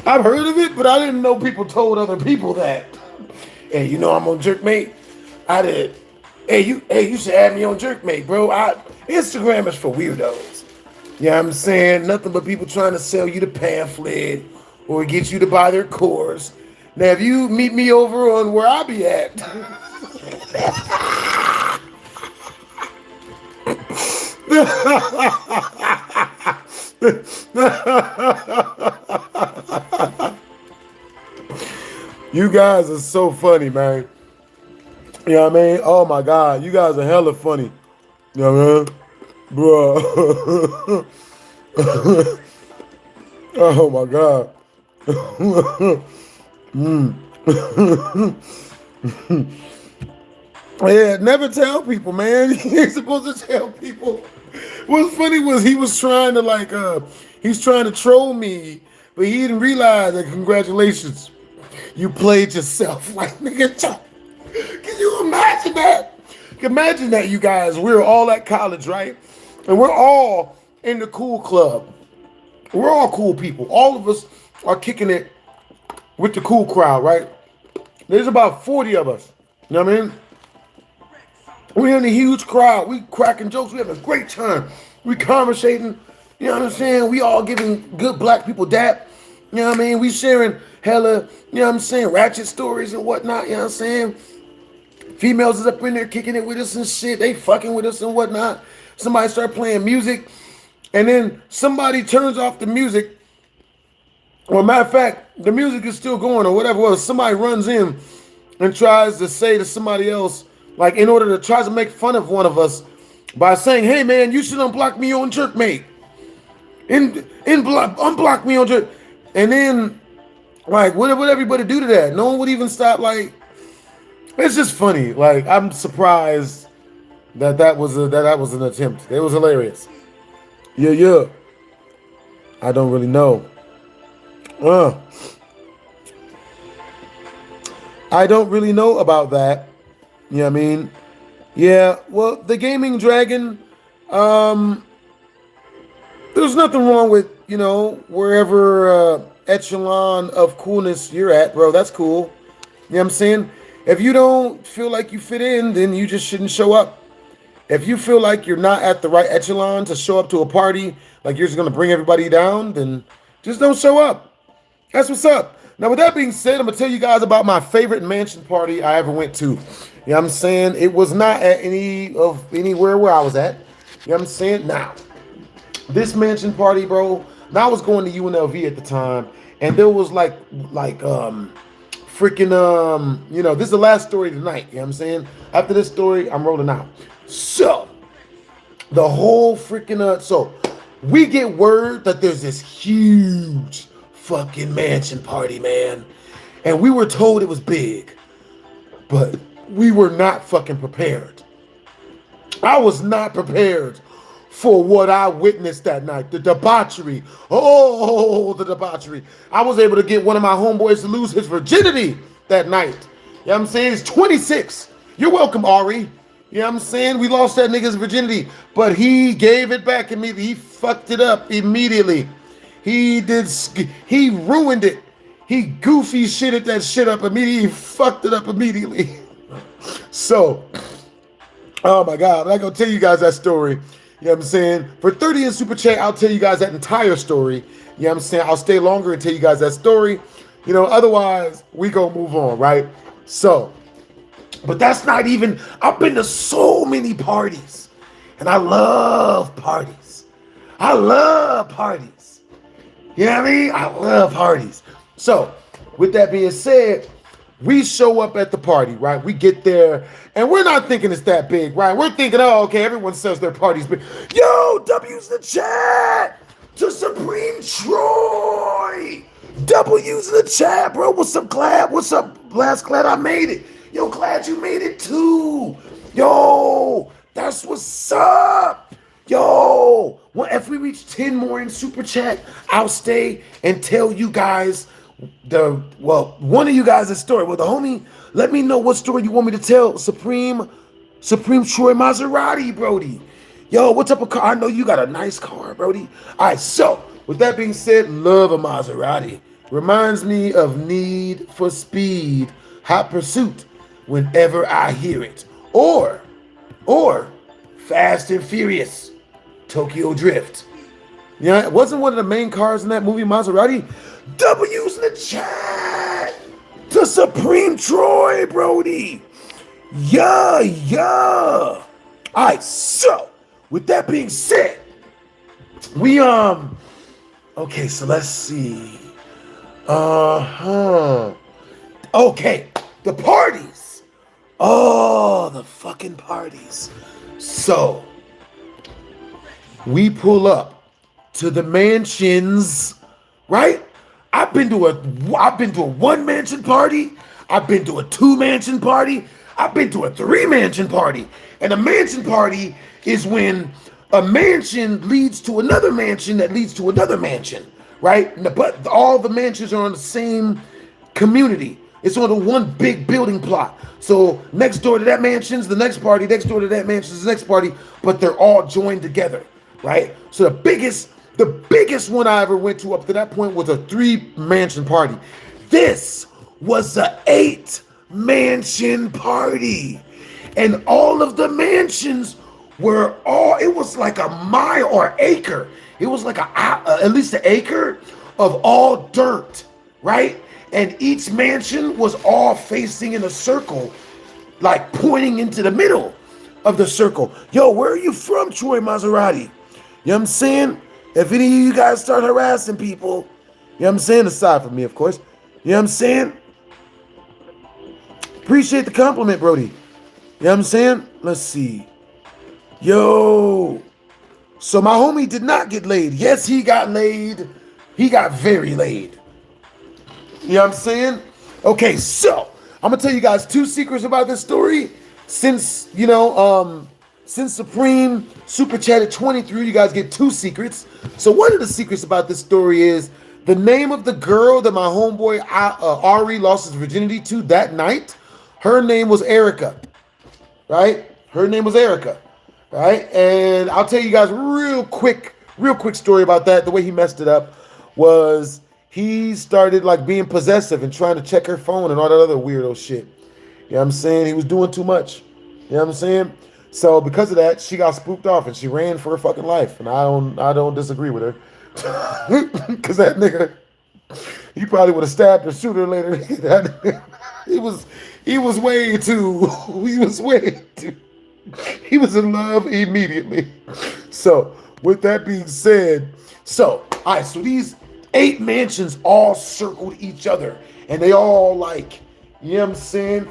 I've heard of it, but I didn't know people told other people that. Hey, you know I'm on Jerkmate? I did. Hey, you should add me on Jerkmate, bro. Instagram is for weirdos. You know what I'm saying? Nothing but people trying to sell you the pamphlet or get you to buy their course. Now, if you meet me over on where I be at, you guys are so funny, man. You know what I mean? Oh my God, you guys are hella funny. You know what I mean? Bro. Oh my God. Yeah, never tell people, man. You ain't supposed to tell people. What's funny was he was trying to He's trying to troll me, but he didn't realize that congratulations, you played yourself. Like, nigga, can you imagine that? Imagine that, you guys. We're all at college, right? And we're all in the cool club. We're all cool people. All of us are kicking it with the cool crowd, right? There's about 40 of us. You know what I mean? We're in a huge crowd. We cracking jokes. We having a great time. We conversating. You know what I'm saying? We all giving good black people dap. You know what I mean? We sharing hella, you know what I'm saying, ratchet stories and whatnot. You know what I'm saying? Females is up in there kicking it with us and shit. They fucking with us and whatnot. Somebody start playing music. And then somebody turns off the music. Well, matter of fact, the music is still going or whatever it was. Somebody runs in and tries to say to somebody else, like in order to try to make fun of one of us by saying, hey man, you should unblock me on Jerkmate. Unblock me on Jerk. And then, like, what would everybody do to that? No one would even stop. Like, it's just funny. Like, I'm surprised that was an attempt. It was hilarious. Yeah. I don't really know. I don't really know about that. You know what I mean? Yeah, well, the Gaming Dragon, there's nothing wrong with, you know, wherever echelon of coolness you're at, bro. That's cool. You know what I'm saying? If you don't feel like you fit in, then you just shouldn't show up. If you feel like you're not at the right echelon to show up to a party, like you're just going to bring everybody down, then just don't show up. That's what's up. Now, with that being said, I'm going to tell you guys about my favorite mansion party I ever went to. You know what I'm saying? It was not at anywhere where I was at. You know what I'm saying? Now, this mansion party, bro, now I was going to UNLV at the time, and there was freaking, you know, this is the last story tonight. You know what I'm saying? After this story, I'm rolling out. So, the whole freaking, so we get word that there's this huge fucking mansion party, man. And we were told it was big, but we were not fucking prepared. I was not prepared for what I witnessed that night. The debauchery. Oh, the debauchery. I was able to get one of my homeboys to lose his virginity that night. You know what I'm saying? He's 26. You're welcome, Ari. You know what I'm saying? We lost that nigga's virginity, but he gave it back immediately. He fucked it up immediately. He ruined it. He goofy shitted that shit up immediately. He fucked it up immediately. So, oh my God, I'm not gonna tell you guys that story. You know what I'm saying? For 30 in Super Chat, I'll tell you guys that entire story. You know what I'm saying? I'll stay longer and tell you guys that story. You know, otherwise, we gonna move on, right? So, but that's not even, I've been to so many parties. And I love parties. I love parties. You know what I mean? I love parties. So, with that being said, we show up at the party, right? We get there, and we're not thinking it's that big, right? We're thinking, oh, okay, everyone says their party's big. Yo, W's the chat to Supreme Troy. W's the chat, bro. What's up, Glad? What's up, Blast? Glad I made it. Yo, glad you made it too. Yo, that's what's up. Yo, well, if we reach 10 more in Super Chat, I'll stay and tell you guys one of you guys a story. Well, the homie, let me know what story you want me to tell. Supreme Troy Maserati, Brody. Yo, what's up, a car? I know you got a nice car, Brody. All right, so with that being said, love a Maserati. Reminds me of Need for Speed, Hot Pursuit, whenever I hear it. Or Fast and Furious, Tokyo Drift. Yeah, it wasn't one of the main cars in that movie, Maserati. W's in the chat to Supreme Troy, Brody. Yeah. All right, so with that being said, we okay, so let's see. Okay, the parties. Oh, the fucking parties. So we pull up to the mansions, right? I've been to a one mansion party. I've been to a 2-mansion party. I've been to a 3-mansion party. And a mansion party is when a mansion leads to another mansion that leads to another mansion, right? But all the mansions are on the same community. It's on the one big building plot. So next door to that mansion's the next party, next door to that mansion's the next party, but they're all joined together, right? So the biggest one I ever went to up to that point was a 3-mansion party. This was a 8-mansion party. And all of the mansions it was like a mile or acre. It was like at least an acre of all dirt, right? And each mansion was all facing in a circle, like pointing into the middle of the circle. Yo, where are you from, Troy Maserati? You know what I'm saying? If any of you guys start harassing people, you know what I'm saying? Aside from me, of course. You know what I'm saying? Appreciate the compliment, Brody. You know what I'm saying? Let's see. Yo. So my homie did not get laid. Yes, he got laid. He got very laid. You know what I'm saying? Okay, so I'm gonna tell you guys 2 secrets about this story. Since Supreme Super Chatted 23, you guys get 2 secrets. So one of the secrets about this story is the name of the girl that my homeboy Ari lost his virginity to that night. Her name was Erica, right? Her name was Erica, right? And I'll tell you guys real quick story about that. The way he messed it up was he started like being possessive and trying to check her phone and all that other weirdo shit. You know what I'm saying? He was doing too much. You know what I'm saying? So because of that, she got spooked off and she ran for her fucking life. And I don't disagree with her. Cause that nigga, he probably would have stabbed her sooner or later. he was way too, he was in love immediately. So with that being said, all right, so these 8 mansions all circled each other and they all like, you know what I'm saying?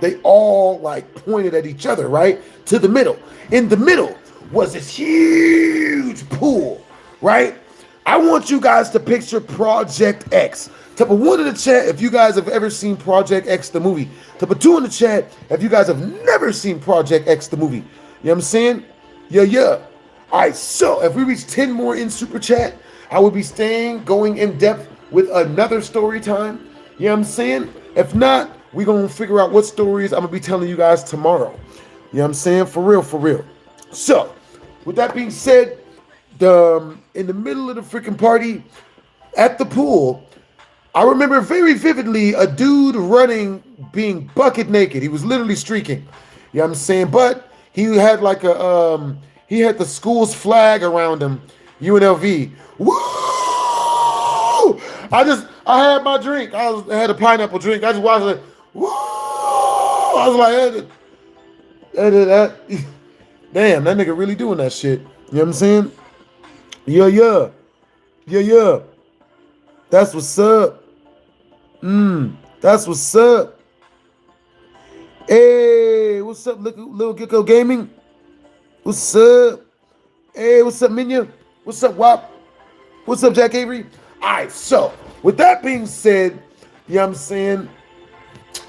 They all like pointed at each other, right? To the middle. In the middle was this huge pool, right? I want you guys to picture Project X. Type of 1 in the chat if you guys have ever seen Project X the movie. Type of 2 in the chat if you guys have never seen Project X the movie. You know what I'm saying? Yeah. All right, so if we reach 10 more in Super Chat, I will be going in depth with another story time. You know what I'm saying? If not, we're going to figure out what stories I'm going to be telling you guys tomorrow. You know what I'm saying? For real. So, with that being said, in the middle of the freaking party at the pool, I remember very vividly a dude running, being bucket naked. He was literally streaking. You know what I'm saying? But he had like he had the school's flag around him, UNLV. Woo! I had my drink. I had a pineapple drink. I just watched it. Woo! I was like, damn, that nigga really doing that shit. You know what I'm saying? Yeah. That's what's up. That's what's up. Hey, what's up, little Gecko Gaming? What's up? Hey, what's up, Minya? What's up, Wop? What's up, Jack Avery? All right, so with that being said, you know what I'm saying?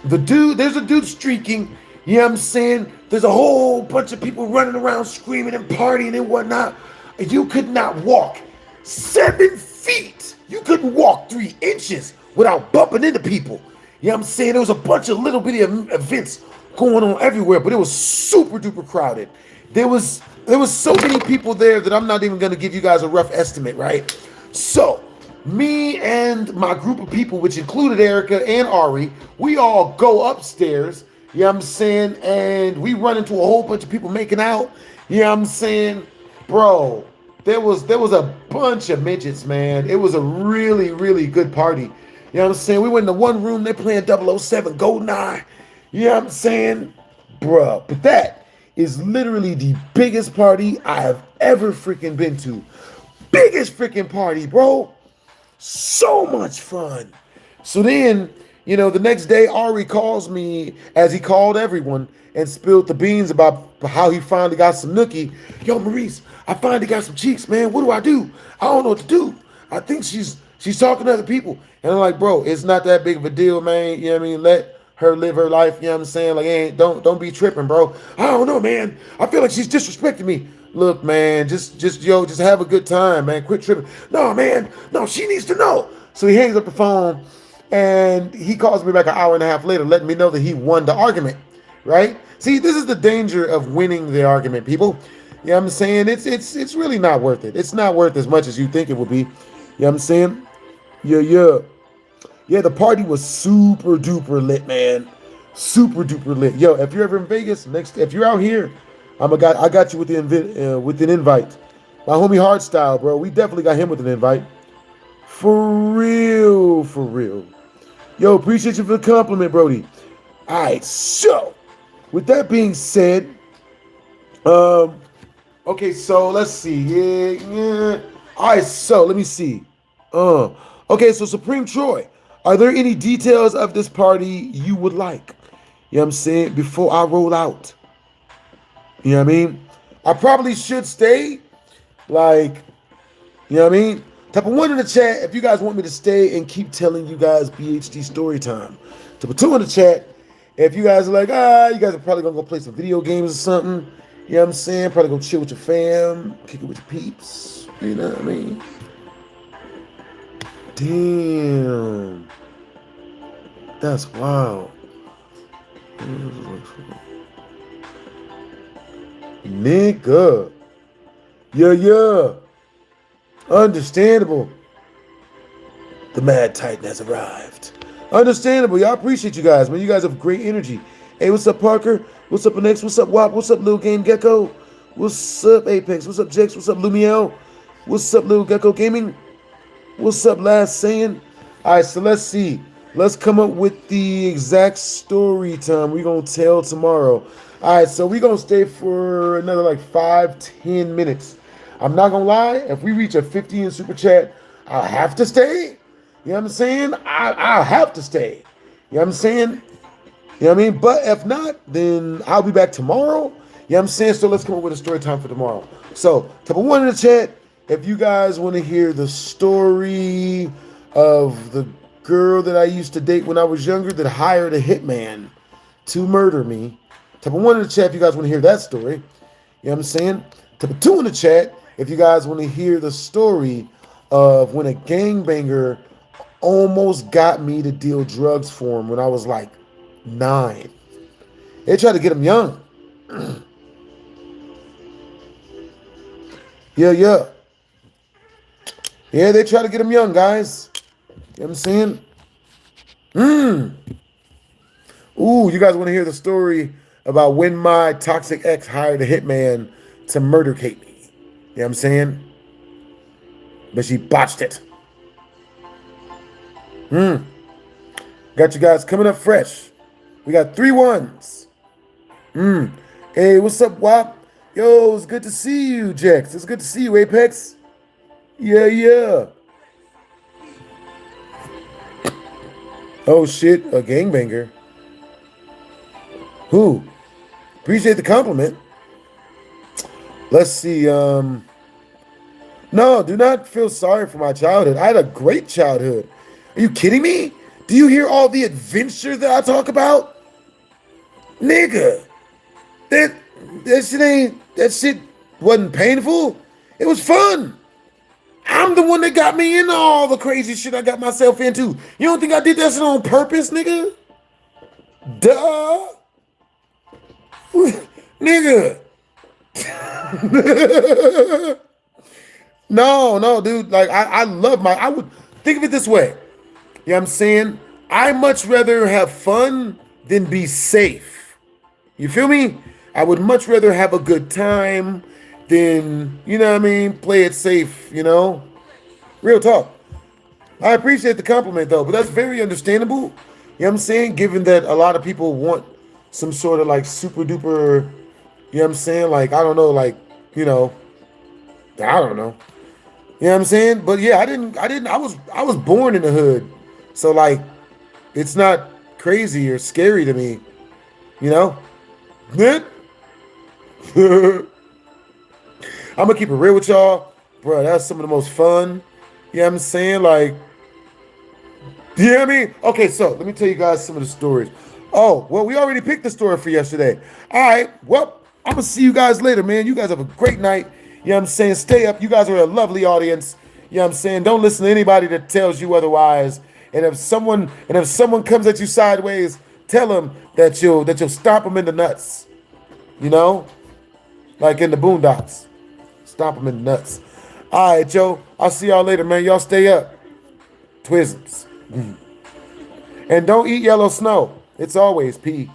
There's a dude streaking, you know what I'm saying? There's a whole bunch of people running around screaming and partying and whatnot. You could not walk 7 feet. You couldn't walk 3 inches without bumping into people. You know what I'm saying? There was a bunch of little bitty events going on everywhere, but it was super duper crowded. There was so many people there that I'm not even going to give you guys a rough estimate, right? So me and my group of people, which included Erica and Ari, we all go upstairs, you know what I'm saying? And we run into a whole bunch of people making out, you know what I'm saying? Bro, there was a bunch of midgets, man. It was a really, really good party. You know what I'm saying? We went in the one room, they're playing 007 GoldenEye. You know what I'm saying? Bruh, but that is literally the biggest party I have ever freaking been to. Biggest freaking party, bro. So much fun. So then, you know, the next day, Ari calls me, as he called everyone, and spilled the beans about how he finally got some nookie. Yo, Maurice, I finally got some cheeks, man. What do? I don't know what to do. I think she's talking to other people. And I'm like, bro, it's not that big of a deal, man. You know what I mean? Let her live her life. You know what I'm saying? Like, hey, don't be tripping, bro. I don't know, man. I feel like she's disrespecting me. look, man, just have a good time, man. Quit tripping. No, man, no, she needs to know. So he hangs up the phone, and he calls me back an hour and a half later, letting me know that he won the argument. Right? See, this is the danger of winning the argument, people. You know what I'm saying? It's really not worth it. It's not worth as much as you think it would be. You know what I'm saying? Yeah. Yeah, the party was super duper lit, man. Super duper lit. Yo, if you're ever in Vegas, if you're out here, I got you with with an invite. My homie Hardstyle, bro. We definitely got him with an invite. For real, for real. Yo, appreciate you for the compliment, Brody. All right, so with that being said, okay, so let's see. Yeah. All right, so let me see. Okay, so Supreme Troy, are there any details of this party you would like? You know what I'm saying? Before I roll out. You know what I mean? I probably should stay. Like, you know what I mean? Type of 1 in the chat if you guys want me to stay and keep telling you guys BHD story time. Type of 2 in the chat if you guys are like, you guys are probably gonna go play some video games or something. You know what I'm saying? Probably go chill with your fam, kick it with your peeps. You know what I mean? Damn. That's wild. Nigga. Yeah. Understandable. The Mad Titan has arrived. Understandable. Y'all appreciate you guys, man. You guys have great energy. Hey, what's up, Parker? What's up, Next? What's up, Wop? What's up, Lil Game Gecko? What's up, Apex? What's up, Jex? What's up, Lumiel? What's up, Lil Gecko Gaming? What's up, Last Saying? All right, so let's see. Let's come up with the exact story time we're going to tell tomorrow. All right, so we're going to stay for another like 5-10 minutes. I'm not going to lie. If we reach a 50 in Super Chat, I'll have to stay. You know what I'm saying? I'll have to stay. You know what I'm saying? You know what I mean? But if not, then I'll be back tomorrow. You know what I'm saying? So let's come up with a story time for tomorrow. So, type of 1 in the chat if you guys want to hear the story of the girl that I used to date when I was younger that hired a hitman to murder me. Type of 1 in the chat if you guys want to hear that story. You know what I'm saying? Type of 2 in the chat if you guys want to hear the story of when a gangbanger almost got me to deal drugs for him when I was like 9. They tried to get him young. Yeah, they try to get him young, guys. You know what I'm saying? Ooh, you guys want to hear the story about when my toxic ex hired a hitman to murder Kate me. You know what I'm saying? But she botched it. Got you guys coming up fresh. We got 3 1s. Hey, what's up, Wop? Yo, it's good to see you, Jex. It's good to see you, Apex. Yeah. Oh, shit, a gangbanger. Who? Appreciate the compliment. Let's see, no, do not feel sorry for my childhood. I had a great childhood. Are you kidding me? Do you hear all the adventure that I talk about? Nigga, that shit wasn't painful. It was fun. I'm the one that got me into all the crazy shit I got myself into. You don't think I did that shit on purpose, nigga? Duh. Nigga. No, dude. Like, I love I would think of it this way. You know what I'm saying? I much rather have fun than be safe. You feel me? I would much rather have a good time than, you know what I mean, play it safe, you know? Real talk. I appreciate the compliment, though, but that's very understandable. You know what I'm saying? Given that a lot of people want some sort of, like, super duper, you know what I'm saying? Like, I don't know, like, you know, I don't know. You know what I'm saying? But yeah, I was born in the hood. So, like, it's not crazy or scary to me, you know? I'm gonna keep it real with y'all. Bro, that's some of the most fun. You know what I'm saying? Like, you know what I mean? Okay, so let me tell you guys some of the stories. Oh, well, we already picked the story for yesterday. All right, well, I'm going to see you guys later, man. You guys have a great night. You know what I'm saying? Stay up. You guys are a lovely audience. You know what I'm saying? Don't listen to anybody that tells you otherwise. And if someone comes at you sideways, tell them that you'll stomp them in the nuts. You know? Like in the Boondocks. Stomp them in the nuts. All right, Joe. I'll see y'all later, man. Y'all stay up. Twisms. And don't eat yellow snow. It's always pee.